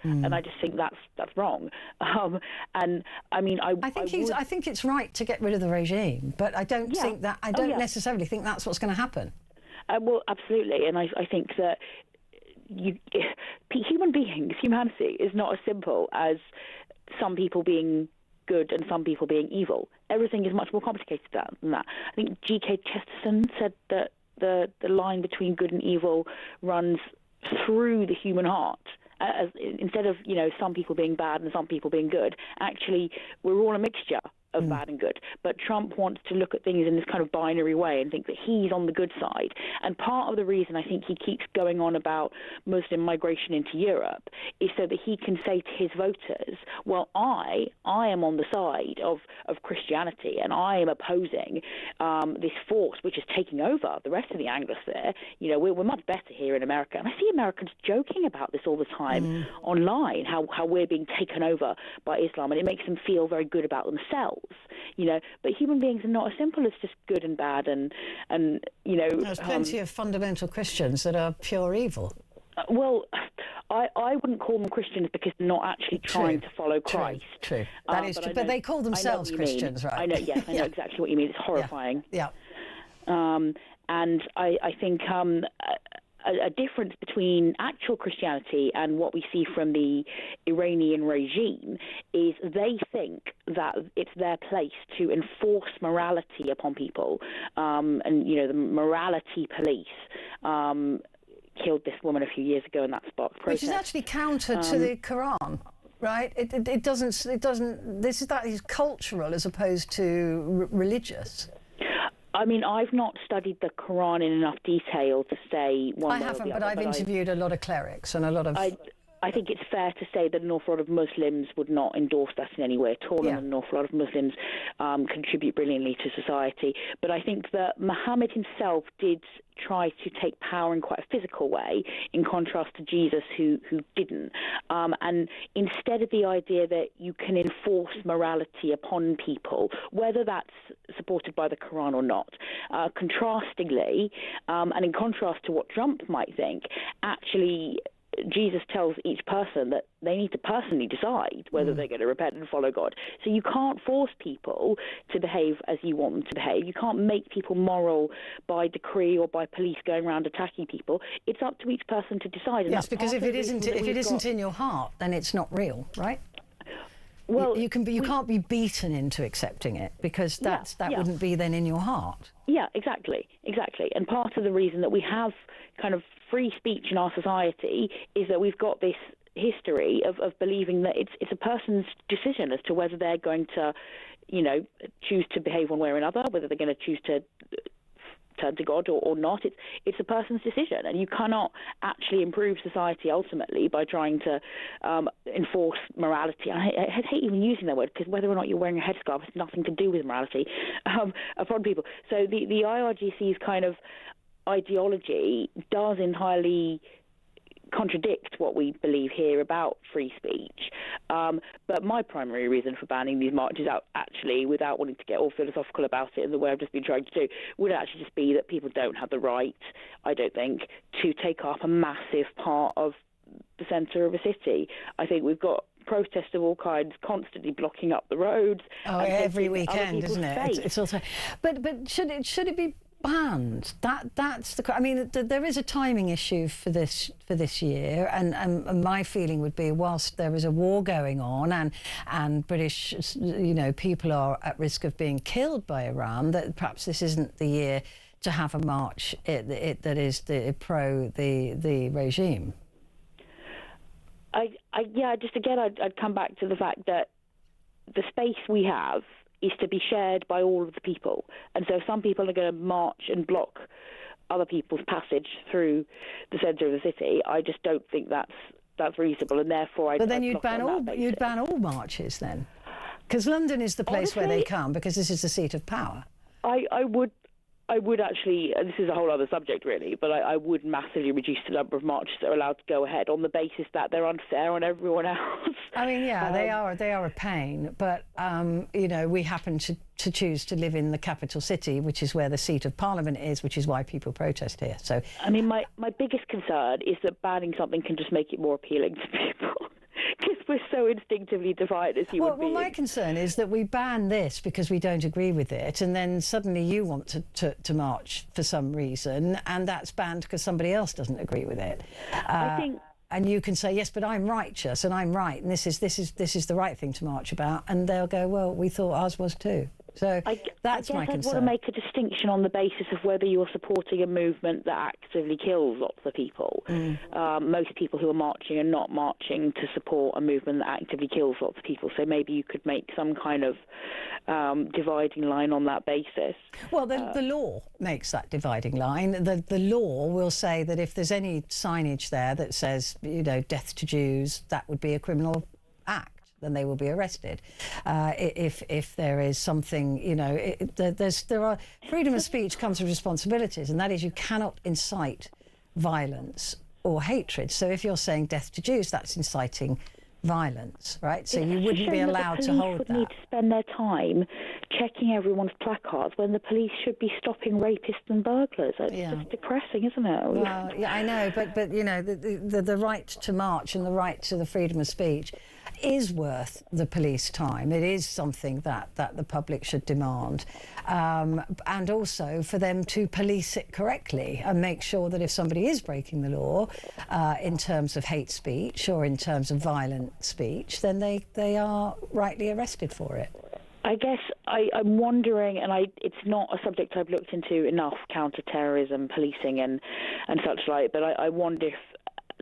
And I just think that's wrong. And I mean, I think it's right to get rid of the regime, but I don't think that necessarily think that's what's going to happen. Well, absolutely, and I think that humanity is not as simple as some people being good and some people being evil. Everything is much more complicated than that. I think G.K. Chesterton said that the line between good and evil runs through the human heart. Instead of, you know, some people being bad and some people being good, actually we're all a mixture of bad and good. But Trump wants to look at things in this kind of binary way and think that he's on the good side. And part of the reason I think he keeps going on about Muslim migration into Europe is so that he can say to his voters, well, I am on the side of Christianity, and I am opposing this force which is taking over the rest of the Anglosphere. You know, we're much better here in America. And I see Americans joking about this all the time online, how we're being taken over by Islam, and it makes them feel very good about themselves. You know, but human beings are not as simple as just good and bad, and you know, there's plenty of fundamental Christians that are pure evil. Well, I wouldn't call them Christians because they're not actually trying to follow Christ. True. That is true. But they call themselves Christians, right? I know. Yes, I know exactly what you mean. It's horrifying. Yeah. And I think a difference between actual Christianity and what we see from the Iranian regime is they think that it's their place to enforce morality upon people. And, you know, the morality police killed this woman a few years ago, and that sparked protest. Which is actually counter to the Quran. Right? It doesn't. That is cultural as opposed to religious. I mean, I've not studied the Quran in enough detail to say one way or the other. I haven't, but I've interviewed a lot of clerics and a lot of... I think it's fair to say that an awful lot of Muslims would not endorse that in any way at all, and an awful lot of Muslims contribute brilliantly to society. But I think that Muhammad himself did try to take power in quite a physical way, in contrast to Jesus, who didn't. And instead of the idea that you can enforce morality upon people, whether that's supported by the Quran or not, contrastingly, and in contrast to what Trump might think, actually Jesus tells each person that they need to personally decide whether they're going to repent and follow God. So you can't force people to behave as you want them to behave. You can't make people moral by decree or by police going around attacking people. It's up to each person to decide. And yes, because if it isn't in your heart, then it's not real, right? Well, you can't be beaten into accepting it, because that wouldn't be then in your heart. Yeah, exactly. And part of the reason that we have kind of free speech in our society is that we've got this history of believing that it's a person's decision as to whether they're going to, choose to behave one way or another, whether they're going to choose to turn to God or not. It's a person's decision, and you cannot actually improve society ultimately by trying to enforce morality. I hate even using that word, because whether or not you're wearing a headscarf has nothing to do with morality upon people. So the IRGC's kind of ideology does entirely contradict what we believe here about free speech. But my primary reason for banning these marches out, actually, without wanting to get all philosophical about it in the way I've just been trying to do, would actually just be that people don't have the right, I don't think, to take up a massive part of the centre of a city. I think we've got protests of all kinds constantly blocking up the roads. Oh, every weekend, isn't it? It's also, but should it be banned? That's the. I mean, there is a timing issue for this year, and my feeling would be, whilst there is a war going on and British, people are at risk of being killed by Iran, that perhaps this isn't the year to have a march that is pro the regime. I'd come back to the fact that the space we have is to be shared by all of the people. And so if some people are going to march and block other people's passage through the centre of the city, I just don't think that's reasonable, and therefore But then you'd ban all marches then, because London is the place where they come, because this is the seat of power. I would actually, this is a whole other subject really, but I would massively reduce the number of marches that are allowed to go ahead, on the basis that they're unfair on everyone else. I mean, yeah, they are a pain, but we happen to choose to live in the capital city, which is where the seat of Parliament is, which is why people protest here. So, I mean, my biggest concern is that banning something can just make it more appealing to people. Because we're so instinctively defiant as human beings. Well, my concern is that we ban this because we don't agree with it, and then suddenly you want to march for some reason, and that's banned because somebody else doesn't agree with it. I think. And you can say, yes, but I'm righteous and I'm right, and this is the right thing to march about, and they'll go, well, we thought ours was too. So that's my concern. I want to make a distinction on the basis of whether you're supporting a movement that actively kills lots of people. Most people who are marching are not marching to support a movement that actively kills lots of people. So maybe you could make some kind of dividing line on that basis. Well, the law makes that dividing line. The law will say that if there's any signage there that says, death to Jews, that would be a criminal act. Then they will be arrested. If there is something, there are freedom of speech comes with responsibilities, and that is you cannot incite violence or hatred. So if you're saying death to Jews, that's inciting violence, right? So you wouldn't be allowed to hold that. The police would need to spend their time checking everyone's placards when the police should be stopping rapists and burglars. It's just depressing, isn't it? Well, yeah, I know, but the right to march and the right to the freedom of speech is worth the police time. It is something that the public should demand, and also for them to police it correctly and make sure that if somebody is breaking the law in terms of hate speech or in terms of violent speech, then they are rightly arrested for it. I guess I'm wondering, and it's not a subject I've looked into enough, counter-terrorism, policing and such like, but I wonder if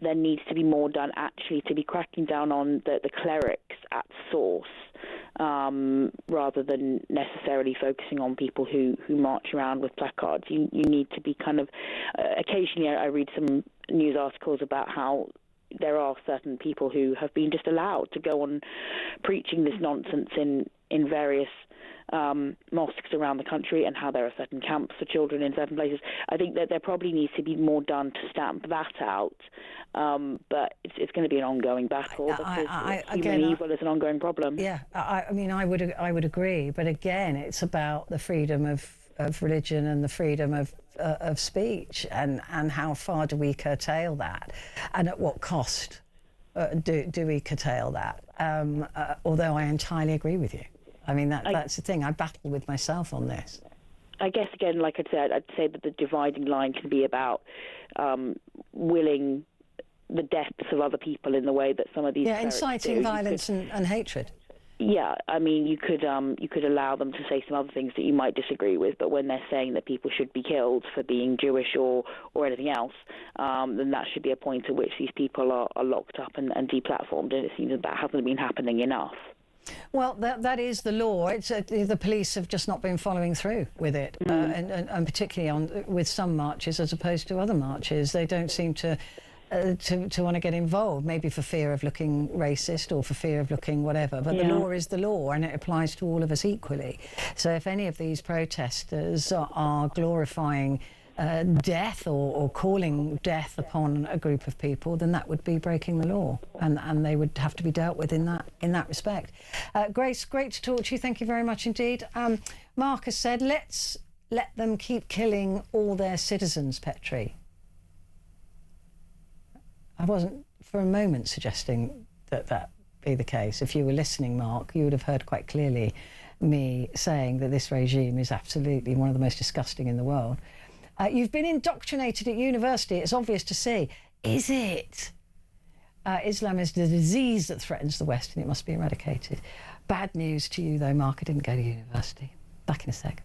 there needs to be more done actually to be cracking down on the clerics at source, rather than necessarily focusing on people who march around with placards. You need to be kind of, occasionally I read some news articles about how there are certain people who have been just allowed to go on preaching this nonsense in various mosques around the country, and how there are certain camps for children in certain places. I think that there probably needs to be more done to stamp that out, but it's going to be an ongoing battle, because human evil is an ongoing problem. Yeah, I mean, I would agree, but again, it's about the freedom of religion and the freedom of speech, and how far do we curtail that, and at what cost do we curtail that? Although I entirely agree with you. I mean, that's the thing. I battle with myself on this. I guess, again, like I said, I'd say that the dividing line can be about willing the deaths of other people in the way that some of these inciting violence and hatred. Yeah, I mean, you could allow them to say some other things that you might disagree with, but when they're saying that people should be killed for being Jewish or anything else, then that should be a point at which these people are locked up and deplatformed, and it seems that hasn't been happening enough. Well, that is the law. It's the police have just not been following through with it, and particularly with some marches as opposed to other marches. They don't seem to want to get involved, maybe for fear of looking racist or for fear of looking whatever. But the law is the law, and it applies to all of us equally. So if any of these protesters are glorifying death or calling death upon a group of people, then that would be breaking the law, and they would have to be dealt with in that respect. Grace, great to talk to you. Thank you very much indeed. Mark has said, let's let them keep killing all their citizens, Petrie. I wasn't for a moment suggesting that be the case. If you were listening, Mark, you would have heard quite clearly me saying that this regime is absolutely one of the most disgusting in the world. You've been indoctrinated at university, it's obvious to see. Is it? Islam is the disease that threatens the West and it must be eradicated. Bad news to you though, Mark, I didn't go to university. Back in a sec.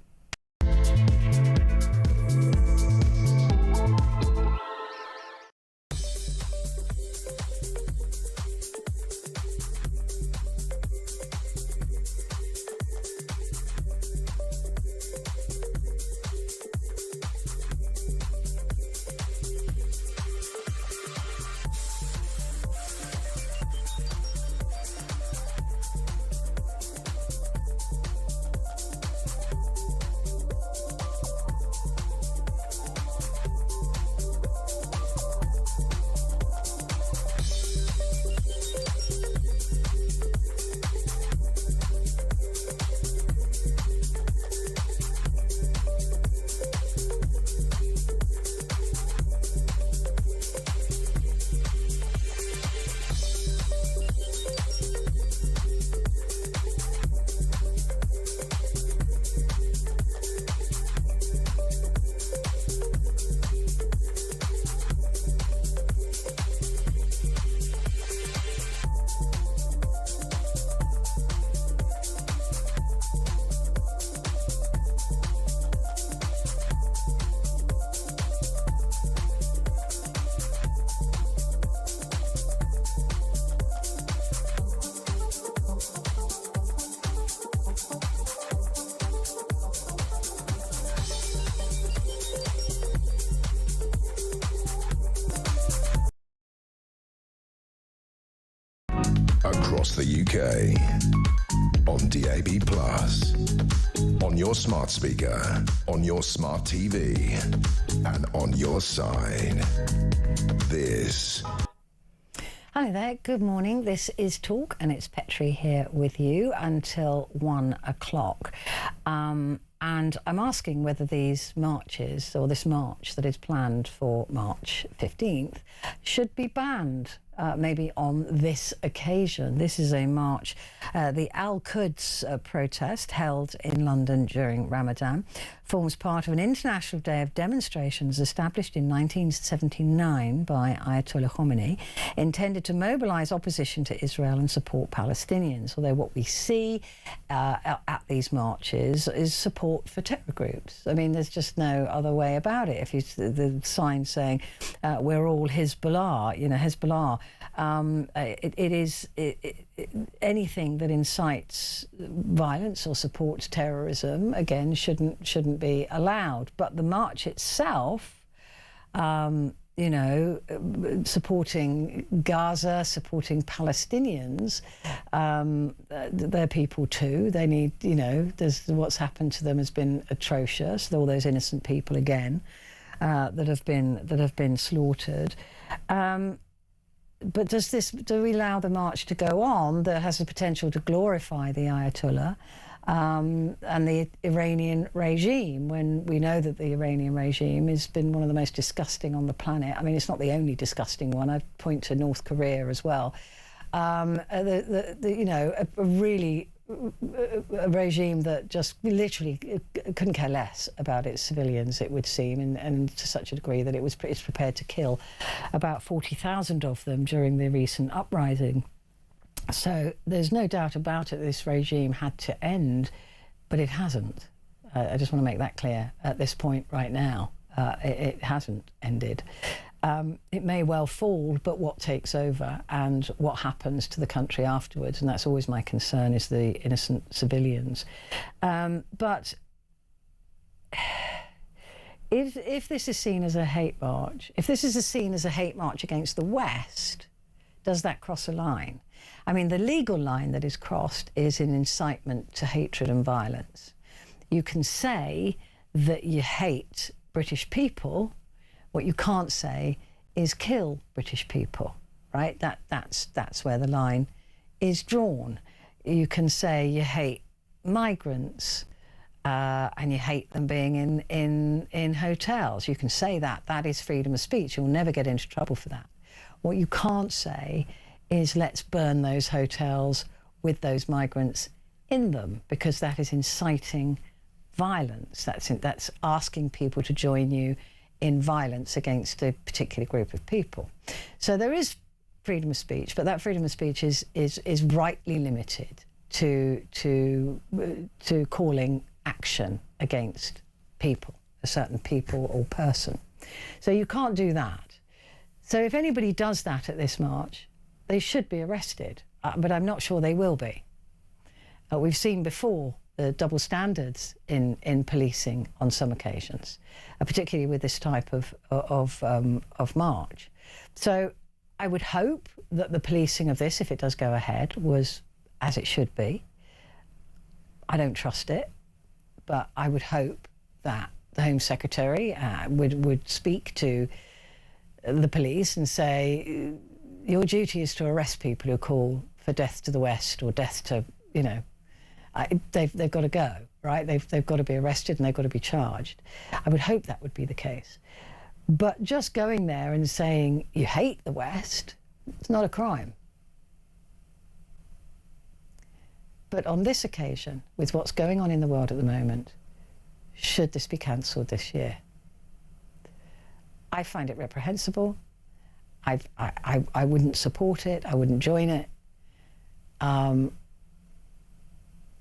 Across the UK, on DAB+, on your smart speaker, on your smart TV, and on your side. This. Hello there, good morning. This is Talk, and it's Petrie here with you until 1 o'clock. And I'm asking whether these marches, or this march that is planned for March 15th, should be banned, maybe on this occasion. This is a march, the Al-Quds protest held in London during Ramadan, forms part of an international day of demonstrations established in 1979 by Ayatollah Khomeini, intended to mobilise opposition to Israel and support Palestinians. Although what we see at these marches is support for terror groups. I mean, there's just no other way about it. If you the sign saying we're all Hezbollah, you know, Hezbollah, it is anything that incites violence or supports terrorism, again, shouldn't be allowed. But the march itself, you know, supporting Gaza, supporting Palestinians, they're people too. They need, you know, what's happened to them has been atrocious. All those innocent people again that have been slaughtered. But do we allow the march to go on that has the potential to glorify the Ayatollah and the Iranian regime, when we know that the Iranian regime has been one of the most disgusting on the planet? I mean, it's not the only disgusting one. I point to North Korea as well. You know, a regime that just literally couldn't care less about its civilians, it would seem, and to such a degree that it's prepared to kill about 40,000 of them during the recent uprising. So there's no doubt about it, this regime had to end, but it hasn't. I just want to make that clear at this point right now. It hasn't ended. It may well fall, but what takes over and what happens to the country afterwards, and that's always my concern, is the innocent civilians. But if this is seen as a hate march, if this is seen as a hate march against the West, does that cross a line? I mean, the legal line that is crossed is an incitement to hatred and violence. You can say that you hate British people. What you can't say is kill British people, right? That's where the line is drawn. You can say you hate migrants and you hate them being in hotels. You can say that. That is freedom of speech. You'll never get into trouble for that. What you can't say is let's burn those hotels with those migrants in them, because that is inciting violence. That's asking people to join you in violence against a particular group of people. So there is freedom of speech, but that freedom of speech is rightly limited to calling action against people, a certain people or person. So you can't do that. So if anybody does that at this march, they should be arrested, but I'm not sure they will be. We've seen before the double standards in policing on some occasions, particularly with this type of march. So I would hope that the policing of this, if it does go ahead, was as it should be. I don't trust it, but I would hope that the Home Secretary would speak to the police and say, your duty is to arrest people who call for death to the West or death to, you know, they've got to go, right? They've got to be arrested and they've got to be charged. I would hope that would be the case. But just going there and saying you hate the West, it's not a crime. But on this occasion, with what's going on in the world at the moment, should this be cancelled this year? I find it reprehensible. I wouldn't support it. I wouldn't join it.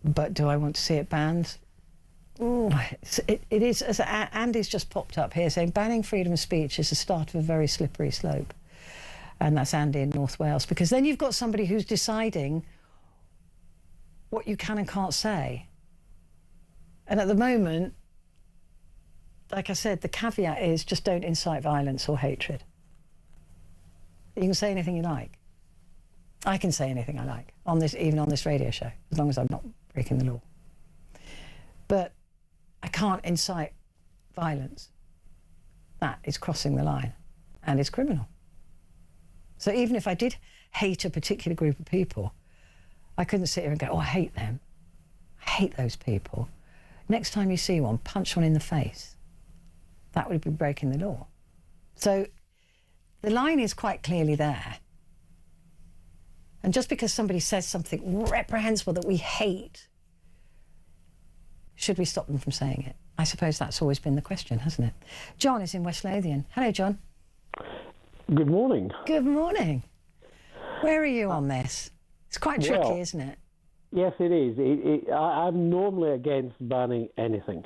But do I want to see it banned? Ooh, it is, as Andy's just popped up here saying, banning freedom of speech is the start of a very slippery slope. And that's Andy in North Wales, because then you've got somebody who's deciding what you can and can't say. And at the moment, like I said, the caveat is just don't incite violence or hatred. You can say anything you like. I can say anything I like, on this, even on this radio show, as long as I'm not breaking the law. But I can't incite violence. That is crossing the line and is criminal. So even if I did hate a particular group of people, I couldn't sit here and go, oh, I hate them. I hate those people. Next time you see one, punch one in the face. That would be breaking the law. So the line is quite clearly there. And just because somebody says something reprehensible that we hate, should we stop them from saying it? I suppose that's always been the question, hasn't it? John is in West Lothian. Hello, John. Good morning. Good morning. Where are you on this? It's quite tricky, isn't it? Yes, it is. I'm normally against banning anything.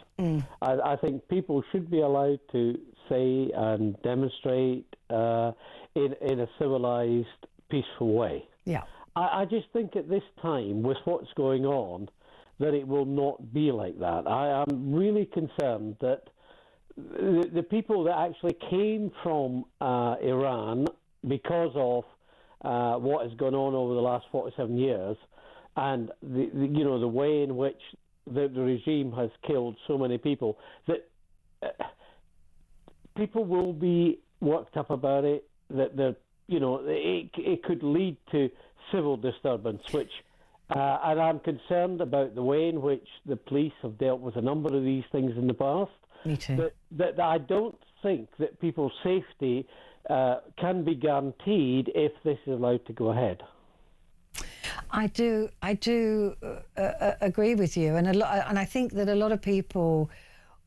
I think people should be allowed to say and demonstrate in a civilised, peaceful way. Yeah. I just think at this time, with what's going on, that it will not be like that. I am really concerned that the people that actually came from Iran because of what has gone on over the last 47 years, and the way in which the regime has killed so many people, that people will be worked up about it. That it could lead to civil disturbance, which and I'm concerned about the way in which the police have dealt with a number of these things in the past. Me too. That I don't think that people's safety can be guaranteed if this is allowed to go ahead. I do agree with you, and I think that a lot of people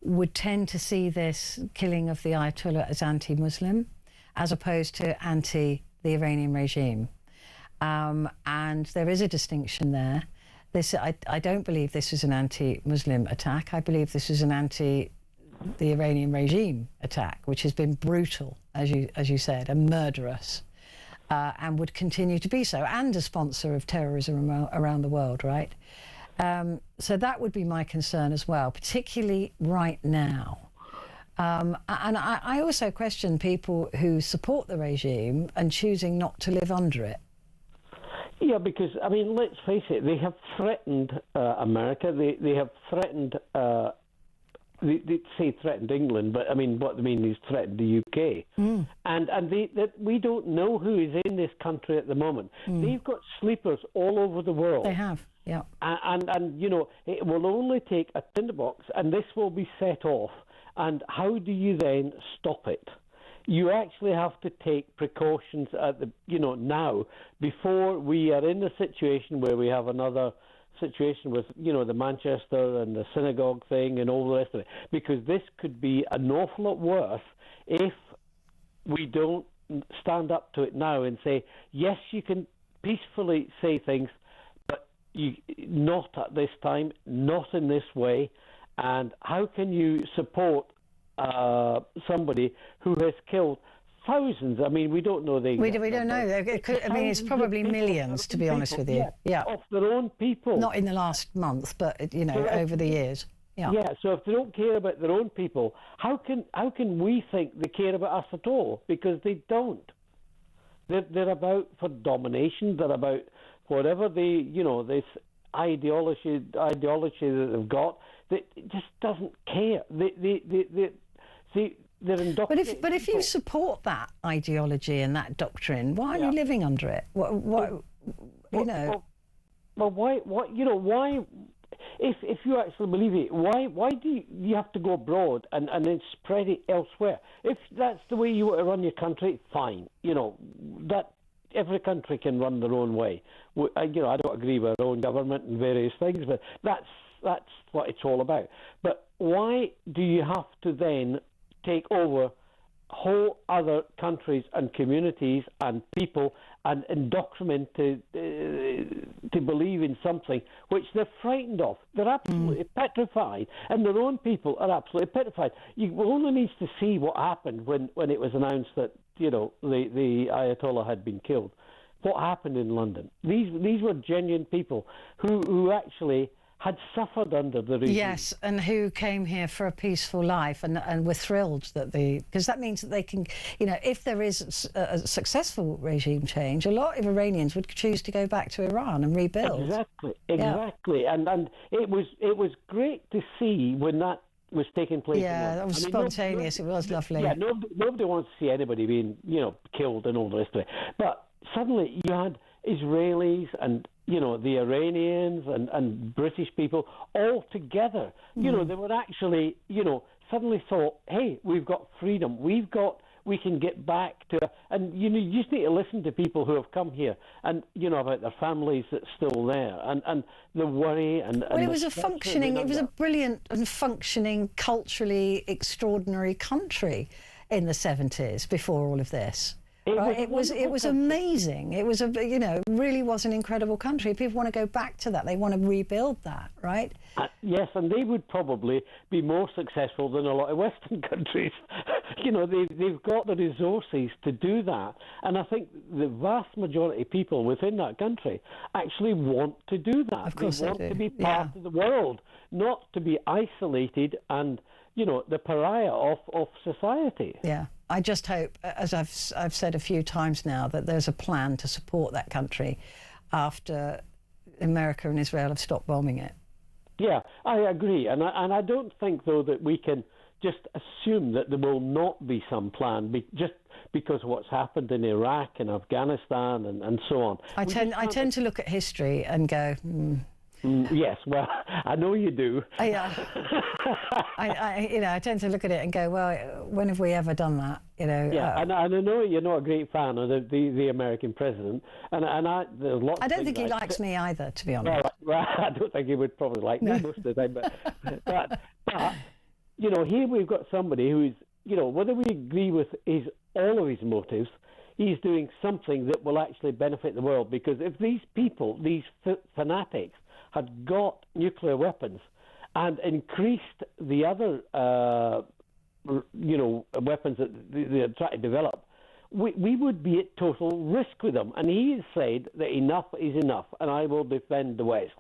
would tend to see this killing of the Ayatollah as anti-Muslim, as opposed to anti the Iranian regime. And there is a distinction there. I don't believe this is an anti-Muslim attack. I believe this is an the Iranian regime attack, which has been brutal, as you said, and murderous, and would continue to be so, and a sponsor of terrorism around the world, right? So that would be my concern as well, particularly right now. And I also question people who support the regime and choosing not to live under it. Yeah, because, I mean, let's face it, they have threatened America, they have threatened, they say threatened England, but I mean, what they mean is threatened the UK. And we don't know who is in this country at the moment. They've got sleepers all over the world. They have, yeah. And you know, it will only take a tinderbox, and this will be set off. And how do you then stop it? You actually have to take precautions now, before we are in a situation where we have another situation with, the Manchester and the synagogue thing and all the rest of it, because this could be an awful lot worse if we don't stand up to it now and say, yes, you can peacefully say things, but not at this time, not in this way. And how can you support somebody who has killed thousands? I mean, we don't know the we don't know. It's probably millions, to be honest with you. Yeah, of their own people. Not in the last month, but over the years. Yeah. Yeah. So if they don't care about their own people, how can we think they care about us at all? Because they don't. They're about for domination. They're about whatever this ideology that they've got. That just doesn't care. They're indoctrinated. But if you support that ideology and that doctrine, why are you living under it? Well, why? Why? If you actually believe it, why do you have to go abroad and then spread it elsewhere? If that's the way you want to run your country, fine. That every country can run their own way. I don't agree with our own government and various things, but that's what it's all about. But why do you have to then take over whole other countries and communities and people and indoctrinate to believe in something which they're frightened of? They're absolutely petrified, and their own people are absolutely petrified. You only need to see what happened when it was announced that the Ayatollah had been killed. What happened in London? These were genuine people who actually had suffered under the regime. Yes, and who came here for a peaceful life and were thrilled that because that means that they can, if there is a successful regime change, a lot of Iranians would choose to go back to Iran and rebuild. Exactly. Yeah. And it was great to see when that was taking place. Yeah, that was spontaneous. It was lovely. Yeah, nobody wants to see anybody being, killed and all the rest of it. But suddenly you had Israelis and the Iranians and British people all together. They were actually, suddenly thought, hey, we've got freedom. We can get back to, and you just need to listen to people who have come here and about their families that's still there and the worry and. Well, it was a brilliant and functioning, culturally extraordinary country in the 70s before all of this. It was amazing. It was really was an incredible country. People want to go back to that. They want to rebuild that, right? Yes, and they would probably be more successful than a lot of Western countries. They've got the resources to do that, and I think the vast majority of people within that country actually want to do that. Of course, they want to be part of the world, not to be isolated and the pariah of society. Yeah. I just hope, as I've said a few times now, that there's a plan to support that country after America and Israel have stopped bombing it. Yeah, I agree. And I don't think, though, that we can just assume that there will not be some plan just because of what's happened in Iraq and Afghanistan and so on. I tend to look at history and go, yes, well, I know you do. Yeah. I tend to look at it and go, well, when have we ever done that? Yeah, and I know you're not a great fan of the American president, and there's lots. I don't think he likes me either, to be honest. Well, I don't think he would probably like me most of the time, but here we've got somebody who's, whether we agree with all of his motives, he's doing something that will actually benefit the world. Because if these people, these fanatics, had got nuclear weapons and increased the other, weapons that they're trying to develop, we would be at total risk with them. And he has said that enough is enough, and I will defend the West.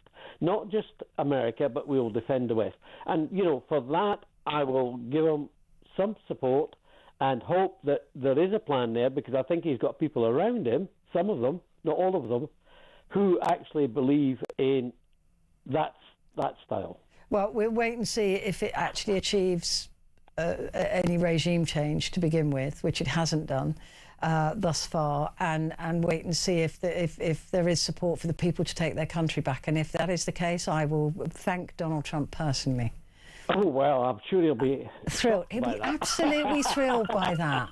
Not just America, but we will defend the West. And, for that, I will give him some support and hope that there is a plan there, because I think he's got people around him, some of them, not all of them, who actually believe in that style. Well, we'll wait and see if it actually achieves any regime change to begin with, which it hasn't done thus far, and wait and see if there is support for the people to take their country back. And if that is the case, I will thank Donald Trump personally. Oh, well, I'm sure he'll be thrilled. He'll be absolutely thrilled by that.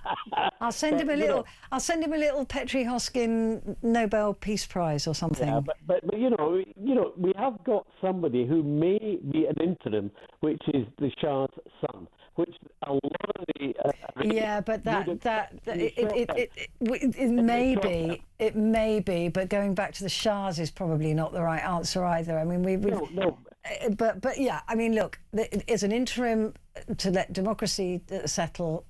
I'll send him a little. I'll send him a little Petrie Hosken Nobel Peace Prize or something. Yeah, but we have got somebody who may be an interim, which is the Shah's son, which a lot of the yeah, but it may be, but going back to the Shahs is probably not the right answer either. I mean, no. But yeah, I mean, look, as an interim to let democracy settle,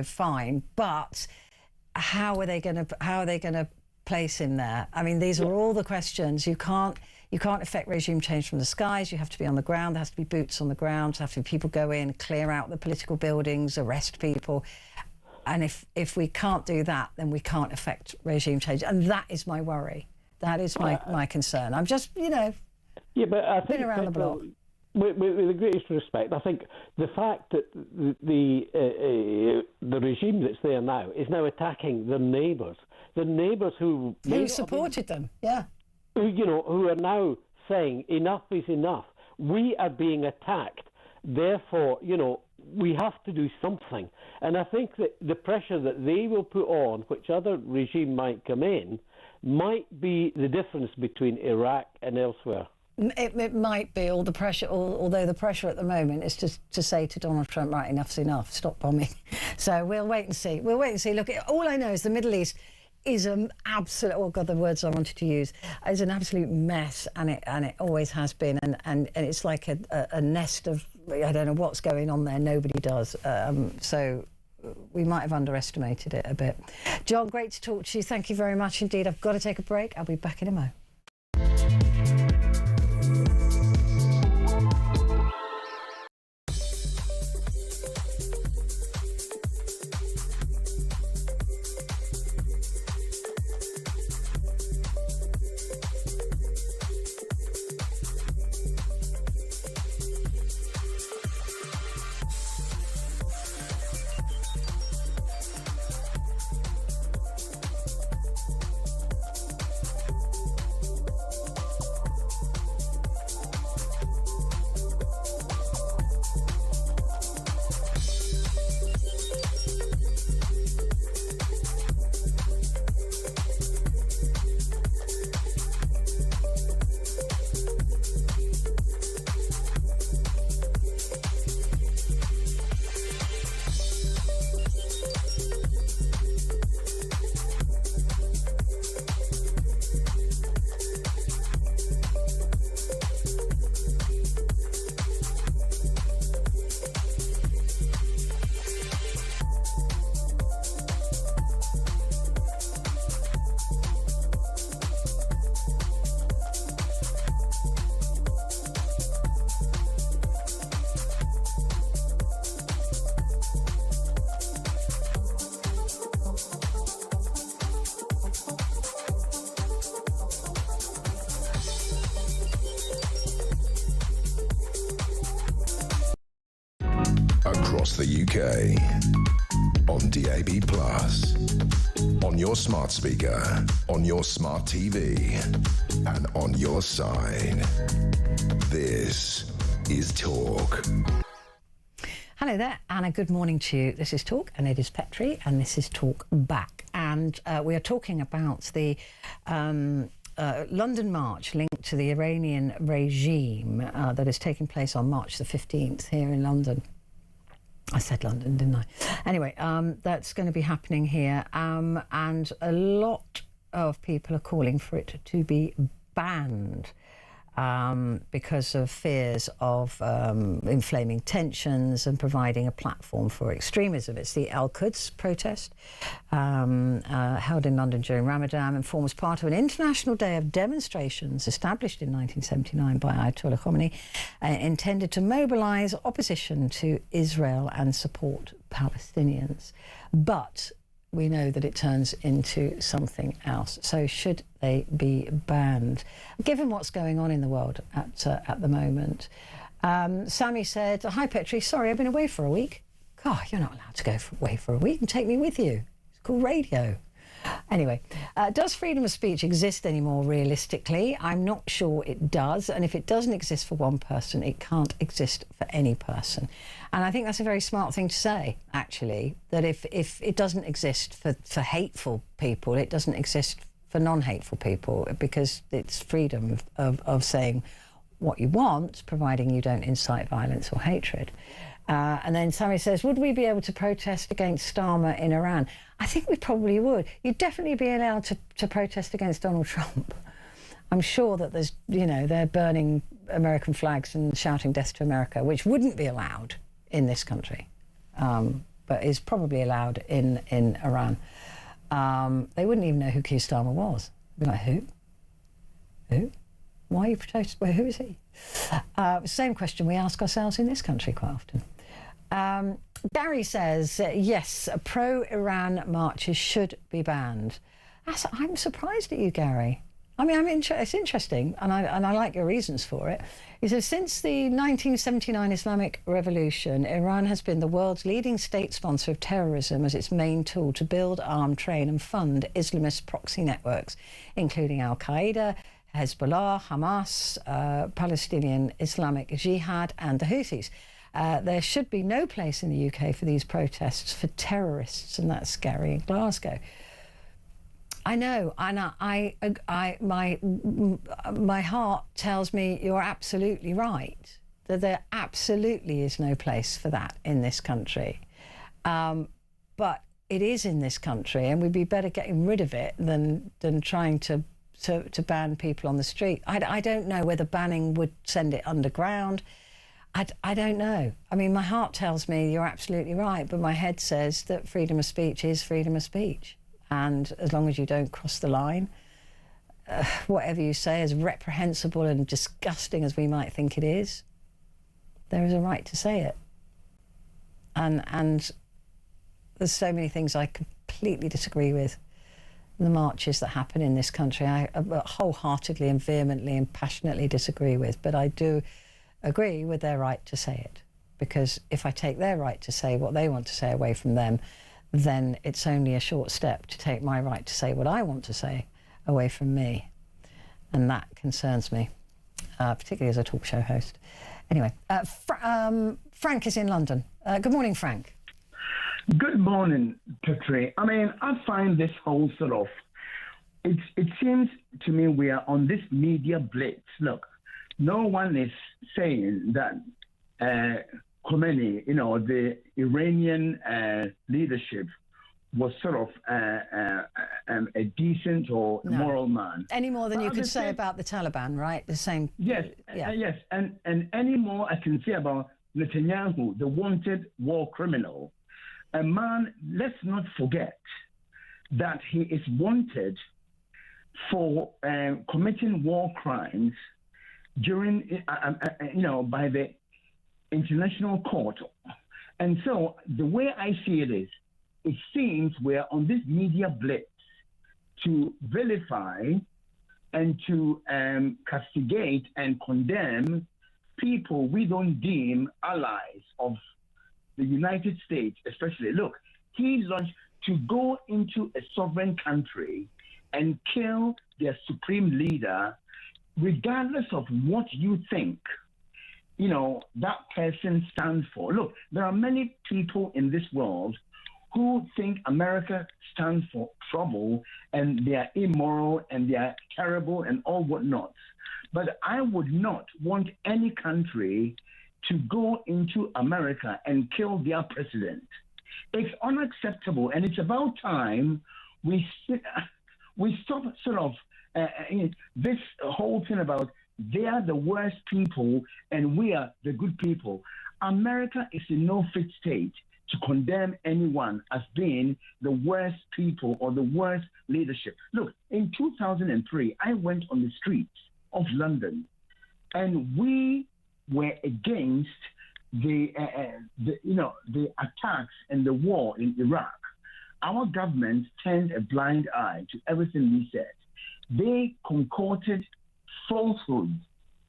fine. But how are they going to place in there? I mean, these are all the questions. You can't affect regime change from the skies. You have to be on the ground. There has to be boots on the ground. There have to be people go in, clear out the political buildings, arrest people. And if we can't do that, then we can't affect regime change. And that is my worry. That is my concern. I'm just, Yeah, but I think been around the block. With the greatest respect, I think the fact that the regime that's there now is now attacking the neighbours who supported them, yeah, who are now saying enough is enough. We are being attacked, therefore, we have to do something. And I think that the pressure that they will put on, which other regime might come in, might be the difference between Iraq and elsewhere. It might be, all the pressure, although the pressure at the moment is to say to Donald Trump, right, enough's enough, stop bombing. So we'll wait and see. Look, all I know is the Middle East is an absolute, oh God, the words I wanted to use, is an absolute mess, and it always has been, and it's like a nest of, I don't know what's going on there, nobody does. So we might have underestimated it a bit. John, great to talk to you. Thank you very much indeed. I've got to take a break. I'll be back in a moment. Across the UK, on DAB+, on your smart speaker, on your smart TV, and on your side. This is Talk. Hello there, Anna. Good morning to you. This is Talk, and it is Petrie, and this is Talk Back. And we are talking about the London March linked to the Iranian regime that is taking place on March the 15th here in London. I said London, didn't I? Anyway, that's going to be happening here, and a lot of people are calling for it to be banned because of fears of inflaming tensions and providing a platform for extremism. It's the Al-Quds protest held in London during Ramadan and forms part of an international day of demonstrations established in 1979 by Ayatollah Khomeini, intended to mobilise opposition to Israel and support Palestinians. But we know that it turns into something else. So should they be banned, given what's going on in the world at the moment? Sammy said, "Hi Petrie, sorry, I've been away for a week." God, you're not allowed to go away for a week and take me with you. It's called radio. Anyway, does freedom of speech exist anymore realistically? I'm not sure it does. And if it doesn't exist for one person, it can't exist for any person. And I think that's a very smart thing to say, actually, that if it doesn't exist for hateful people, it doesn't exist for non-hateful people, because it's freedom of saying what you want, providing you don't incite violence or hatred. And then Sammy says, would we be able to protest against Starmer in Iran? I think we probably would. You'd definitely be allowed to protest against Donald Trump. I'm sure that there's, they're burning American flags and shouting death to America, which wouldn't be allowed in this country, but is probably allowed in Iran. They wouldn't even know who Keir Starmer was. They'd be like, who? Who? Why are you protesting? Well, who is he? Same question we ask ourselves in this country quite often. Gary says, yes, pro-Iran marches should be banned. I'm surprised at you, Gary. I mean, it's interesting, and I like your reasons for it. He says, since the 1979 Islamic Revolution, Iran has been the world's leading state sponsor of terrorism as its main tool to build, arm, train and fund Islamist proxy networks, including Al-Qaeda, Hezbollah, Hamas, Palestinian Islamic Jihad and the Houthis. There should be no place in the UK for these protests for terrorists, and that's scary in Glasgow. I know, and my heart tells me you're absolutely right, that there absolutely is no place for that in this country. But it is in this country, and we'd be better getting rid of it than trying to ban people on the street. I don't know whether banning would send it underground. I don't know. I mean, my heart tells me you're absolutely right, but my head says that freedom of speech is freedom of speech. And as long as you don't cross the line, whatever you say, as reprehensible and disgusting as we might think it is, there is a right to say it. And there's so many things I completely disagree with. The marches that happen in this country, I wholeheartedly and vehemently and passionately disagree with, but I do agree with their right to say it, because if I take their right to say what they want to say away from them, then it's only a short step to take my right to say what I want to say away from me. And that concerns me, particularly as a talk show host. Anyway, Frank is in London. Good morning, Frank. Good morning, Petrie. I mean, I find this whole sort of, it seems to me we are on this media blitz. Look, no one is saying that Khomeini, the Iranian leadership was sort of a decent or moral man. Any more than you could say about the Taliban, right? The same. Yes, yes. And any more I can say about Netanyahu, the wanted war criminal. A man, let's not forget that he is wanted for committing war crimes during, by the International Court. And so the way I see it is, it seems we're on this media blitz to vilify and to castigate and condemn people we don't deem allies of the United States, especially. Look, he launched to go into a sovereign country and kill their supreme leader, regardless of what you think that person stands for. Look, there are many people in this world who think America stands for trouble and they are immoral and they are terrible and all whatnot. But I would not want any country to go into America and kill their president. It's unacceptable, and it's about time we stop sort of this whole thing about they are the worst people and we are the good people. America is in no fit state to condemn anyone as being the worst people or the worst leadership. Look, in 2003, I went on the streets of London, and we were against the attacks and the war in Iraq. Our government turned a blind eye to everything we said. They concocted falsehoods.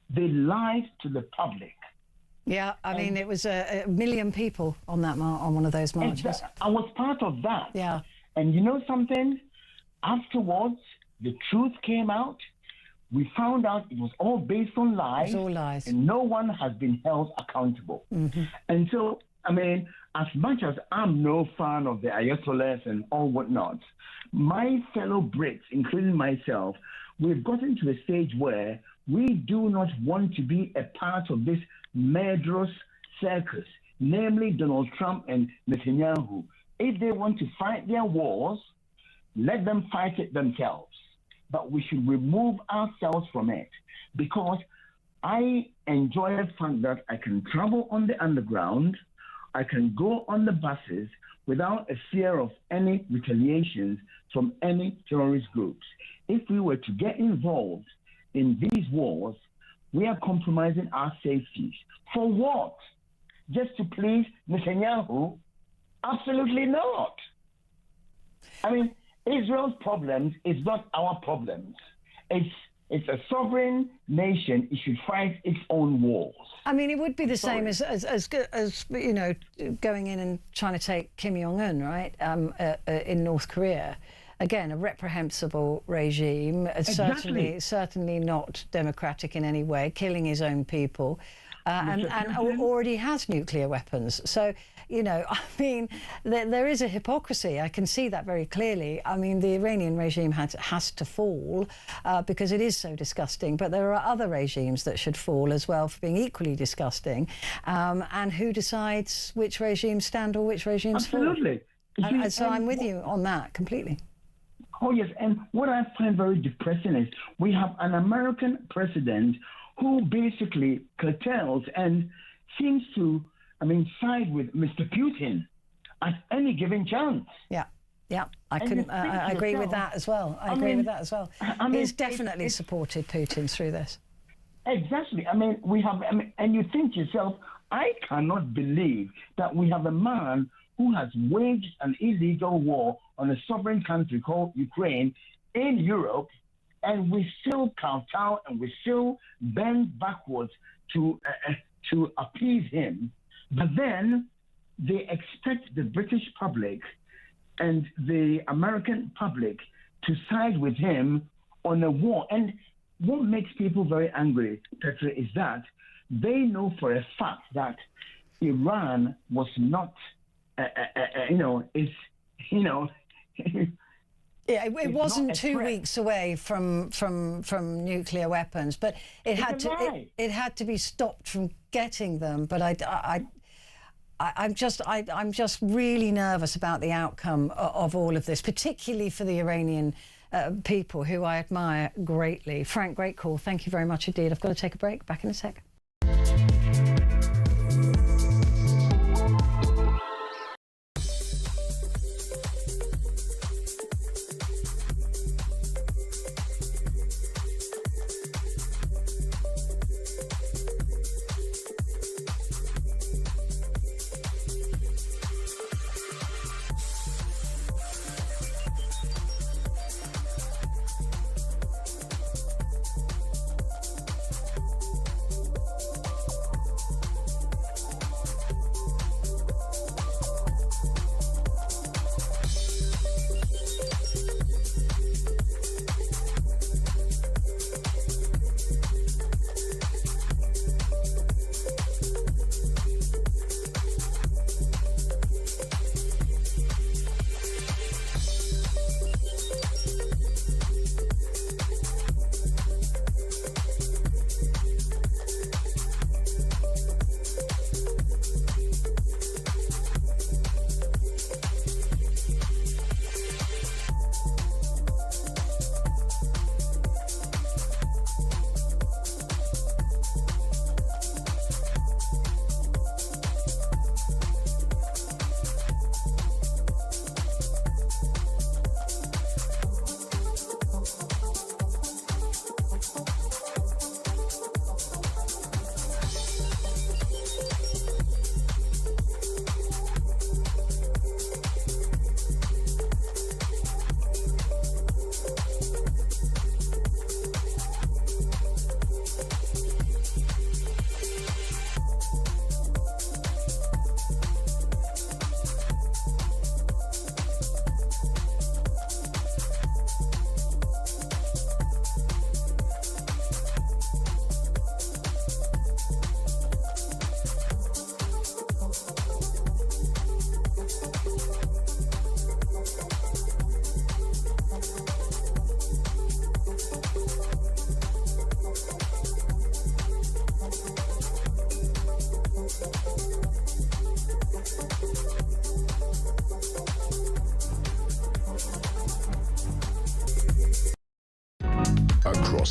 They lied to the public. Yeah, I mean, it was a million people on that on one of those marches. I was part of that. Yeah. And you know something? Afterwards, the truth came out. We found out it was all based on lies. It was all lies. And no one has been held accountable. Mm-hmm. And so, I mean, as much as I'm no fan of the Ayatollahs and all whatnot, my fellow Brits, including myself, we've gotten to a stage where we do not want to be a part of this murderous circus, namely Donald Trump and Netanyahu. If they want to fight their wars, let them fight it themselves. But we should remove ourselves from it, because I enjoy the fact that I can travel on the underground, I can go on the buses without a fear of any retaliations from any terrorist groups. If we were to get involved in these wars, we are compromising our safeties. For what? Just to please Netanyahu? Absolutely not. I mean, Israel's problems is not our problems. It's a sovereign nation. It should fight its own wars. I mean, it would be the same as you know, going in and trying to take Kim Jong-un, right, in North Korea. Again, a reprehensible regime, Exactly. certainly not democratic in any way, killing his own people, and already has nuclear weapons. So, you know, I mean, there is a hypocrisy. I can see that very clearly. I mean, the Iranian regime has to fall because it is so disgusting, but there are other regimes that should fall as well for being equally disgusting. And who decides which regimes stand or which regimes fall? Absolutely. And so I'm with you on that completely. Oh, yes. And what I find very depressing is we have an American president who basically curtails and seems to, I mean, side with Mr. Putin at any given chance. Yeah. Yeah, I agree with that as well. I agree with that as well. He's definitely supported Putin through this. Exactly. I mean, and you think to yourself, I cannot believe that we have a man who has waged an illegal war on a sovereign country called Ukraine in Europe, and we still kowtow and we still bend backwards to appease him. But then they expect the British public and the American public to side with him on a war. And what makes people very angry, Petrie, is that they know for a fact that Iran was not, yeah, it wasn't 2 weeks away from nuclear weapons, but it had to be stopped from getting them. But I'm just really nervous about the outcome of all of this, particularly for the Iranian people, who I admire greatly. Frank, great call. Thank you very much indeed. I've got to take a break. Back in a sec.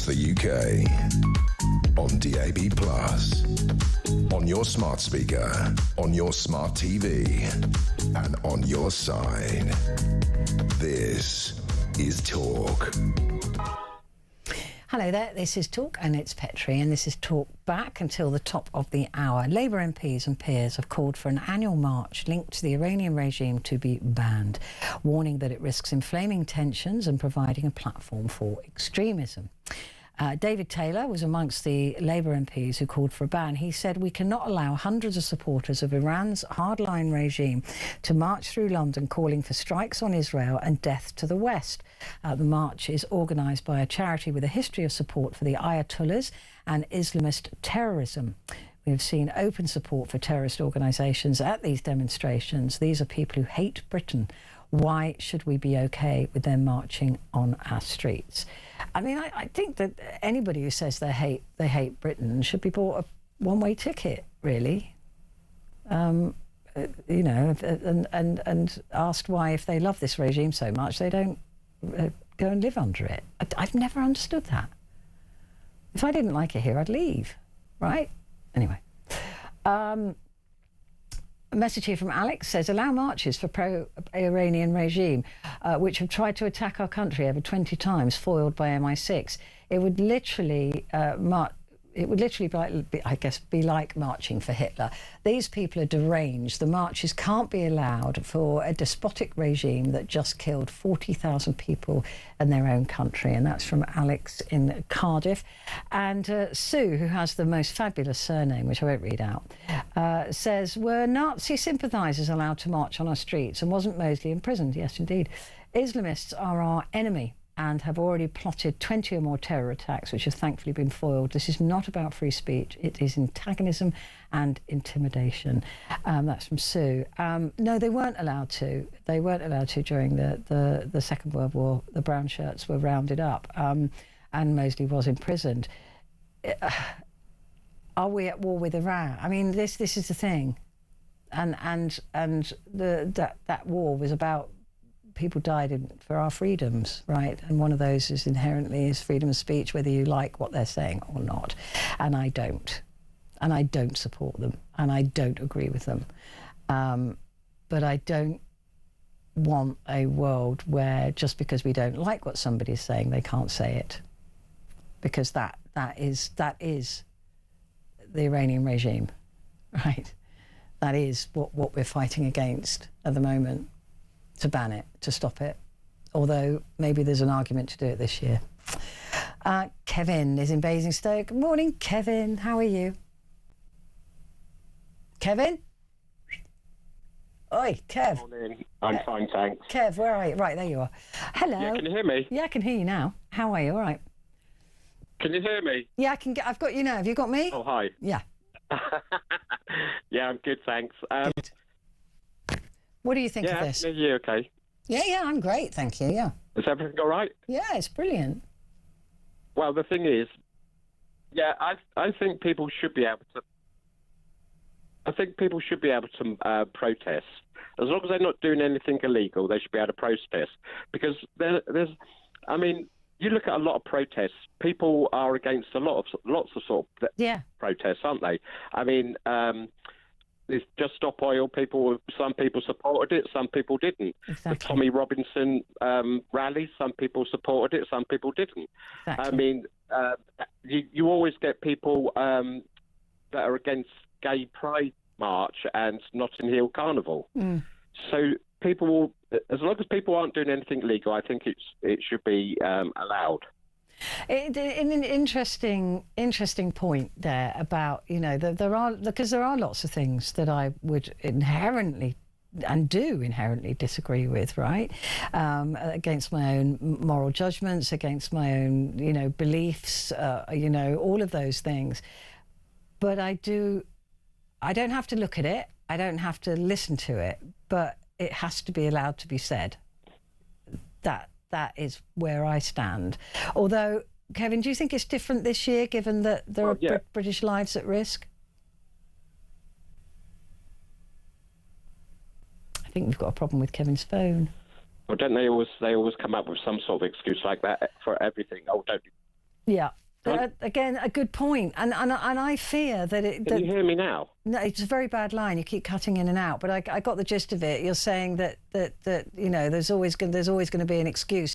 across the UK. On DAB+, on your smart speaker, on your smart TV, and on your side. This is Talk. Hello there, this is Talk and it's Petrie, and this is Talk back until the top of the hour. Labour MPs and peers have called for an annual march linked to the Iranian regime to be banned, warning that it risks inflaming tensions and providing a platform for extremism. David Taylor was amongst the Labour MPs who called for a ban. He said, "We cannot allow hundreds of supporters of Iran's hardline regime to march through London calling for strikes on Israel and death to the West." The march is organised by a charity with a history of support for the Ayatollahs and Islamist terrorism. We have seen open support for terrorist organisations at these demonstrations. These are people who hate Britain. Why should we be okay with them marching on our streets? I mean, I think that anybody who says they hate Britain should be bought a one-way ticket, really. You know, and asked why, if they love this regime so much, they don't go and live under it. I've never understood that. If I didn't like it here, I'd leave, right? Anyway. A message here from Alex says, "Allow marches for pro-Iranian regime, which have tried to attack our country over 20 times, foiled by MI6. It would literally be like marching for Hitler. These people are deranged. The marches can't be allowed for a despotic regime that just killed 40,000 people in their own country." And that's from Alex in Cardiff. And Sue, who has the most fabulous surname, which I won't read out, says, "Were Nazi sympathisers allowed to march on our streets, and wasn't Mosley imprisoned?" Yes, indeed. "Islamists are our enemy and have already plotted 20 or more terror attacks, which have thankfully been foiled. This is not about free speech. It is antagonism and intimidation." That's from Sue. No, they weren't allowed to. They weren't allowed to during the Second World War. The brown shirts were rounded up, and Mosley was imprisoned. Are we at war with Iran? I mean, this is the thing, and that war was about people died for our freedoms, right? And one of those is inherently is freedom of speech, whether you like what they're saying or not. And I don't. And I don't support them. And I don't agree with them. But I don't want a world where just because we don't like what somebody's saying, they can't say it. Because that is the Iranian regime, right? That is what we're fighting against at the moment. To ban it, to stop it. Although maybe there's an argument to do it this year. Kevin is in Basingstoke. Good morning, Kevin. How are you? Kevin? Oi, Kev. Morning. I'm fine, thanks. Kev, where are you? Right, there you are. Hello. Yeah, can you hear me? Yeah, I can hear you now. How are you? All right. Can you hear me? Yeah, I've got you now. Have you got me? Oh, hi. Yeah. Yeah, I'm good, thanks. Good. What do you think of this? Yeah, you okay? Yeah, I'm great, thank you, yeah. Is everything all right? Yeah, it's brilliant. Well, the thing is, yeah, I think people should be able to... I think people should be able to protest. As long as they're not doing anything illegal, they should be able to protest. Because there's... I mean, you look at a lot of protests, people are against lots of sort of protests, aren't they? I mean... It's Just Stop Oil. Some people supported it, some people didn't. Exactly. The Tommy Robinson rally, some people supported it, some people didn't. Exactly. I mean, you always get people that are against Gay Pride March and Notting Hill Carnival. Mm. So people will, as long as people aren't doing anything illegal, I think it should be allowed. An interesting point there about, you know, there are lots of things that I would inherently and do inherently disagree with, right? Against my own moral judgments, against my own, you know, beliefs, you know, all of those things. But I don't have to look at it. I don't have to listen to it, but it has to be allowed to be said. That is where I stand. Although, Kevin, do you think it's different this year, given that there are British lives at risk? I think we've got a problem with Kevin's phone. Well, don't they always come up with some sort of excuse like that for everything? Oh, Yeah. Again, a good point, and I fear that it. Can you hear me now? No, it's a very bad line. You keep cutting in and out, but I got the gist of it. You're saying that you know there's always going to be an excuse